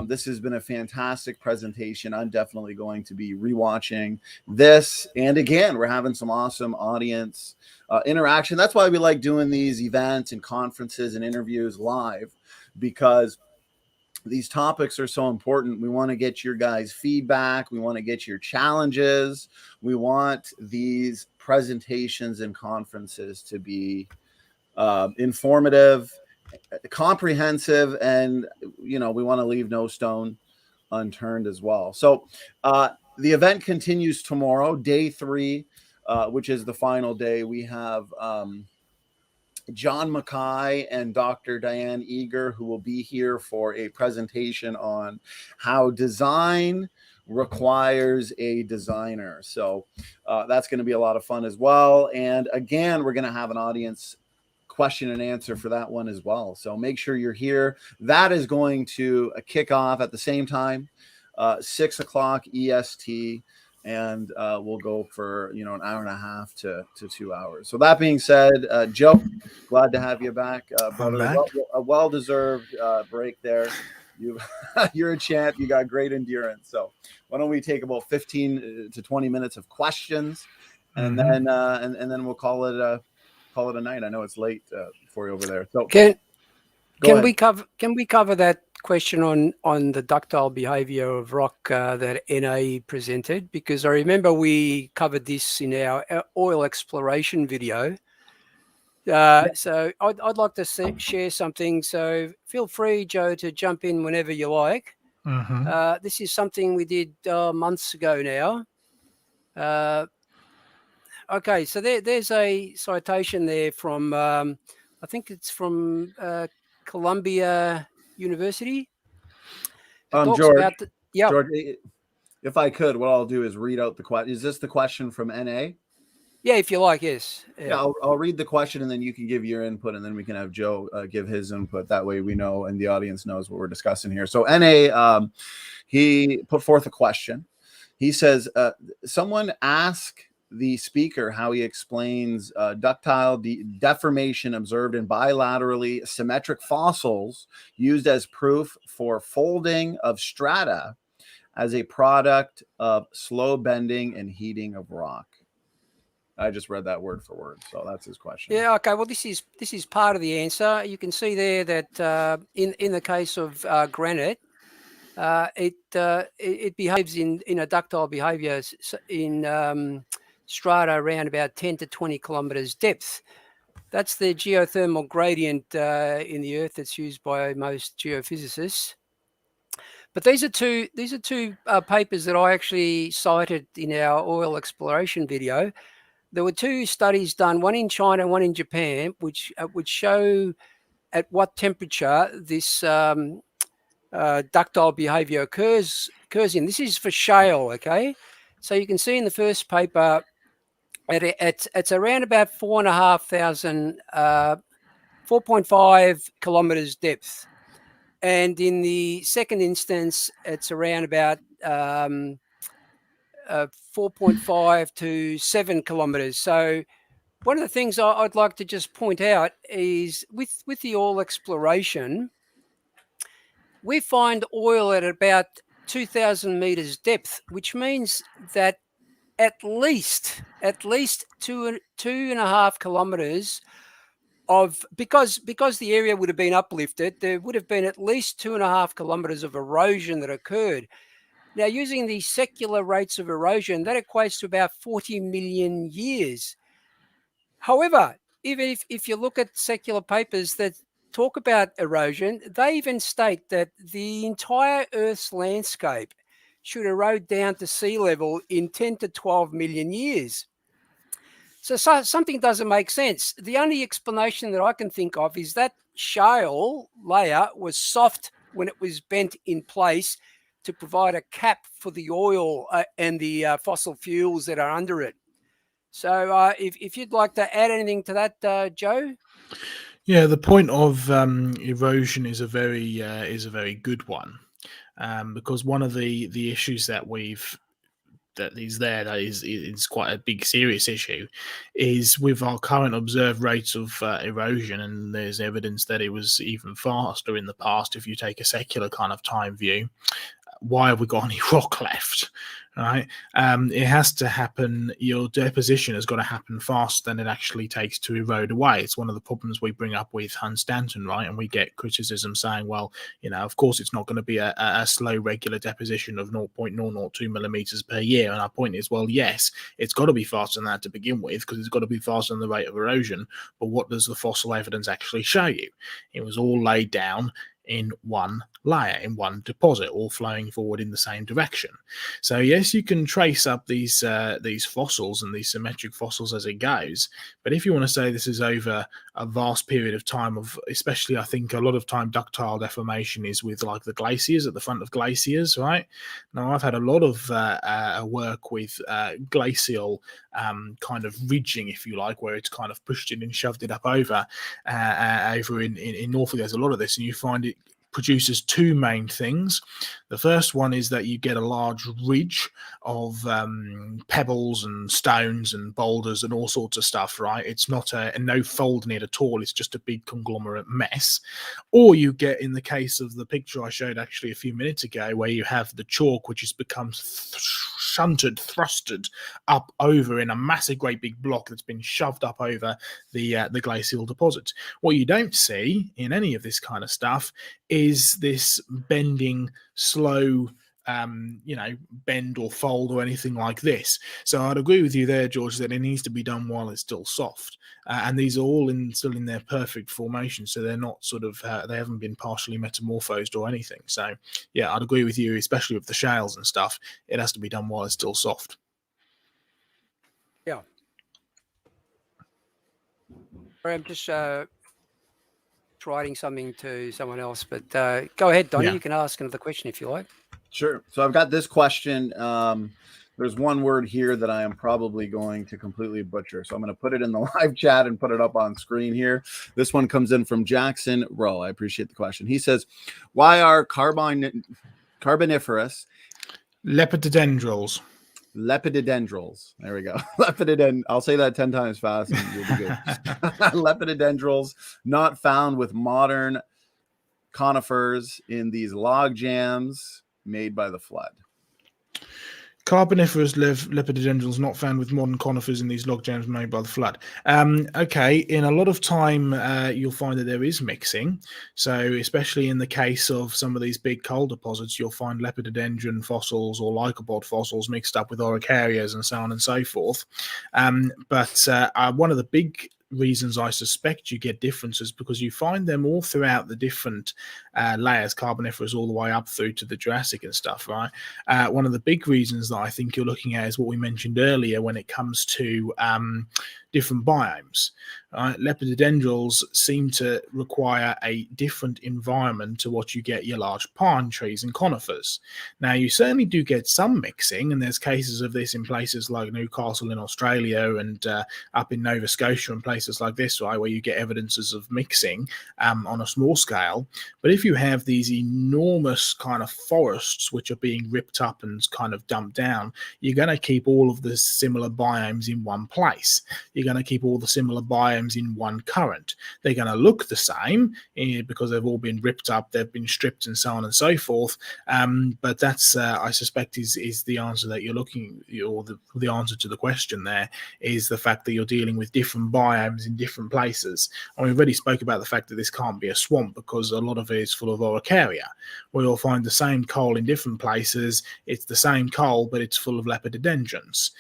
This has been a fantastic presentation. I'm definitely going to be rewatching this. And again, we're having some awesome audience interaction. That's why we like doing these events and conferences and interviews live, because these topics are so important. We want to get your guys' feedback. We want to get your challenges. We want these presentations and conferences to be informative, comprehensive, and we want to leave no stone unturned as well. So the event continues tomorrow, day 3, which is the final day. We have John Mackay and Dr. Diane Eager, who will be here for a presentation on how design requires a designer. So that's going to be a lot of fun as well. And again, we're going to have an audience question and answer for that one as well. So make sure you're here. That is going to kick off at the same time, 6 o'clock EST. And we'll go for an hour and a half to 2 hours. So that being said, Joe, glad to have you back, brother. I'm back. A well-deserved break there. You're a champ. You got great endurance. So why don't we take about 15 to 20 minutes of questions, and then we'll call it a night. I know it's late for you over there. So can we cover that question on the ductile behavior of rock that NA presented? Because I remember we covered this in our oil exploration video. So I'd like to share something. So feel free, Joe, to jump in whenever you like. This is something we did months ago now. Okay, so there's a citation there from, I think it's from Columbia University. George, George, if I could, what I'll do is read out the question. Is this the question from NA? Yeah, if you like, yes. Yeah, I'll read the question, and then you can give your input, and then we can have Joe give his input. That way we know, and the audience knows what we're discussing here. So NA, he put forth a question. He says, someone ask the speaker how he explains ductile deformation observed in bilaterally symmetric fossils used as proof for folding of strata as a product of slow bending and heating of rock. I just read that word for word, so that's his question. Yeah, okay. Well, this is part of the answer. You can see there that in the case of granite, it behaves in a ductile behavior in strata around about 10 to 20 kilometers depth. That's the geothermal gradient in the Earth that's used by most geophysicists. But these are two papers that I actually cited in our oil exploration video. There were 2 studies done, one in China, one in Japan, which would show at what temperature this ductile behavior occurs in. This is for shale, okay? So you can see in the first paper, it's around about 4.5 kilometers depth. And in the second instance, it's around about 4.5 to 7 kilometers. So one of the things I'd like to just point out is with the oil exploration, we find oil at about 2,000 meters depth, which means that at least 2.5 kilometers of, because the area would have been uplifted, there would have been at least 2.5 kilometers of erosion that occurred. Now, using the secular rates of erosion, that equates to about 40 million years. However, even if you look at secular papers that talk about erosion, they even state that the entire Earth's landscape should erode down to sea level in 10 to 12 million years. So something doesn't make sense. The only explanation that I can think of is that shale layer was soft when it was bent in place to provide a cap for the oil and the fossil fuels that are under it. So if you'd like to add anything to that, Joe? Yeah, the point of erosion is a very good one, because one of the issues that is quite a big serious issue, is with our current observed rates of erosion, and there's evidence that it was even faster in the past if you take a secular kind of time view. Why have we got any rock left? Right? It has to happen. Your deposition has got to happen faster than it actually takes to erode away. It's one of the problems we bring up with Hunt Stanton, right? And we get criticism saying, well, of course it's not going to be a slow regular deposition of 0.002 millimeters per year. And our point is, well, yes, it's got to be faster than that to begin with, because it's got to be faster than the rate of erosion. But what does the fossil evidence actually show you? It was all laid down in one layer, in one deposit, all flowing forward in the same direction. So yes, you can trace up these fossils and these symmetric fossils as it goes, but if you want to say this is over a vast period of time, of especially, I think a lot of time ductile deformation is with like the glaciers, at the front of glaciers, right? Now I've had a lot of work with glacial kind of ridging, if you like, where it's kind of pushed it and shoved it up over in Norfolk. There's a lot of this, and you find it produces two main things. The first one is that you get a large ridge of pebbles and stones and boulders and all sorts of stuff, right? It's not no fold in it at all. It's just a big conglomerate mess. Or you get, in the case of the picture I showed actually a few minutes ago, where you have the chalk, which has become thrusted up over in a massive, great big block that's been shoved up over the glacial deposit. What you don't see in any of this kind of stuff is this bending, slow, bend or fold or anything like this. So I'd agree with you there, George, that it needs to be done while it's still soft. And these are all still in their perfect formation, so they're not sort of they haven't been partially metamorphosed or anything. So yeah, I'd agree with you, especially with the shales and stuff. It has to be done while it's still soft. Yeah. I'm just writing something to someone else, but go ahead, Donnie. Yeah. You can ask another question if you like. Sure. So I've got this question. There's one word here that I am probably going to completely butcher, so I'm going to put it in the live chat and put it up on screen here. This one comes in from Jackson Rowe. I appreciate the question. He says, why are carboniferous lepidodendrons? There we go. I'll say that 10 times fast and you'll be good. Lepidodendrons not found with modern conifers in these log jams made by the flood. Carboniferous lepidodendrons not found with modern conifers in these log jams made by the flood. Okay, in a lot of time, you'll find that there is mixing. So especially in the case of some of these big coal deposits, you'll find lepidodendron fossils or lycopod fossils mixed up with oricarias and so on and so forth. But one of the big reasons I suspect you get differences, because you find them all throughout the different layers, Carboniferous all the way up through to the Jurassic and stuff, right? One of the big reasons that I think you're looking at is what we mentioned earlier when it comes to different biomes. Lepidodendrons seem to require a different environment to what you get your large pine trees and conifers. Now, you certainly do get some mixing, and there's cases of this in places like Newcastle in Australia and up in Nova Scotia and places like this, right, where you get evidences of mixing on a small scale. But if you have these enormous kind of forests which are being ripped up and kind of dumped down, you're going to keep all of the similar biomes in one place. You're going to keep all the similar biomes biomes in one current. They're going to look the same because they've all been ripped up, they've been stripped, and so on and so forth. But that's, I suspect, is the answer that you're looking, or the answer to the question there is the fact that you're dealing with different biomes in different places. And we already spoke about the fact that this can't be a swamp because a lot of it is full of Araucaria. We'll find the same coal in different places. It's the same coal, but it's full of lepidodendrons,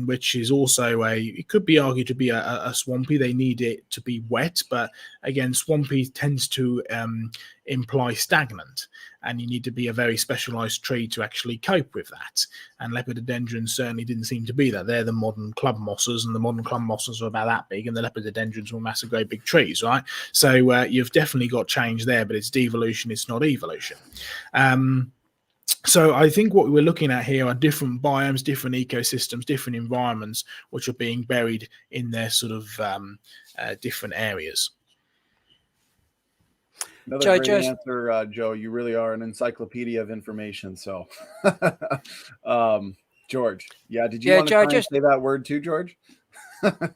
which is also it could be argued to be a swampy. They need it to be wet, but again, swampy tends to imply stagnant, and you need to be a very specialized tree to actually cope with that. And lepidodendrons certainly didn't seem to be that. They're the modern club mosses, and the modern club mosses are about that big, and the lepidodendrons were massive, great big trees, right? So you've definitely got change there, but it's devolution, it's not evolution. So I think what we're looking at here are different biomes, different ecosystems, different environments, which are being buried in their sort of different areas. Another great answer, Joe. You really are an encyclopedia of information. So, George, did you want to try and say that word too, George?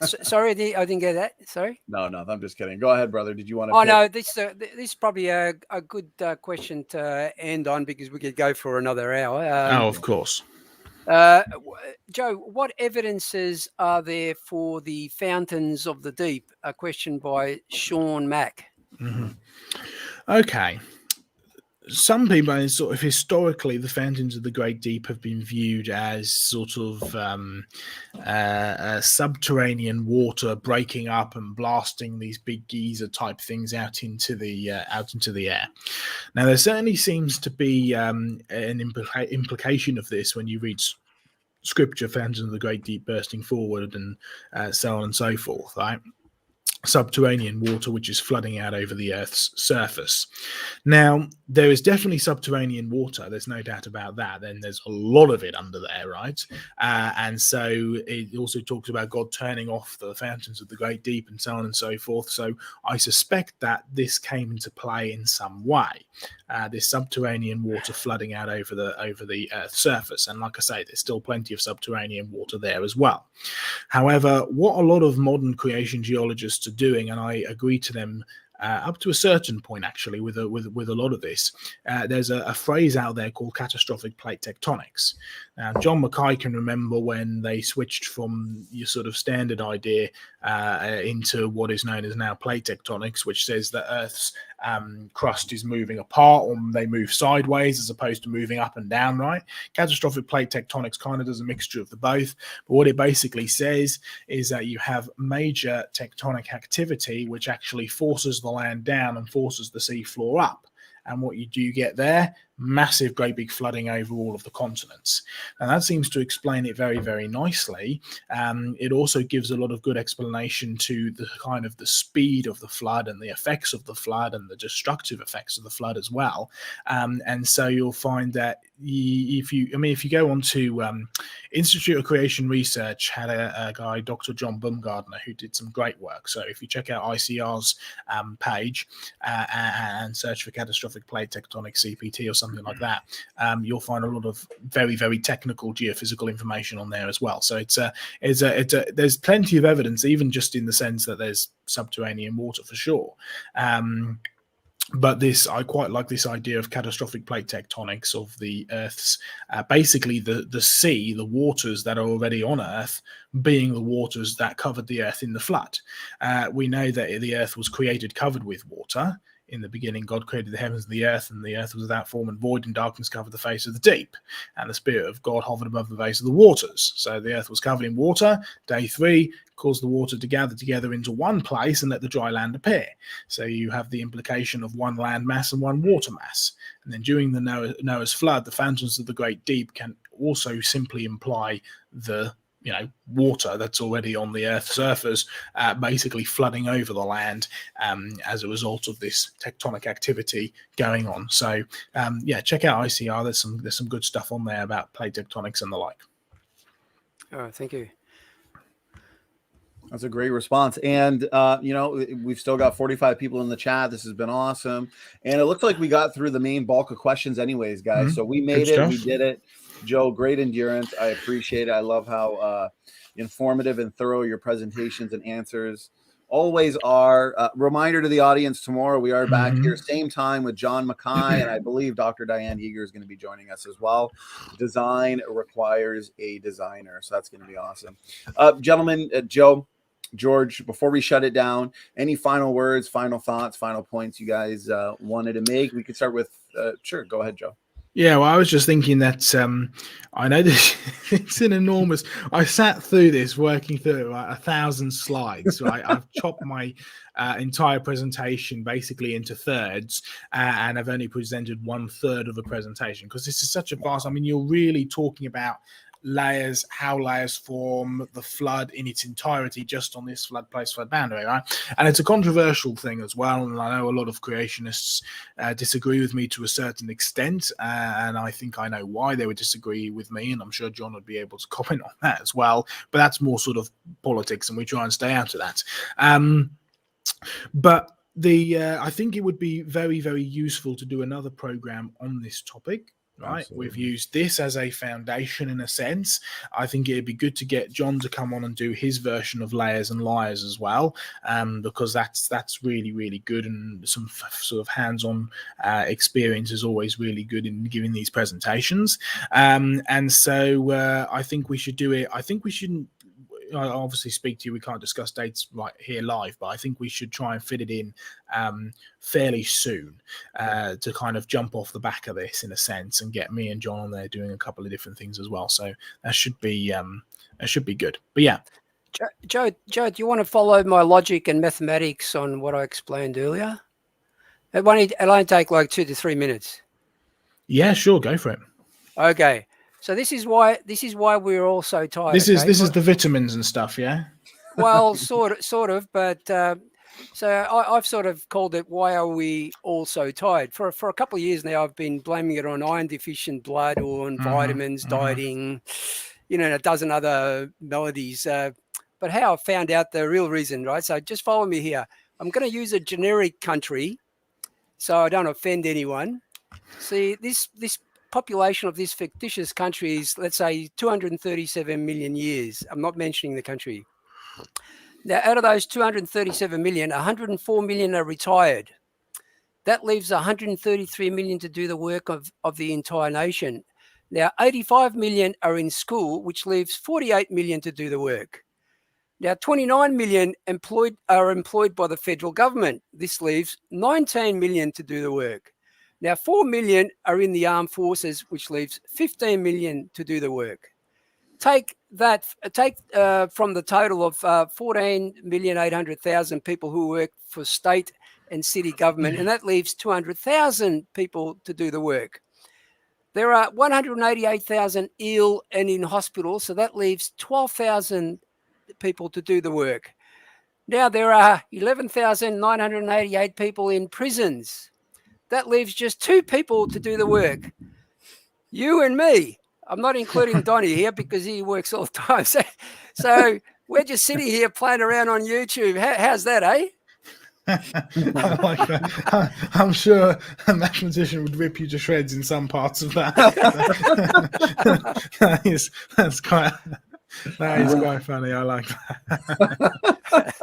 Sorry, I didn't get that. Sorry. No, I'm just kidding. Go ahead, brother. Did you want to? Oh no, this is probably a good question to end on, because we could go for another hour. Of course. Joe, what evidences are there for the fountains of the deep? A question by Sean Mack. Mm-hmm. Okay. Some people, sort of historically, the fountains of the Great Deep have been viewed as sort of subterranean water breaking up and blasting these big geyser type things out into the air. Now, there certainly seems to be an implication of this when you read scripture, fountains of the Great Deep bursting forward, and so on and so forth, right? Subterranean water which is flooding out over the Earth's surface. Now, there is definitely subterranean water, there's no doubt about that. Then there's a lot of it under there, right? And so it also talks about God turning off the fountains of the Great Deep and so on and so forth. So I suspect that this came into play in some way, this subterranean water flooding out over the Earth's surface. And like I say, there's still plenty of subterranean water there as well. However, what a lot of modern creation geologists are doing, and I agree to them up to a certain point, actually, with a lot of this. There's a phrase out there called catastrophic plate tectonics. Now, John Mackay can remember when they switched from your sort of standard idea into what is known as now plate tectonics, which says that Earth's crust is moving apart, or they move sideways as opposed to moving up and down, right? Catastrophic plate tectonics kind of does a mixture of the both, but what it basically says is that you have major tectonic activity which actually forces the land down and forces the sea floor up. And what you do get there, massive, great big flooding over all of the continents. And that seems to explain it very, very nicely. It also gives a lot of good explanation to the kind of the speed of the flood and the effects of the flood and the destructive effects of the flood as well. And so you'll find that if you go on to Institute of Creation Research, had a guy, Dr. John Bumgardner, who did some great work. So if you check out ICR's page and search for catastrophic plate tectonic CPT or something like that, you'll find a lot of very, very technical geophysical information on there as well. So there's plenty of evidence, even just in the sense that there's subterranean water for sure. But I quite like this idea of catastrophic plate tectonics of the Earth's, basically the sea, the waters that are already on Earth, being the waters that covered the Earth in the flood. We know that the Earth was created covered with water. In the beginning, God created the heavens and the earth was without form and void, and darkness covered the face of the deep. And the Spirit of God hovered above the face of the waters. So the earth was covered in water. Day 3 caused the water to gather together into one place and let the dry land appear. So you have the implication of one land mass and one water mass. And then during the Noah's flood, the fountains of the Great Deep can also simply imply the water that's already on the Earth's surface, basically flooding over the land as a result of this tectonic activity going on. So, check out ICR. There's some good stuff on there about plate tectonics and the like. Oh, thank you. That's a great response. And, we've still got 45 people in the chat. This has been awesome. And it looks like we got through the main bulk of questions anyways, guys. So we made it. We did it. Joe, great endurance. I appreciate it. I love how informative and thorough your presentations and answers always are. Reminder to the audience, tomorrow we are back here, same time with John Mackay, and I believe Dr. Diane Heger is going to be joining us as well. Design requires a designer, so that's going to be awesome. Gentlemen, Joe, George, before we shut it down, any final words, final thoughts, final points you guys wanted to make? We could start with, sure, go ahead, Joe. Yeah, well, I was just thinking that I know this it's an enormous. I sat through this, working through like 1,000 slides. Right, I've chopped my entire presentation basically into thirds, and I've only presented 1/3 of the presentation because this is such a vast. I mean, you're really talking about layers, how layers form, the flood in its entirety, just on this flood boundary, right? And it's a controversial thing as well, and I know a lot of creationists disagree with me to a certain extent, and I think I know why they would disagree with me, and I'm sure John would be able to comment on that as well, but that's more sort of politics, and we try and stay out of that. But I think it would be very, very useful to do another program on this topic. Right, absolutely. We've used this as a foundation in a sense. I think it'd be good to get John to come on and do his version of layers and liars as well, because that's really, really good, and some sort of hands-on experience is always really good in giving these presentations. And so I think we should do it. I think we shouldn't. I obviously speak to you. We can't discuss dates right here live, but I think we should try and fit it in fairly soon to kind of jump off the back of this in a sense and get me and John on there doing a couple of different things as well. So that should be good. But yeah, Joe, do you want to follow my logic and mathematics on what I explained earlier? It'll only take like 2 to 3 minutes. Yeah, sure, go for it. Okay. So this is why we're all so tired. This is the vitamins and stuff, yeah. Well, sort of, but so I've sort of called it "Why are we all so tired?" For a couple of years now, I've been blaming it on iron deficient blood or on vitamins, dieting, and a dozen other melodies. But how I found out the real reason, right? So just follow me here. I'm going to use a generic country, so I don't offend anyone. See, this population of this fictitious country is, let's say, 237 million years. I'm not mentioning the country. Now, out of those 237 million, 104 million are retired. That leaves 133 million to do the work of the entire nation. Now, 85 million are in school, which leaves 48 million to do the work. Now, 29 million are employed by the federal government. This leaves 19 million to do the work. Now, 4 million are in the armed forces, which leaves 15 million to do the work. Take from the total of 14,800,000 people who work for state and city government, and that leaves 200,000 people to do the work. There are 188,000 ill and in hospital, so that leaves 12,000 people to do the work. Now, there are 11,988 people in prisons. That leaves just 2 people to do the work. You and me. I'm not including Donnie here because he works all the time. So we're just sitting here playing around on YouTube. How's that, eh? I like that. I'm sure a mathematician would rip you to shreds in some parts of that. That is quite funny. I like that.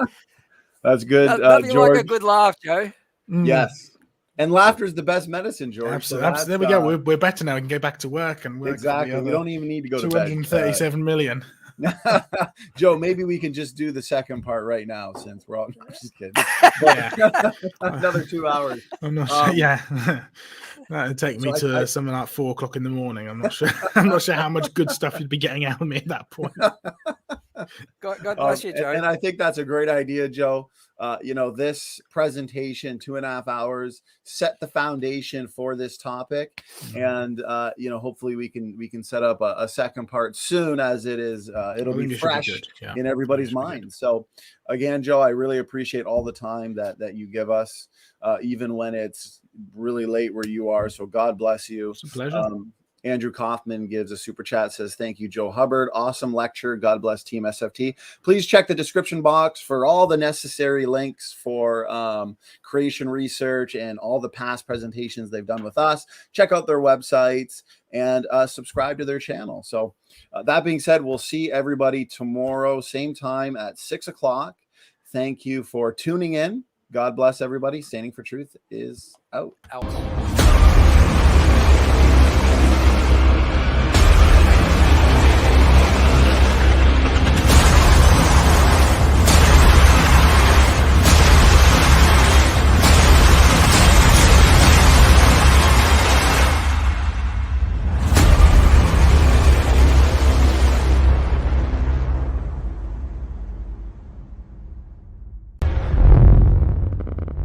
That's good, Nothing George. like a good laugh, Joe. Yes. And laughter is the best medicine, George. Absolutely. So there we go. We're better now. We can go back to work and work. Exactly. We don't even need to go to bed. 237 million. Joe, maybe we can just do the second part right now since we're all just kidding. Another 2 hours. I'm not sure. Yeah. That would take me to something like 4 o'clock in the morning. I'm not sure. I'm not sure how much good stuff you'd be getting out of me at that point. God bless you, Joe. And I think that's a great idea, Joe. This presentation, 2.5 hours, set the foundation for this topic, and hopefully we can set up a second part soon, as it is. It'll be fresh in everybody's mind. So, again, Joe, I really appreciate all the time that you give us, even when it's really late where you are. So God bless you. It's a pleasure. Andrew Kaufman gives a super chat, says, thank you, Joe Hubbard. Awesome lecture. God bless Team SFT. Please check the description box for all the necessary links for creation research and all the past presentations they've done with us. Check out their websites and subscribe to their channel. So that being said, we'll see everybody tomorrow, same time at 6 o'clock. Thank you for tuning in. God bless everybody. Standing for Truth is out.